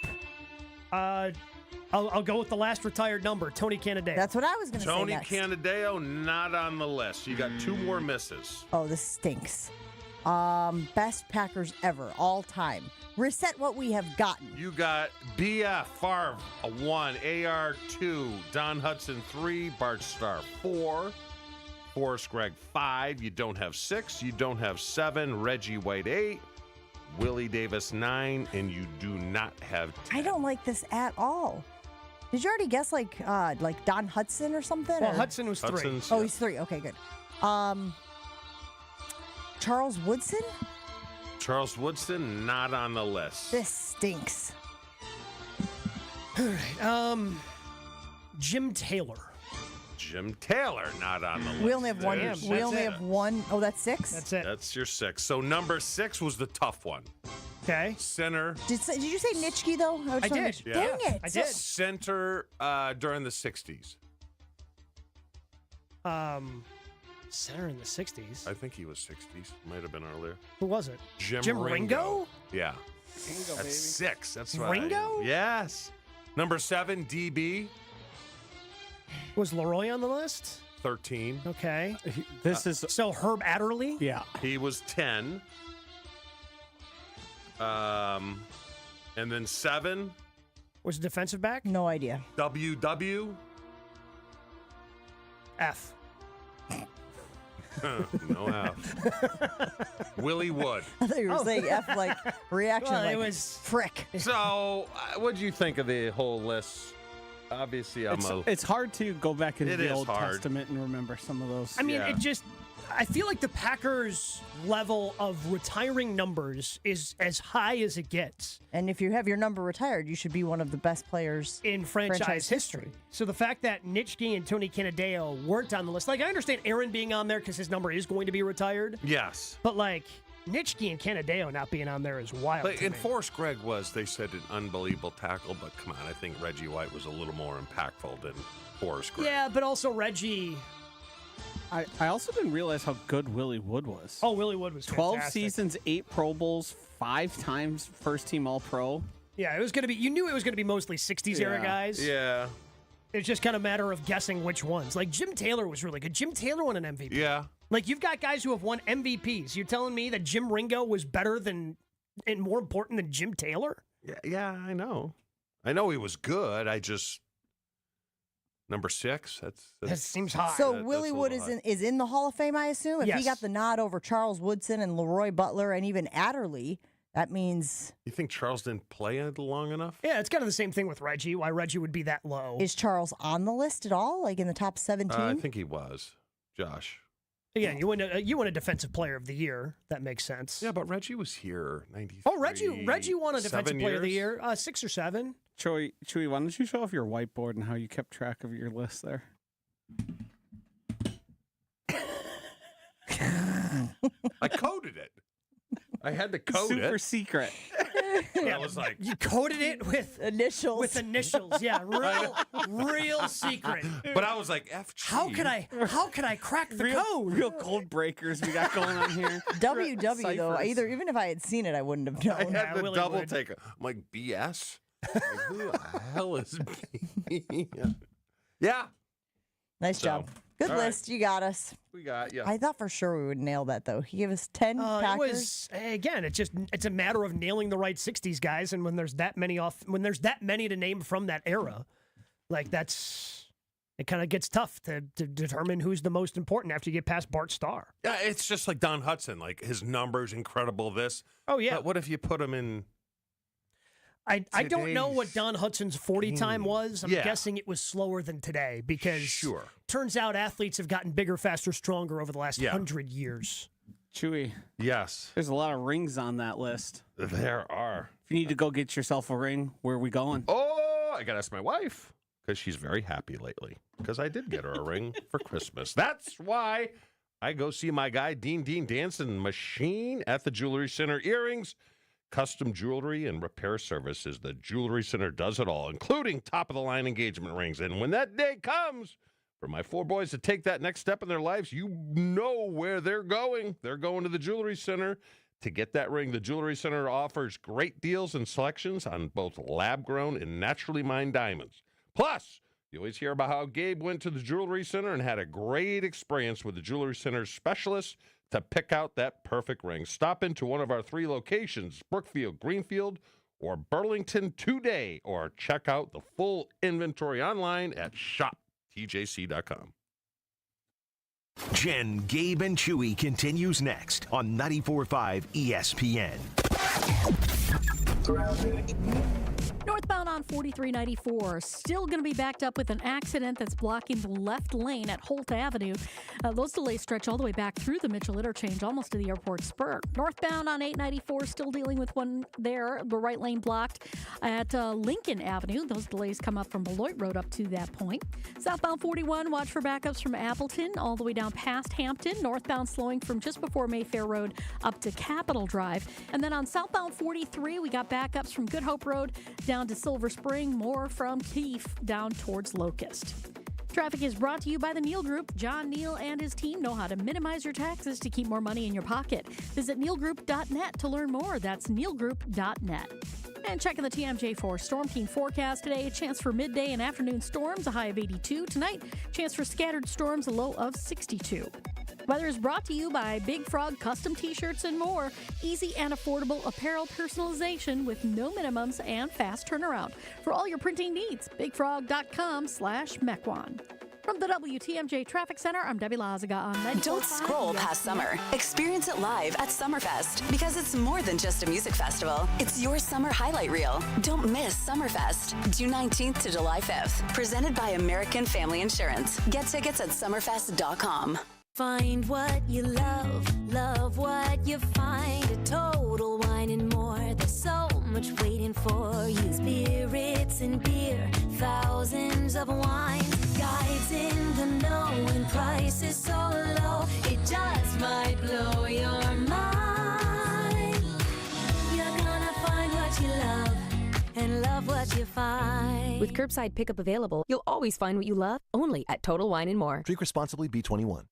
[SPEAKER 4] I'll go with the last retired number, Tony Canadeo.
[SPEAKER 2] That's what I was going to say
[SPEAKER 3] Tony
[SPEAKER 2] next.
[SPEAKER 3] Canadeo, not on the list. You got 2 more misses.
[SPEAKER 2] Oh, this stinks. Best Packers ever, all time. Reset what we have gotten.
[SPEAKER 3] You got BF, Favre, 1, AR, 2, Don Hudson, 3, Bart Starr, 4, Forrest Gregg, 5. You don't have 6. You don't have 7. Reggie White, 8. Willie Davis, 9. And you do not have 10.
[SPEAKER 2] I don't like this at all. Did you already guess like Don Hudson or something?
[SPEAKER 4] Well,
[SPEAKER 2] or?
[SPEAKER 4] Hudson was 3.
[SPEAKER 3] Hudson's,
[SPEAKER 2] Oh, he's 3. Okay, good. Charles Woodson?
[SPEAKER 3] Charles Woodson, not on the list.
[SPEAKER 2] This stinks.
[SPEAKER 4] All right. Jim Taylor.
[SPEAKER 3] Jim Taylor not on the list.
[SPEAKER 2] We only have one.
[SPEAKER 3] There's-
[SPEAKER 2] We only have one. Oh, that's 6?
[SPEAKER 4] That's it.
[SPEAKER 3] That's your 6. So number 6 was the tough one.
[SPEAKER 4] Okay.
[SPEAKER 3] Center.
[SPEAKER 2] Did you say Nitschke, though?
[SPEAKER 4] I did.
[SPEAKER 3] Yeah.
[SPEAKER 2] Dang it.
[SPEAKER 4] I did.
[SPEAKER 3] Center during the 60s.
[SPEAKER 4] Center in the 60s.
[SPEAKER 3] I think he was 60s. Might have been earlier.
[SPEAKER 4] Who was it?
[SPEAKER 3] Jim
[SPEAKER 4] Ringo?
[SPEAKER 3] Yeah.
[SPEAKER 10] Ringo,
[SPEAKER 3] That's
[SPEAKER 10] baby.
[SPEAKER 3] 6. That's right.
[SPEAKER 4] Ringo?
[SPEAKER 3] Yes. Number 7, DB.
[SPEAKER 4] Was Leroy on the list?
[SPEAKER 3] 13.
[SPEAKER 4] Okay.
[SPEAKER 10] This is
[SPEAKER 4] So Herb Adderley?
[SPEAKER 10] yeah.
[SPEAKER 3] He was 10. And then 7,
[SPEAKER 4] Was a defensive back?
[SPEAKER 2] No idea.
[SPEAKER 3] WW.
[SPEAKER 4] F.
[SPEAKER 3] No F. Willie Wood.
[SPEAKER 2] I thought you were saying F like reaction.
[SPEAKER 4] Well,
[SPEAKER 2] like,
[SPEAKER 4] it was
[SPEAKER 2] frick.
[SPEAKER 3] So, what do you think of the whole list? Obviously,
[SPEAKER 10] It's hard to go back into
[SPEAKER 3] It
[SPEAKER 10] the
[SPEAKER 3] is
[SPEAKER 10] Old
[SPEAKER 3] hard.
[SPEAKER 10] Testament and remember some of those.
[SPEAKER 4] I mean,
[SPEAKER 3] Yeah.
[SPEAKER 4] I feel like the Packers' level of retiring numbers is as high as it gets
[SPEAKER 2] And if you have your number retired, you should be one of the best players
[SPEAKER 4] in franchise history. So the fact that Nitschke and Tony Canadeo weren't on the list, like I understand Aaron being on there because his number is going to be retired,
[SPEAKER 3] Yes.
[SPEAKER 4] but like Nitschke and Canadeo not being on there is wild.
[SPEAKER 3] But
[SPEAKER 4] to
[SPEAKER 3] and
[SPEAKER 4] me.
[SPEAKER 3] Forrest Gregg was, they said, an unbelievable tackle. But come on, I think Reggie White was a little more impactful than Forrest Gregg.
[SPEAKER 4] Yeah, but also Reggie.
[SPEAKER 10] I also didn't realize how good Willie Wood was.
[SPEAKER 4] Oh, Willie Wood was
[SPEAKER 10] 12
[SPEAKER 4] fantastic.
[SPEAKER 10] seasons, 8 Pro Bowls, 5 times first team All Pro.
[SPEAKER 4] Yeah, it was going to be. You knew it was going to be mostly '60s era
[SPEAKER 10] Yeah.
[SPEAKER 4] guys.
[SPEAKER 3] Yeah.
[SPEAKER 4] It's just kind of a matter of guessing which ones. Like Jim Taylor was really good. Jim Taylor won an MVP.
[SPEAKER 3] Yeah.
[SPEAKER 4] Like you've got guys who have won MVPs. You're telling me that Jim Ringo was better than and more important than Jim Taylor?
[SPEAKER 3] Yeah, I know. I know he was good. I just number 6.
[SPEAKER 4] That seems high.
[SPEAKER 2] So
[SPEAKER 3] That's
[SPEAKER 2] Willie
[SPEAKER 3] a
[SPEAKER 2] Wood
[SPEAKER 3] little
[SPEAKER 2] is in the Hall of Fame, I assume. If
[SPEAKER 4] Yes.
[SPEAKER 2] he got the nod over Charles Woodson and Leroy Butler and even Adderley, that means
[SPEAKER 3] You think Charles didn't play it long enough?
[SPEAKER 4] Yeah, it's kind of the same thing with Reggie. Why Reggie would be that low?
[SPEAKER 2] is Charles on the list at all? Like in the top 17?
[SPEAKER 3] I think he was. Josh.
[SPEAKER 4] Again, you win a defensive player of the year. That makes sense.
[SPEAKER 3] Yeah, but Reggie was here 93.
[SPEAKER 4] Oh, Reggie won a defensive
[SPEAKER 3] 7
[SPEAKER 4] player of the
[SPEAKER 3] years?
[SPEAKER 4] year. 6 or 7.
[SPEAKER 10] Chewy, why don't you show off your whiteboard and how you kept track of your list there?
[SPEAKER 3] I coded it. I had to code
[SPEAKER 10] Super
[SPEAKER 3] it.
[SPEAKER 10] secret.
[SPEAKER 3] I was like,
[SPEAKER 4] You coded it with
[SPEAKER 2] initials.
[SPEAKER 4] With initials, yeah, real secret.
[SPEAKER 3] but I was like, FG.
[SPEAKER 4] How could I crack the code?
[SPEAKER 10] Real code breakers we got going on here.
[SPEAKER 2] WW though,
[SPEAKER 10] Ciphers.
[SPEAKER 2] even if I had seen it, I wouldn't have
[SPEAKER 3] I
[SPEAKER 2] known.
[SPEAKER 3] had the
[SPEAKER 4] Willie
[SPEAKER 3] double
[SPEAKER 4] Wood.
[SPEAKER 3] take. I'm like, BS? Like, who the hell is B? Yeah.
[SPEAKER 2] Nice
[SPEAKER 3] So,
[SPEAKER 2] job. Good
[SPEAKER 3] all right.
[SPEAKER 2] list. You got us.
[SPEAKER 3] We got you.
[SPEAKER 2] I thought for sure we would nail that though. He gave us 10
[SPEAKER 4] It
[SPEAKER 2] Packers.
[SPEAKER 4] was again. It's a matter of nailing the right '60s guys, and when there's that many to name from that era, like it kind of gets tough to determine who's the most important after you get past Bart Starr.
[SPEAKER 3] Yeah, it's just like Don Hudson. Like his numbers incredible. This.
[SPEAKER 4] Oh yeah.
[SPEAKER 3] But what if you put him in?
[SPEAKER 4] I don't know what
[SPEAKER 3] today's
[SPEAKER 4] Don Hudson's 40 time was. I'm
[SPEAKER 3] Yeah.
[SPEAKER 4] guessing it was slower than today because
[SPEAKER 3] Sure.
[SPEAKER 4] turns out athletes have gotten bigger, faster, stronger over the last
[SPEAKER 3] Yeah.
[SPEAKER 4] 100 years.
[SPEAKER 10] Chewy,
[SPEAKER 3] Yes,
[SPEAKER 10] there's a lot of rings on that list.
[SPEAKER 3] there are.
[SPEAKER 10] If you need to go get yourself a ring, where are we going?
[SPEAKER 3] Oh, I gotta ask my wife because she's very happy lately. Because I did get her a ring for Christmas. That's why I go see my guy Dean Dancing Machine at the Jewelry Center. Earrings, custom jewelry, and repair services. The Jewelry Center does it all, including top-of-the-line engagement rings. And when that day comes for my 4 boys to take that next step in their lives, you know where they're going. They're going to the Jewelry Center to get that ring. The Jewelry Center offers great deals and selections on both lab-grown and naturally mined diamonds. Plus, you always hear about how Gabe went to the Jewelry Center and had a great experience with the Jewelry Center's specialists to pick out that perfect ring. Stop into one of our 3 locations, Brookfield, Greenfield, or Burlington today, or check out the full inventory online at shoptjc.com.
[SPEAKER 1] Jen, Gabe, and Chewy continues next on 94.5 ESPN.
[SPEAKER 11] Northbound on 4394. Still going to be backed up with an accident that's blocking the left lane at Holt Avenue. Those delays stretch all the way back through the Mitchell Interchange, almost to the airport spur. Northbound on 894, still dealing with one there. The right lane blocked at Lincoln Avenue. Those delays come up from Beloit Road up to that point. Southbound 41, watch for backups from Appleton all the way down past Hampton. Northbound slowing from just before Mayfair Road up to Capitol Drive. And then on southbound 43, we got backups from Good Hope Road down to Silver Spring, more from Keefe down towards Locust. Traffic is brought to you by the Neal Group. John Neal and his team know how to minimize your taxes to keep more money in your pocket. Visit nealgroup.net to learn more. That's nealgroup.net. And checking the TMJ4 Storm Team forecast today, a chance for midday and afternoon storms, a high of 82. Tonight, chance for scattered storms, a low of 62. Weather is brought to you by Big Frog Custom T-shirts and more. Easy and affordable apparel personalization with no minimums and fast turnaround. For all your printing needs, bigfrog.com/Mequon. From the WTMJ Traffic Center, I'm Debbie Lazaga on 94.5.
[SPEAKER 25] Don't scroll past summer. Experience it live at Summerfest because it's more than just a music festival. It's your summer highlight reel. Don't miss Summerfest, June 19th to July 5th. Presented by American Family Insurance. Get tickets at summerfest.com.
[SPEAKER 29] Find what you love what you find. A Total Wine and More. There's so much waiting for you. Spirits and beer, thousands of wines. Guides in the know and prices so low. It just might blow your mind. You're gonna find what you love and love what you find.
[SPEAKER 6] With curbside pickup available, you'll always find what you love only at Total Wine & More.
[SPEAKER 13] Drink responsibly, B21.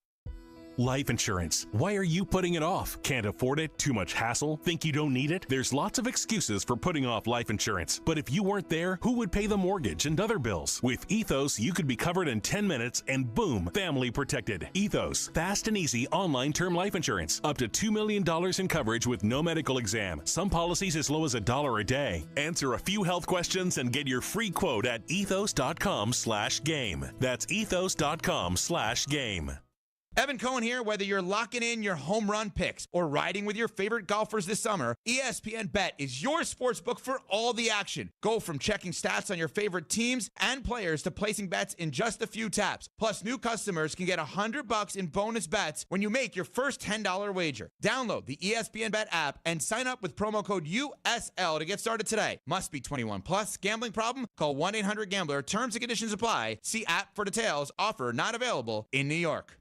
[SPEAKER 17] Life insurance. Why are you putting it off? Can't afford it? Too much hassle? Think you don't need it? There's lots of excuses for putting off life insurance. But if you weren't there, who would pay the mortgage and other bills? With Ethos, you could be covered in 10 minutes and boom, family protected. Ethos, fast and easy online term life insurance. Up to $2 million in coverage with no medical exam. Some policies as low as $1 a day. Answer a few health questions and get your free quote at ethos.com/game. That's ethos.com/game.
[SPEAKER 18] Evan Cohen here. Whether you're locking in your home run picks or riding with your favorite golfers this summer, ESPN Bet is your sportsbook for all the action. Go from checking stats on your favorite teams and players to placing bets in just a few taps. Plus, new customers can get $100 in bonus bets when you make your first $10 wager. Download the ESPN Bet app and sign up with promo code USL to get started today. Must be 21 plus. Gambling problem? Call 1-800-GAMBLER. Terms and conditions apply. See app for details. Offer not available in New York.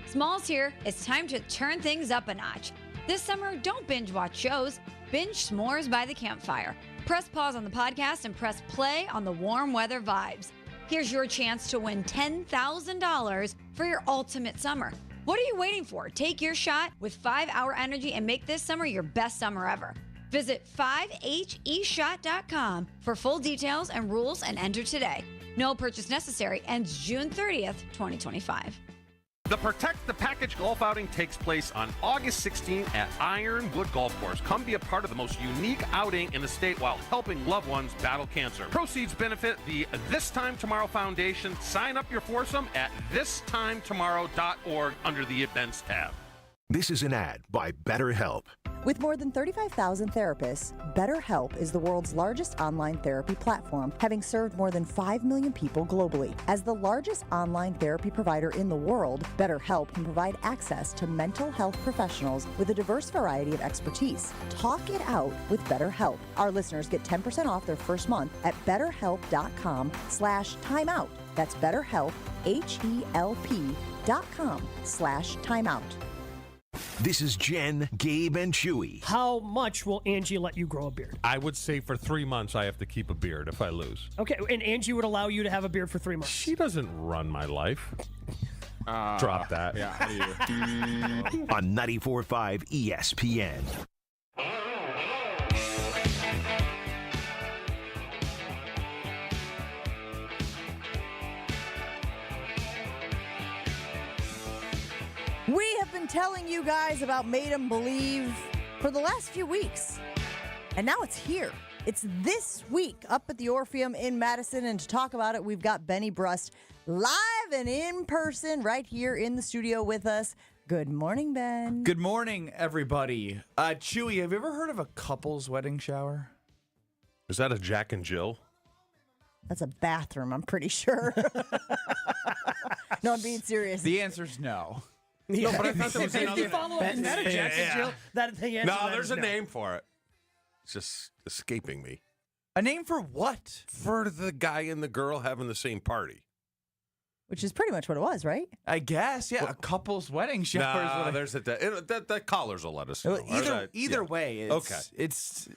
[SPEAKER 19] Small's here. It's time to turn things up a notch. This summer, don't binge watch shows. Binge s'mores by the campfire. Press pause on the podcast and press play on the warm weather vibes. Here's your chance to win $10,000 for your ultimate summer. What are you waiting for? Take your shot with 5-Hour Energy and make this summer your best summer ever. Visit 5heshot.com for full details and rules and enter today. No purchase necessary. Ends June 30th, 2025.
[SPEAKER 20] The Protect the Package golf outing takes place on August 16th at Ironwood Golf Course. Come be a part of the most unique outing in the state while helping loved ones battle cancer. Proceeds benefit the This Time Tomorrow Foundation. Sign up your foursome at thistimetomorrow.org under the Events tab.
[SPEAKER 1] This is an ad by BetterHelp.
[SPEAKER 2] With more than 35,000 therapists, BetterHelp is the world's largest online therapy platform, having served more than 5 million people globally. As the largest online therapy provider in the world, BetterHelp can provide access to mental health professionals with a diverse variety of expertise. Talk it out with BetterHelp. Our listeners get 10% off their first month at betterhelp.com/timeout. That's BetterHelp, HELP.com/timeout.
[SPEAKER 1] This is Jen, Gabe, and Chewy.
[SPEAKER 4] How much will Angie let you grow a beard?
[SPEAKER 3] I would say for 3 months I have to keep a beard if I lose.
[SPEAKER 4] Okay, and Angie would allow you to have a beard for 3 months.
[SPEAKER 3] She doesn't run my life. Drop that.
[SPEAKER 10] Yeah, how do you?
[SPEAKER 1] On 94.5 ESPN.
[SPEAKER 2] We have been telling you guys about Made 'em Believe for the last few weeks. And now it's here. It's this week up at the Orpheum in Madison. And to talk about it, we've got Benny Brust live and in person right here in the studio with us. Good morning, Ben.
[SPEAKER 12] Good morning, everybody. Chewy, have you ever heard of a couple's wedding shower?
[SPEAKER 3] Is that a Jack and Jill?
[SPEAKER 2] That's a bathroom, I'm pretty sure. No, I'm being serious.
[SPEAKER 12] The answer's no.
[SPEAKER 3] No, but I thought there was
[SPEAKER 4] If
[SPEAKER 3] another.
[SPEAKER 4] you follow up, is that a Jacksonville? That the answer
[SPEAKER 3] No,
[SPEAKER 4] to that
[SPEAKER 3] there's
[SPEAKER 4] is
[SPEAKER 3] a
[SPEAKER 4] no.
[SPEAKER 3] name for it. It's just escaping me.
[SPEAKER 12] A name for what?
[SPEAKER 3] For the guy and the girl having the same party.
[SPEAKER 2] Which is pretty much what it was, right?
[SPEAKER 12] I guess, yeah. A couple's wedding shower. is
[SPEAKER 3] Nah,
[SPEAKER 12] what
[SPEAKER 3] there's that callers will let us know.
[SPEAKER 12] Either way, it's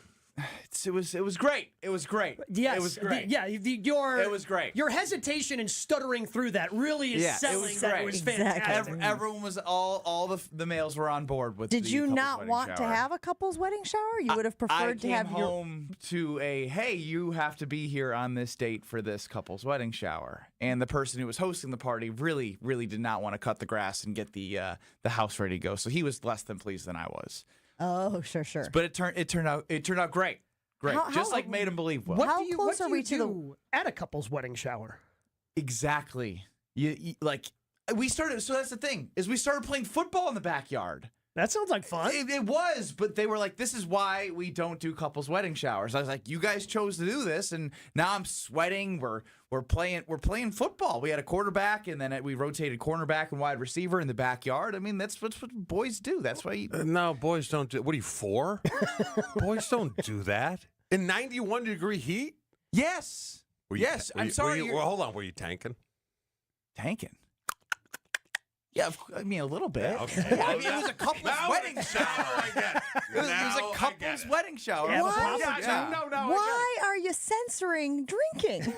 [SPEAKER 12] it was great. It was great.
[SPEAKER 4] Yes,
[SPEAKER 12] it was great.
[SPEAKER 4] It
[SPEAKER 12] was great.
[SPEAKER 4] Your hesitation and stuttering through that really is selling that it was fantastic.
[SPEAKER 12] Everyone was all the males were on board with.
[SPEAKER 2] Did
[SPEAKER 12] the
[SPEAKER 2] you
[SPEAKER 12] couple's
[SPEAKER 2] not
[SPEAKER 12] wedding
[SPEAKER 2] want to
[SPEAKER 12] shower.
[SPEAKER 2] have a couple's wedding shower? You would have preferred to have
[SPEAKER 12] I came
[SPEAKER 2] your
[SPEAKER 12] home to a hey, you have to be here on this date for this couple's wedding shower, and the person who was hosting the party really did not want to cut the grass and get the house ready to go. So he was less than pleased than I was.
[SPEAKER 2] Oh, sure.
[SPEAKER 12] But it turned out great. Great. Just like Made 'em Believe will.
[SPEAKER 2] How close are we to
[SPEAKER 4] do at a couple's wedding shower?
[SPEAKER 12] Exactly. You like we started. So that's the thing is we started playing football in the backyard.
[SPEAKER 4] That sounds like fun.
[SPEAKER 12] It was, but they were like, "This is why we don't do couples wedding showers." I was like, "You guys chose to do this, and now I'm sweating. We're playing football. We had a quarterback, and then we rotated cornerback and wide receiver in the backyard. I mean, that's what boys do. That's why.
[SPEAKER 3] No, boys don't do. What are you 4? Boys don't do that in 91-degree heat.
[SPEAKER 12] Yes. Yes. I'm sorry.
[SPEAKER 3] Well, hold on. Were you tanking?
[SPEAKER 12] Tanking. Yeah, I mean, a little bit.
[SPEAKER 3] Yeah, okay.
[SPEAKER 12] Yeah, I mean, it was a couple's wedding shower. It was a couple's wedding shower.
[SPEAKER 4] Yeah,
[SPEAKER 2] Why are you censoring drinking?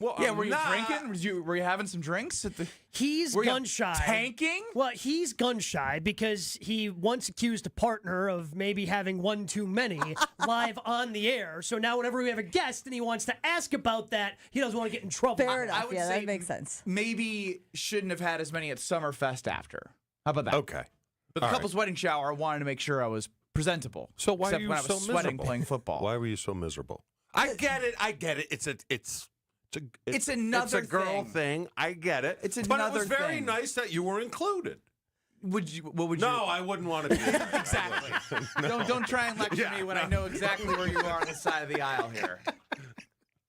[SPEAKER 3] Well,
[SPEAKER 12] yeah, were you drinking? Were you having some drinks at the?
[SPEAKER 4] He's gun shy.
[SPEAKER 12] Tanking?
[SPEAKER 4] Well, he's gun shy because he once accused a partner of maybe having one too many live on the air. So now whenever we have a guest and he wants to ask about that, he doesn't want to get in trouble.
[SPEAKER 2] Fair enough.
[SPEAKER 12] I would
[SPEAKER 2] Yeah,
[SPEAKER 12] say
[SPEAKER 2] that makes sense.
[SPEAKER 12] Maybe shouldn't have had as many at Summerfest after. How about that?
[SPEAKER 3] Okay.
[SPEAKER 12] But the couple's wedding shower, I wanted to make sure I was presentable.
[SPEAKER 3] So why
[SPEAKER 12] except
[SPEAKER 3] are you
[SPEAKER 12] when I was
[SPEAKER 3] so
[SPEAKER 12] sweating
[SPEAKER 3] miserable?
[SPEAKER 12] playing football.
[SPEAKER 3] Why were you so miserable? I get it. It's
[SPEAKER 12] another
[SPEAKER 3] It's a girl thing. I get it.
[SPEAKER 12] It's
[SPEAKER 3] But it
[SPEAKER 12] another
[SPEAKER 3] was very
[SPEAKER 12] thing.
[SPEAKER 3] nice that you were included.
[SPEAKER 12] What would you?
[SPEAKER 3] No, I wouldn't want to be.
[SPEAKER 12] Exactly. Don't try and lecture me when I know exactly where you are on the side of the aisle here.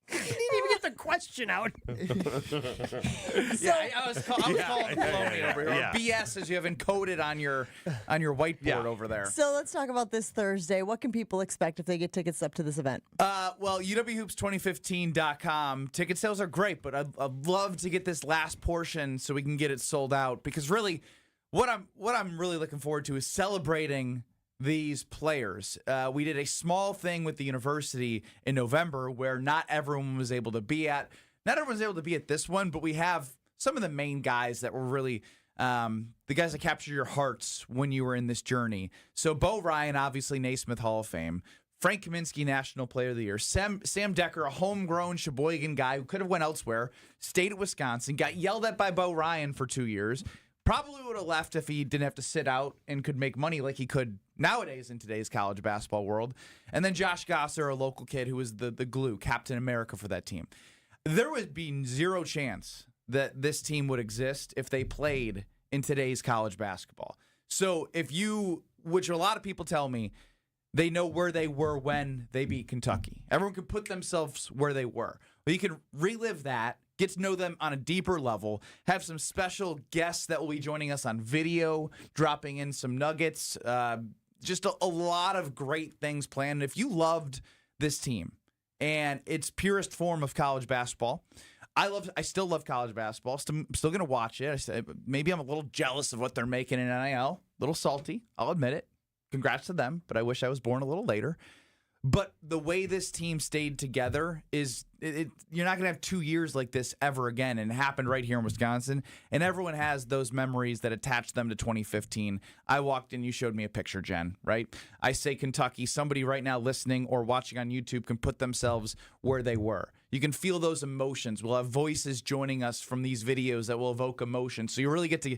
[SPEAKER 4] You didn't even get the question out.
[SPEAKER 12] I was calling baloney over here. Or BS as you have encoded on your whiteboard over there.
[SPEAKER 2] So let's talk about this Thursday. What can people expect if they get tickets up to this event?
[SPEAKER 12] Well, UWHoops2015.com. Ticket sales are great, but I'd love to get this last portion so we can get it sold out. Because really, what I'm really looking forward to is celebrating these players. We did a small thing with the university in November where not everyone was able to be at. Not everyone was able to be at this one, but we have some of the main guys that were really the guys that captured your hearts when you were in this journey. So Bo Ryan, obviously Naismith Hall of Fame. Frank Kaminsky, National Player of the Year. Sam Decker, a homegrown Sheboygan guy who could have went elsewhere, stayed at Wisconsin, got yelled at by Bo Ryan for 2 years. Probably would have left if he didn't have to sit out and could make money like he could nowadays in today's college basketball world. And then Josh Gosser, a local kid who was the glue, Captain America for that team. There would be zero chance that this team would exist if they played in today's college basketball. So if you, which a lot of people tell me, they know where they were when they beat Kentucky. Everyone can put themselves where they were. Well, you can relive that, get to know them on a deeper level, have some special guests that will be joining us on video, dropping in some nuggets, just a lot of great things planned. If you loved this team and its purest form of college basketball, I still love college basketball. Still going to watch it. Maybe I'm a little jealous of what they're making in NIL. A little salty. I'll admit it. Congrats to them, but I wish I was born a little later. But the way this team stayed together is you're not going to have 2 years like this ever again. And it happened right here in Wisconsin. And everyone has those memories that attach them to 2015. I walked in, you showed me a picture, Jen, right? I say Kentucky. Somebody right now listening or watching on YouTube can put themselves where they were. You can feel those emotions. We'll have voices joining us from these videos that will evoke emotion. So you really get to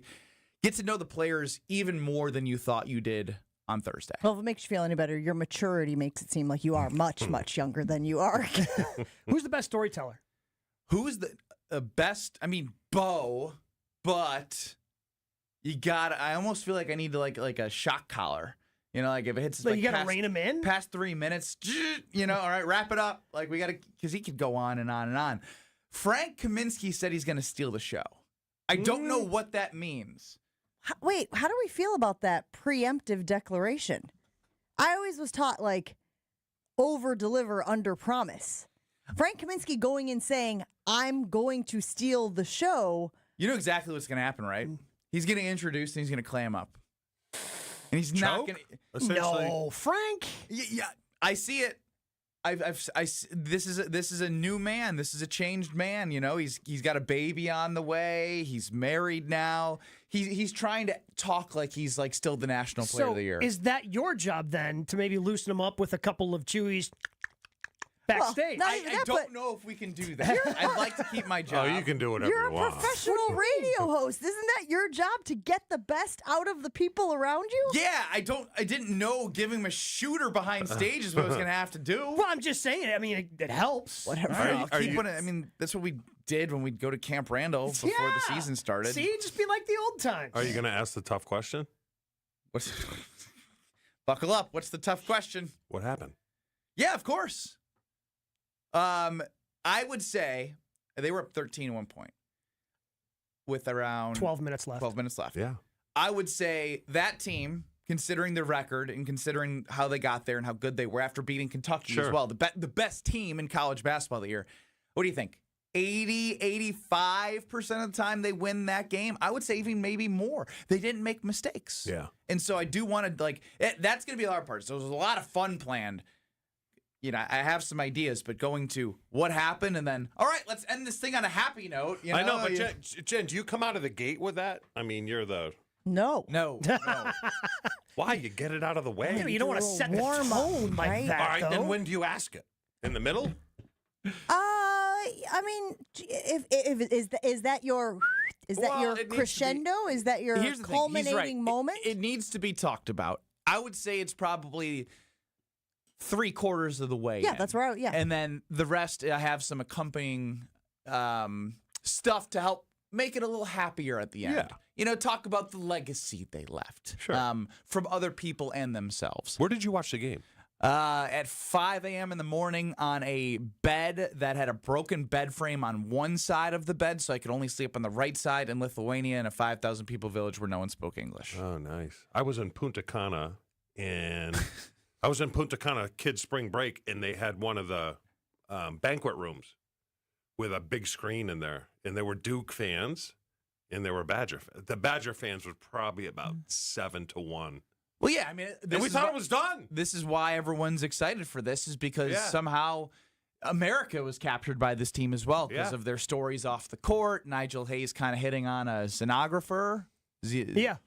[SPEAKER 12] know the players even more than you thought you did on Thursday.
[SPEAKER 2] Well, if it makes you feel any better, your maturity makes it seem like you are much, much younger than you are.
[SPEAKER 4] Who's the best storyteller?
[SPEAKER 12] Who's the best? I mean, Bo, but you got. I almost feel like I need to like a shock collar You know, like if it hits,
[SPEAKER 4] So you got to rein him in?
[SPEAKER 12] Past 3 minutes, you know, all right, wrap it up. Like we got to, because he could go on and on and on. Frank Kaminsky said he's going to steal the show. I don't know what that means.
[SPEAKER 2] Wait, how do we feel about that preemptive declaration? I always was taught, like, over-deliver, under-promise. Frank Kaminsky going in saying, I'm going to steal the show.
[SPEAKER 12] You know exactly what's going to happen, right? He's getting introduced and he's going to clam up. And he's not going to.
[SPEAKER 4] No, Frank.
[SPEAKER 12] Yeah, I see it. This is a new man. This is a changed man. You know, he's got a baby on the way. He's married now. He's trying to talk like he's like still the national player of the year.
[SPEAKER 4] Is that your job then to maybe loosen him up with a couple of Chewy's backstage?
[SPEAKER 2] Well,
[SPEAKER 12] I don't know if we can do that. I'd like to keep my job.
[SPEAKER 3] Oh, you can do whatever
[SPEAKER 2] You're
[SPEAKER 3] you
[SPEAKER 2] a
[SPEAKER 3] want.
[SPEAKER 2] professional radio host. Isn't that your job to get the best out of the people around you?
[SPEAKER 12] Yeah, I didn't know giving him a shooter behind stage is what I was going to have to do.
[SPEAKER 4] Well, I'm just saying. I mean, it helps.
[SPEAKER 2] Whatever.
[SPEAKER 12] I mean, that's what we did when we'd go to Camp Randall before the season started.
[SPEAKER 4] See, just be like the old times.
[SPEAKER 3] Are you going to ask the tough question?
[SPEAKER 12] Buckle up. What's the tough question?
[SPEAKER 3] What happened?
[SPEAKER 12] Yeah, of course. I would say they were up 13 at one point with around
[SPEAKER 4] 12 minutes left.
[SPEAKER 12] 12 minutes left.
[SPEAKER 3] Yeah.
[SPEAKER 12] I would say that team, considering their record and considering how they got there and how good they were after beating Kentucky as well, the best team in college basketball the year. What do you think? 85% of the time they win that game. I would say even maybe more. They didn't make mistakes.
[SPEAKER 3] Yeah.
[SPEAKER 12] And so I do want to, that's going to be the hard part. So there's a lot of fun planned. You know, I have some ideas, but going to what happened and then, all right, let's end this thing on a happy note. You know?
[SPEAKER 3] I know, but Jen, do you come out of the gate with that? I mean, you're the...
[SPEAKER 2] No.
[SPEAKER 3] Why? You get it out of the way.
[SPEAKER 4] You don't want to set the tone like that,
[SPEAKER 3] All right,
[SPEAKER 4] though.
[SPEAKER 3] then when do you ask it? In the middle?
[SPEAKER 2] I mean, is that your crescendo? Is that your
[SPEAKER 12] Here's the thing. He's
[SPEAKER 2] culminating
[SPEAKER 12] right.
[SPEAKER 2] moment?
[SPEAKER 12] It needs to be talked about. I would say it's probably 3/4 of the way.
[SPEAKER 2] Yeah,
[SPEAKER 12] in.
[SPEAKER 2] that's right. Yeah.
[SPEAKER 12] And then the rest, I have some accompanying stuff to help make it a little happier at the end.
[SPEAKER 3] Yeah.
[SPEAKER 12] You know, talk about the legacy they left from other people and themselves.
[SPEAKER 3] Where did you watch the game?
[SPEAKER 12] At 5 a.m. in the morning on a bed that had a broken bed frame on one side of the bed, so I could only sleep on the right side in Lithuania in a 5,000 people village where no one spoke English.
[SPEAKER 3] Oh, nice. I was in Punta Cana, and kids' spring break, and they had one of the banquet rooms with a big screen in there, and there were Duke fans, and there were Badger fans. The Badger fans were probably about 7-1.
[SPEAKER 12] Well, yeah, I mean,
[SPEAKER 3] and we thought it was done.
[SPEAKER 12] This is why everyone's excited for this, is because somehow America was captured by this team as well because of their stories off the court. Nigel Hayes kind of hitting on a sonographer.
[SPEAKER 4] Yeah.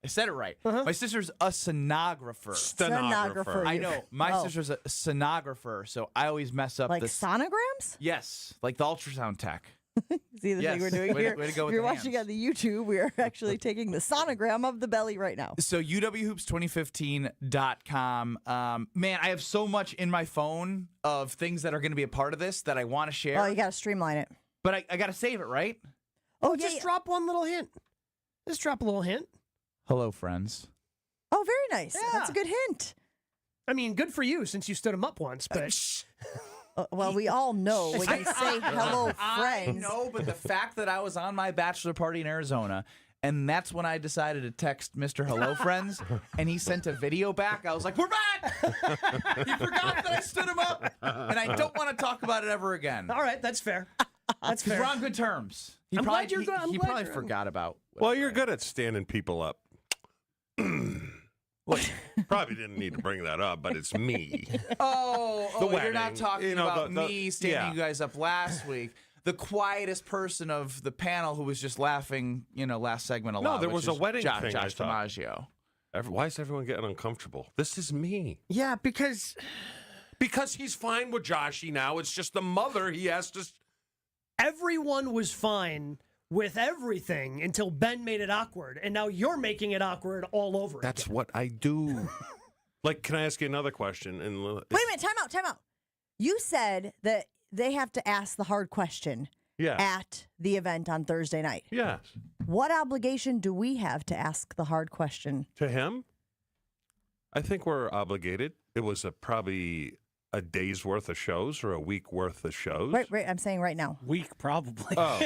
[SPEAKER 12] I said it right. My sister's a sonographer.
[SPEAKER 2] Stenographer.
[SPEAKER 12] I know. My sister's a sonographer, so I always mess up
[SPEAKER 2] like
[SPEAKER 12] the
[SPEAKER 2] sonograms?
[SPEAKER 12] Yes, like the ultrasound tech.
[SPEAKER 2] See the thing we're doing
[SPEAKER 12] way
[SPEAKER 2] here?
[SPEAKER 12] To go
[SPEAKER 2] if
[SPEAKER 12] with
[SPEAKER 2] you're
[SPEAKER 12] the
[SPEAKER 2] watching
[SPEAKER 12] hands.
[SPEAKER 2] on the YouTube, we are actually taking the sonogram of the belly right now.
[SPEAKER 12] So UWHoops2015.com. Man, I have so much in my phone of things that are going to be a part of this that I want to share.
[SPEAKER 2] Oh, you got to streamline it.
[SPEAKER 12] But I got to save it, right?
[SPEAKER 4] Oh, just drop one little hint. Just drop a little hint.
[SPEAKER 12] Hello, friends.
[SPEAKER 2] Oh, very nice.
[SPEAKER 4] Yeah.
[SPEAKER 2] That's a good hint.
[SPEAKER 4] I mean, good for you since you stood him up once, but...
[SPEAKER 2] Well, we all know when you say hello, friends.
[SPEAKER 12] I know, but the fact that I was on my bachelor party in Arizona, and that's when I decided to text Mr. Hello, friends, and he sent a video back, I was like, we're back! He forgot that I stood him up, and I don't want to talk about it ever again.
[SPEAKER 4] All right, that's fair. That's fair.
[SPEAKER 12] We're on good terms. He
[SPEAKER 4] I'm
[SPEAKER 12] probably,
[SPEAKER 4] glad you're good.
[SPEAKER 12] He probably forgot about.
[SPEAKER 3] Well, you're good at standing people up. Well, probably didn't need to bring that up, but it's me.
[SPEAKER 12] Oh,
[SPEAKER 3] The
[SPEAKER 12] you're not
[SPEAKER 3] wedding,
[SPEAKER 12] talking
[SPEAKER 3] you know,
[SPEAKER 12] about
[SPEAKER 3] the-
[SPEAKER 12] me standing you guys up last week. The quietest person of the panel who was just laughing, last segment aloud.
[SPEAKER 3] No, there
[SPEAKER 12] which
[SPEAKER 3] was a
[SPEAKER 12] is
[SPEAKER 3] wedding
[SPEAKER 12] Josh
[SPEAKER 3] thing, I thought.
[SPEAKER 12] DiMaggio.
[SPEAKER 3] Why is everyone getting uncomfortable? This is me.
[SPEAKER 4] Yeah, because
[SPEAKER 3] he's fine with Joshy now. It's just the mother he has to.
[SPEAKER 4] Everyone was fine with everything until Ben made it awkward, and now you're making it awkward all over
[SPEAKER 3] That's
[SPEAKER 4] again.
[SPEAKER 3] what I do. Like, can I ask you another question? And
[SPEAKER 2] Wait a minute, time out. You said that they have to ask the hard question at the event on Thursday night.
[SPEAKER 3] Yes.
[SPEAKER 2] What obligation do we have to ask the hard question?
[SPEAKER 3] To him? I think we're obligated. It was probably a day's worth of shows or a week worth of shows.
[SPEAKER 2] Right. I'm saying right now.
[SPEAKER 10] Week, probably.
[SPEAKER 3] Oh.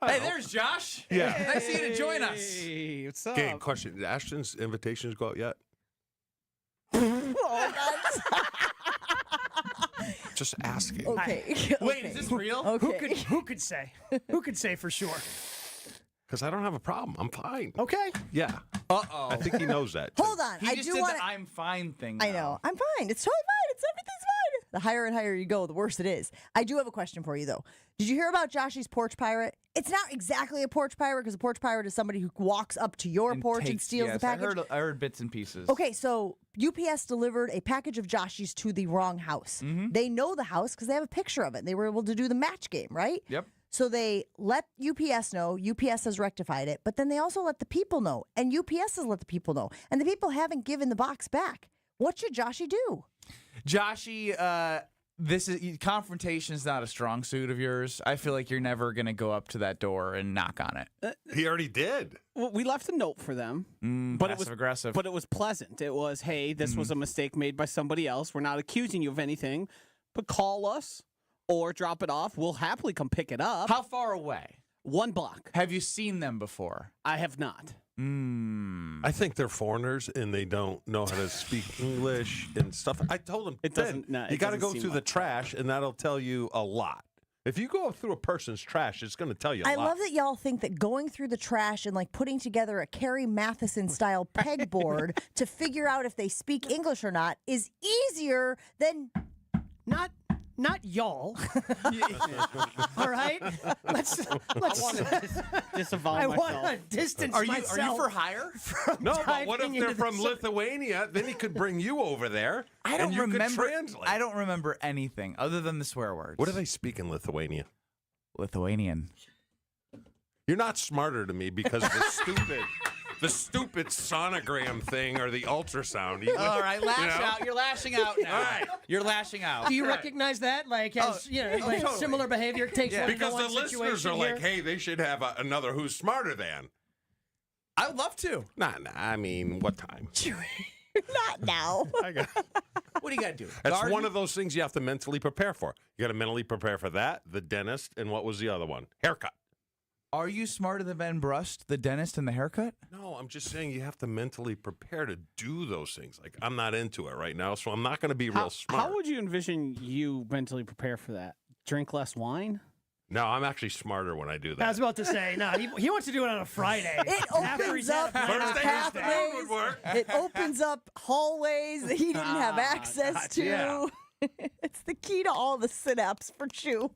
[SPEAKER 12] Hey, there's Josh.
[SPEAKER 3] Yeah.
[SPEAKER 12] Nice of you to join us.
[SPEAKER 10] Hey, what's up?
[SPEAKER 3] Gabe, question. Did Ashton's invitations go out yet? Just asking.
[SPEAKER 2] Okay.
[SPEAKER 4] Wait, is this real?
[SPEAKER 2] Okay.
[SPEAKER 4] Who could say? Who could say for sure?
[SPEAKER 3] Because I don't have a problem. I'm fine.
[SPEAKER 4] Okay.
[SPEAKER 3] Yeah.
[SPEAKER 12] Uh-oh.
[SPEAKER 3] I think he knows that.
[SPEAKER 2] Hold on.
[SPEAKER 12] He
[SPEAKER 2] I
[SPEAKER 12] just
[SPEAKER 2] do
[SPEAKER 12] did
[SPEAKER 2] want
[SPEAKER 12] the I'm fine thing.
[SPEAKER 2] I know. I'm fine. It's totally fine. Everything's fine. The higher and higher you go, the worse it is. I do have a question for you, though. Did you hear about Joshy's porch pirate? It's not exactly a porch pirate because a porch pirate is somebody who walks up to your porch and steals the package.
[SPEAKER 12] I heard bits and pieces.
[SPEAKER 2] Okay, so UPS delivered a package of Joshy's to the wrong house.
[SPEAKER 12] Mm-hmm.
[SPEAKER 2] They know the house because they have a picture of it. They were able to do the match game, right?
[SPEAKER 12] Yep.
[SPEAKER 2] So they let UPS know. UPS has rectified it, but then they also let the people know, and UPS has let the people know, and the people haven't given the box back. What should Joshy do?
[SPEAKER 12] Joshy, confrontation is not a strong suit of yours. I feel like you're never going to go up to that door and knock on it.
[SPEAKER 3] He already did.
[SPEAKER 10] Well, we left a note for them,
[SPEAKER 12] but it was aggressive.
[SPEAKER 10] But it was pleasant. It was, hey, this was a mistake made by somebody else. We're not accusing you of anything, but call us or drop it off. We'll happily come pick it up.
[SPEAKER 12] How far away?
[SPEAKER 10] 1 block.
[SPEAKER 12] Have you seen them before?
[SPEAKER 10] I have not.
[SPEAKER 3] I think they're foreigners and they don't know how to speak English and stuff. I told them
[SPEAKER 10] It doesn't.
[SPEAKER 3] you got to go through the trash, and that'll tell you a lot. If you go through a person's trash, it's going to tell you a lot.
[SPEAKER 2] I love that y'all think that going through the trash and like putting together a Carrie Matheson style pegboard to figure out if they speak English or not is easier than
[SPEAKER 4] Not y'all. All right? Let's
[SPEAKER 10] disavow
[SPEAKER 4] I
[SPEAKER 10] myself.
[SPEAKER 4] want to distance myself.
[SPEAKER 12] Are you for hire?
[SPEAKER 3] No, but what if
[SPEAKER 4] diving
[SPEAKER 3] they're
[SPEAKER 4] into
[SPEAKER 3] from
[SPEAKER 4] the-
[SPEAKER 3] Lithuania? Then he could bring you over there.
[SPEAKER 12] I don't
[SPEAKER 3] and you
[SPEAKER 12] remember.
[SPEAKER 3] Could translate.
[SPEAKER 12] I don't remember anything other than the swear words.
[SPEAKER 3] What do they speak in Lithuania?
[SPEAKER 12] Lithuanian.
[SPEAKER 3] You're not smarter to me because the stupid sonogram thing or the ultrasound.
[SPEAKER 12] All right, lash out. You're lashing out now.
[SPEAKER 3] All right.
[SPEAKER 12] You're lashing out.
[SPEAKER 4] Do you recognize that? Like, as, like
[SPEAKER 3] totally.
[SPEAKER 4] similar behavior takes one
[SPEAKER 3] Because
[SPEAKER 4] to
[SPEAKER 3] the
[SPEAKER 4] one
[SPEAKER 3] listeners are
[SPEAKER 4] situation
[SPEAKER 3] like,
[SPEAKER 4] here?
[SPEAKER 3] hey, they should have another who's smarter than.
[SPEAKER 12] I would love to.
[SPEAKER 3] Nah, I mean, what time?
[SPEAKER 2] not now.
[SPEAKER 12] What do you got to do?
[SPEAKER 3] That's
[SPEAKER 12] Garden?
[SPEAKER 3] one of those things you have to mentally prepare for. You got to mentally prepare for that, the dentist, and what was the other one? Haircut.
[SPEAKER 12] Are you smarter than Ben Brust, the dentist, and the haircut?
[SPEAKER 3] No, I'm just saying you have to mentally prepare to do those things. Like, I'm not into it right now, so I'm not going to be real smart.
[SPEAKER 10] How would you envision you mentally prepare for that? Drink less wine?
[SPEAKER 3] No, I'm actually smarter when I do that.
[SPEAKER 4] I was about to say, no, he wants to do it on a Friday.
[SPEAKER 2] It opens up pathways. It opens up hallways that he didn't have access to.
[SPEAKER 3] Yeah.
[SPEAKER 2] It's the key to all the synapses for Chew.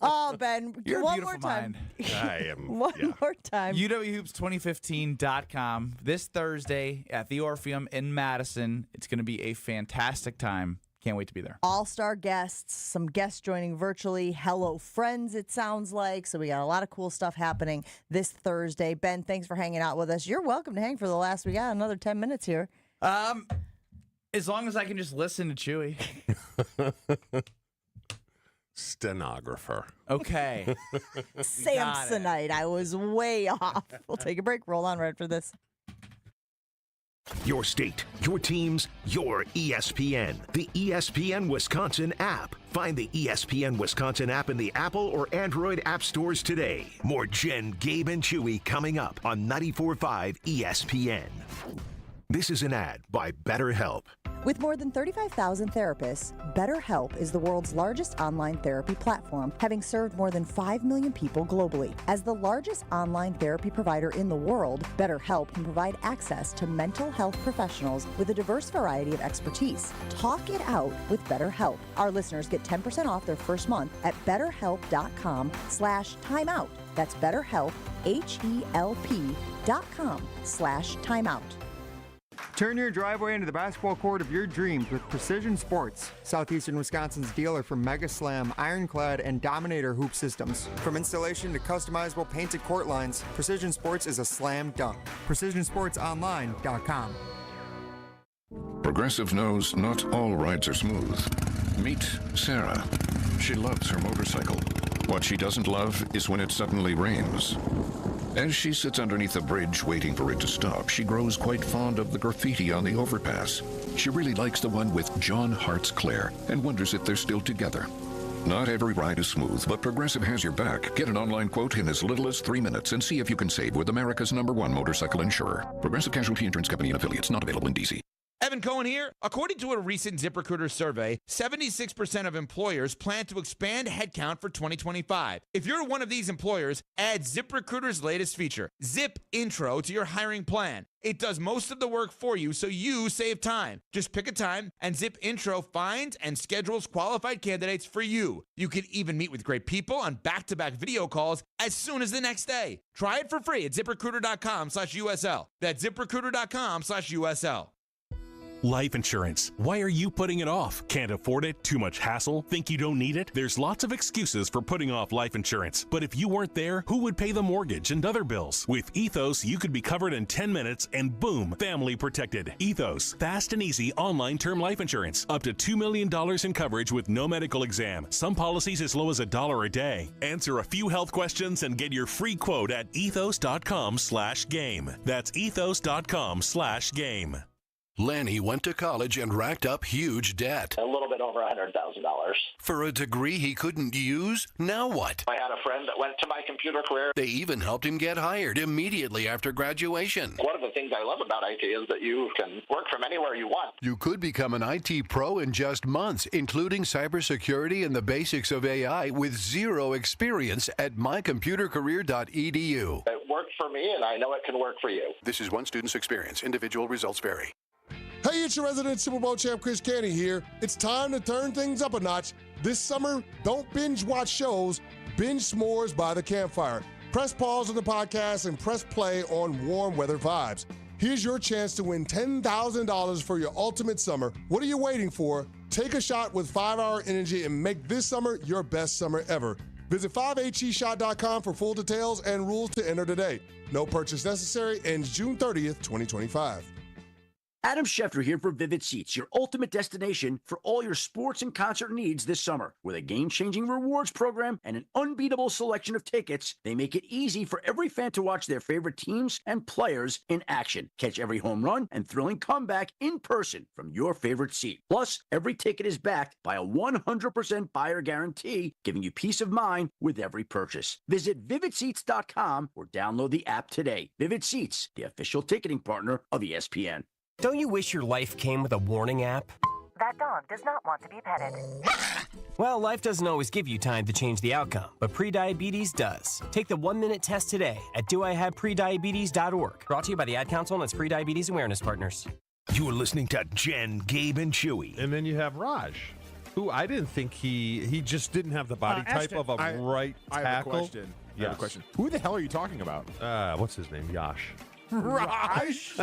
[SPEAKER 2] Oh, Ben,
[SPEAKER 12] You're a
[SPEAKER 2] one
[SPEAKER 12] beautiful
[SPEAKER 2] more time.
[SPEAKER 12] mind.
[SPEAKER 3] I am.
[SPEAKER 2] One more time.
[SPEAKER 12] UWHoops2015.com this Thursday at the Orpheum in Madison. It's going to be a fantastic time. Can't wait to be there.
[SPEAKER 2] All-star guests, some guests joining virtually. Hello, friends, it sounds like. So we got a lot of cool stuff happening this Thursday. Ben, thanks for hanging out with us. You're welcome to hang for the last. We got another 10 minutes here.
[SPEAKER 12] As long as I can just listen to Chewy.
[SPEAKER 3] Stenographer.
[SPEAKER 12] Okay.
[SPEAKER 2] Samsonite. I was way off. We'll take a break. Roll on right after this.
[SPEAKER 1] Your state, your teams, your ESPN. The ESPN Wisconsin app. Find the ESPN Wisconsin app in the Apple or Android app stores today. More Jen, Gabe, and Chewy coming up on 94.5 ESPN. This is an ad by BetterHelp.
[SPEAKER 2] With more than 35,000 therapists, BetterHelp is the world's largest online therapy platform, having served more than 5 million people globally. As the largest online therapy provider in the world, BetterHelp can provide access to mental health professionals with a diverse variety of expertise. Talk it out with BetterHelp. Our listeners get 10% off their first month at BetterHelp.com/timeout. That's BetterHelp, HELP.com/timeout.
[SPEAKER 8] Turn your driveway into the basketball court of your dreams with Precision Sports, Southeastern Wisconsin's dealer for Mega Slam, Ironclad, and Dominator hoop systems. From installation to customizable painted court lines, Precision Sports is a slam dunk. PrecisionSportsOnline.com.
[SPEAKER 13] Progressive knows not all rides are smooth. Meet Sarah. She loves her motorcycle. What she doesn't love is when it suddenly rains. As she sits underneath the bridge waiting for it to stop, she grows quite fond of the graffiti on the overpass. She really likes the one with John Hart's Claire and wonders if they're still together. Not every ride is smooth, but Progressive has your back. Get an online quote in as little as 3 minutes and see if you can save with America's #1 motorcycle insurer. Progressive Casualty Insurance Company and affiliates, not available in D.C.
[SPEAKER 18] Evan Cohen here. According to a recent ZipRecruiter survey, 76% of employers plan to expand headcount for 2025. If you're one of these employers, add ZipRecruiter's latest feature, Zip Intro, to your hiring plan. It does most of the work for you, so you save time. Just pick a time, and Zip Intro finds and schedules qualified candidates for you. You can even meet with great people on back-to-back video calls as soon as the next day. Try it for free at ZipRecruiter.com/USL. That's ZipRecruiter.com/USL.
[SPEAKER 17] Life insurance. Why are you putting it off? Can't afford it? Too much hassle? Think you don't need it? There's lots of excuses for putting off life insurance. But if you weren't there, who would pay the mortgage and other bills? With Ethos, you could be covered in 10 minutes and boom, family protected. Ethos, fast and easy online term life insurance. Up to $2 million in coverage with no medical exam. Some policies as low as $1 a day. Answer a few health questions and get your free quote at ethos.com/game. That's ethos.com/game.
[SPEAKER 7] Lanny went to college and racked up huge debt.
[SPEAKER 14] A little bit over $100,000.
[SPEAKER 7] For a degree he couldn't use? Now what?
[SPEAKER 14] I had a friend that went to my computer career.
[SPEAKER 7] They even helped him get hired immediately after graduation.
[SPEAKER 14] One of the things I love about IT is that you can work from anywhere you want.
[SPEAKER 7] You could become an IT pro in just months, including cybersecurity and the basics of AI with zero experience at mycomputercareer.edu.
[SPEAKER 14] It worked for me, and I know it can work for you.
[SPEAKER 7] This is one student's experience. Individual results vary.
[SPEAKER 15] Hey, it's your resident Super Bowl champ, Chris Canty here. It's time to turn things up a notch. This summer, don't binge watch shows, binge s'mores by the campfire. Press pause on the podcast and press play on Warm Weather Vibes. Here's your chance to win $10,000 for your ultimate summer. What are you waiting for? Take a shot with 5-Hour Energy and make this summer your best summer ever. Visit 5HEShot.com for full details and rules to enter today. No purchase necessary. Ends June 30th, 2025.
[SPEAKER 21] Adam Schefter here for Vivid Seats, your ultimate destination for all your sports and concert needs this summer. With a game-changing rewards program and an unbeatable selection of tickets, they make it easy for every fan to watch their favorite teams and players in action. Catch every home run and thrilling comeback in person from your favorite seat. Plus, every ticket is backed by a 100% buyer guarantee, giving you peace of mind with every purchase. Visit VividSeats.com or download the app today. Vivid Seats, the official ticketing partner of ESPN.
[SPEAKER 22] Don't you wish your life came with a warning app?
[SPEAKER 23] That dog does not want to be petted.
[SPEAKER 22] Well, life doesn't always give you time to change the outcome, but prediabetes does. Take the 1-minute test today at doihaveprediabetes.org. Brought to you by the Ad Council and its Prediabetes Awareness Partners.
[SPEAKER 1] You're listening to Jen, Gabe, and Chewy.
[SPEAKER 3] And then you have Raj, who I didn't think he just didn't have the body type of a right tackle.
[SPEAKER 24] I have a question.
[SPEAKER 3] Yes.
[SPEAKER 24] I have a question. Who the hell are you talking about?
[SPEAKER 3] What's his name? Yash.
[SPEAKER 4] Raj?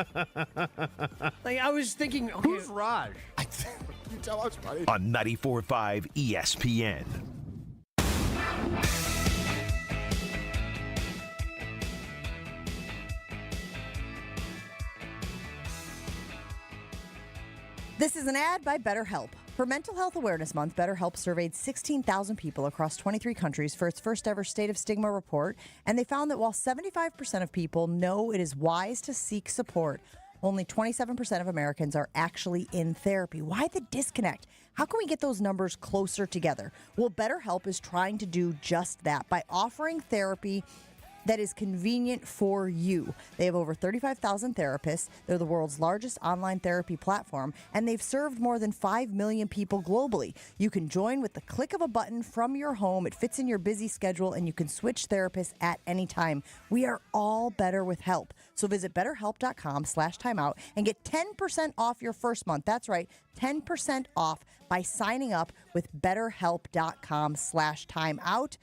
[SPEAKER 4] Like, I was thinking, okay,
[SPEAKER 24] Who's Raj? You tell us, buddy.
[SPEAKER 1] On 94.5 ESPN.
[SPEAKER 2] This is an ad by BetterHelp. For Mental Health Awareness Month, BetterHelp surveyed 16,000 people across 23 countries for its first ever State of Stigma report, and they found that while 75% of people know it is wise to seek support, only 27% of Americans are actually in therapy. Why the disconnect? How can we get those numbers closer together? Well, BetterHelp is trying to do just that by offering therapy that is convenient for you. They have over 35,000 therapists. They're the world's largest online therapy platform, and they've served more than 5 million people globally. You can join with the click of a button from your home. It fits in your busy schedule, and you can switch therapists at any time. We are all better with help. So visit betterhelp.com/timeout and get 10% off your first month. That's right, 10% off by signing up with betterhelp.com/timeout.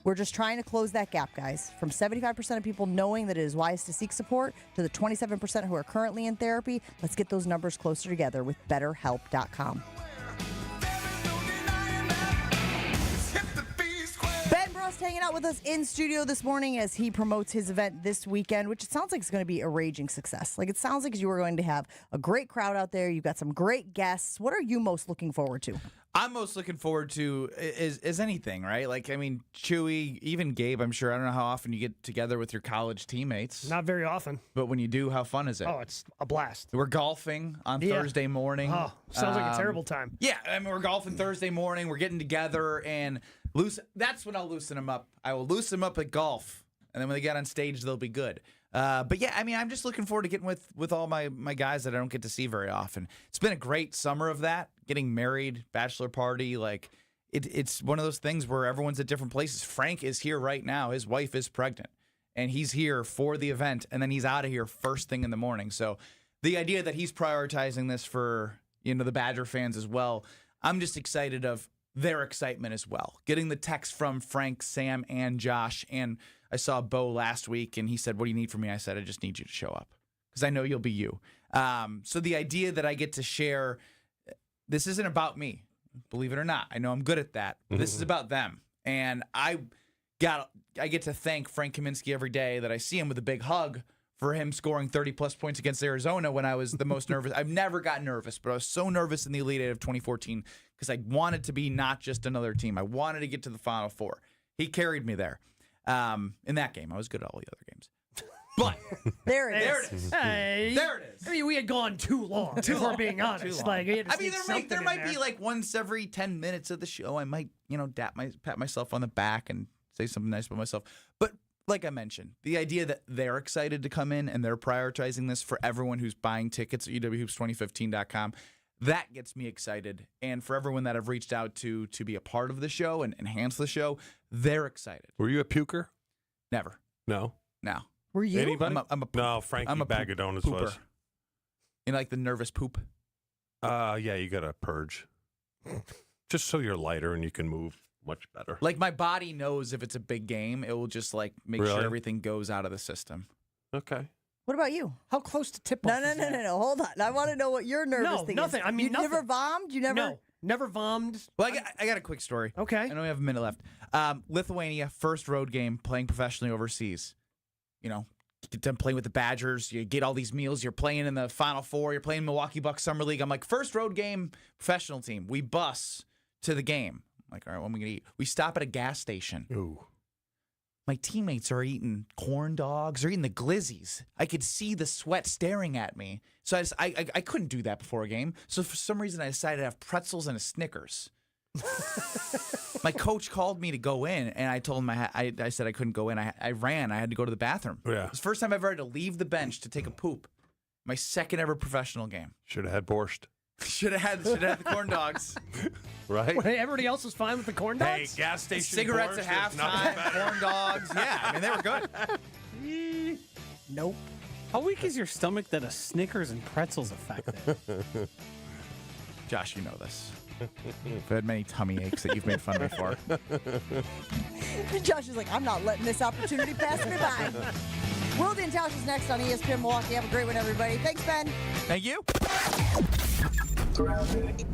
[SPEAKER 2] We're just trying to close that gap, guys. From 75% of people knowing that it is wise to seek support to the 27% who are currently in therapy. Let's get those numbers closer together with BetterHelp.com. Ben Brust hanging out with us in studio this morning as he promotes his event this weekend, which it sounds like is going to be a raging success. Like, it sounds like you are going to have a great crowd out there. You've got some great guests. What are you most looking forward to?
[SPEAKER 12] I'm most looking forward to is anything, right? Like, I mean, Chewy, even Gabe, I'm sure. I don't know how often you get together with your college teammates.
[SPEAKER 4] Not very often.
[SPEAKER 12] But when you do, how fun is it?
[SPEAKER 4] Oh, it's a blast.
[SPEAKER 12] We're golfing on Thursday morning.
[SPEAKER 4] Oh, sounds like a terrible time.
[SPEAKER 12] Yeah, I mean, we're golfing Thursday morning. We're getting together and that's when I'll loosen them up. I will loosen them up at golf. And then when they get on stage, they'll be good. But yeah, I mean, I'm just looking forward to getting with all my guys that I don't get to see very often. It's been a great summer of that. Getting married, bachelor party, like it's one of those things where everyone's at different places. Frank is here right now. His wife is pregnant, and he's here for the event, and then he's out of here first thing in the morning. So the idea that he's prioritizing this for the Badger fans as well, I'm just excited of their excitement as well. Getting the text from Frank, Sam, and Josh, and I saw Bo last week, and he said, "What do you need from me?" I said, "I just need you to show up because I know you'll be you." So the idea that I get to share, this isn't about me, believe it or not. I know I'm good at that. But this is about them, and I get to thank Frank Kaminsky every day that I see him with a big hug for him scoring 30-plus points against Arizona when I was the most nervous. I've never gotten nervous, but I was so nervous in the Elite Eight of 2014 because I wanted to be not just another team. I wanted to get to the Final Four. He carried me there. In that game, I was good at all the other games. But
[SPEAKER 2] there it is.
[SPEAKER 4] There it is. I mean, we had gone too long. If we're being honest. Like,
[SPEAKER 12] I mean, there might be like once every 10 minutes of the show, I might, pat myself on the back and say something nice about myself. But like I mentioned, the idea that they're excited to come in and they're prioritizing this for everyone who's buying tickets at uwhoops2015.com, that gets me excited. And for everyone that I've reached out to be a part of the show and enhance the show, they're excited.
[SPEAKER 3] Were you a puker?
[SPEAKER 12] Never.
[SPEAKER 3] No.
[SPEAKER 2] Were you?
[SPEAKER 3] Anybody?
[SPEAKER 12] I'm a poop.
[SPEAKER 3] No, Frankie Bagadonis was.
[SPEAKER 12] Like the nervous poop?
[SPEAKER 3] Yeah, you got to purge. Just so you're lighter and you can move much better.
[SPEAKER 12] Like my body knows if it's a big game, it will just like make sure everything goes out of the system.
[SPEAKER 3] Okay.
[SPEAKER 2] What about you?
[SPEAKER 4] How close to tip-off
[SPEAKER 2] No. Hold on. I want to know what your nervous thing
[SPEAKER 4] nothing.
[SPEAKER 2] is.
[SPEAKER 4] I mean,
[SPEAKER 2] you never vommed? You never?
[SPEAKER 4] No, never vommed.
[SPEAKER 12] Well, I got a quick story.
[SPEAKER 4] Okay.
[SPEAKER 12] I know we have a minute left. Lithuania, first road game, playing professionally overseas. Get done playing with the Badgers. You get all these meals. You're playing in the Final Four. You're playing Milwaukee Bucks Summer League. I'm like, first road game, professional team. We bus to the game. I'm like, all right, what am I going to eat? We stop at a gas station.
[SPEAKER 3] Ooh.
[SPEAKER 12] My teammates are eating corn dogs. They're eating the glizzies. I could see the sweat staring at me. So I couldn't do that before a game. So for some reason, I decided to have pretzels and a Snickers. My coach called me to go in, and I told him I said I couldn't go in. I ran. I had to go to the bathroom.
[SPEAKER 3] Yeah.
[SPEAKER 12] It was the first time I ever had to leave the bench to take a poop. My second ever professional game.
[SPEAKER 3] Should have had borscht.
[SPEAKER 12] Should have had the corn dogs.
[SPEAKER 3] Right?
[SPEAKER 4] Wait, everybody else was fine with the corn dogs?
[SPEAKER 3] Hey, gas station
[SPEAKER 12] cigarettes at halftime, corn dogs. Yeah, I mean, they were good.
[SPEAKER 2] Nope.
[SPEAKER 10] How weak is your stomach that a Snickers and pretzels affected?
[SPEAKER 12] Josh, you know this. I've had many tummy aches that you've made fun of me for.
[SPEAKER 2] Josh is like, I'm not letting this opportunity pass me by. Wildy and Tausch is next on ESPN Milwaukee. Have a great one, everybody. Thanks, Ben.
[SPEAKER 12] Thank you.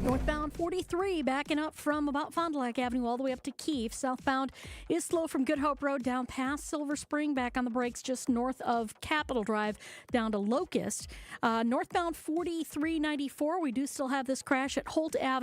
[SPEAKER 5] Northbound 43 backing up from about Fond du Lac Avenue all the way up to Keefe. Southbound is slow from Good Hope Road down past Silver Spring, back on the brakes just north of Capitol Drive down to Locust. Northbound 4394, we do still have this crash at Holt Avenue.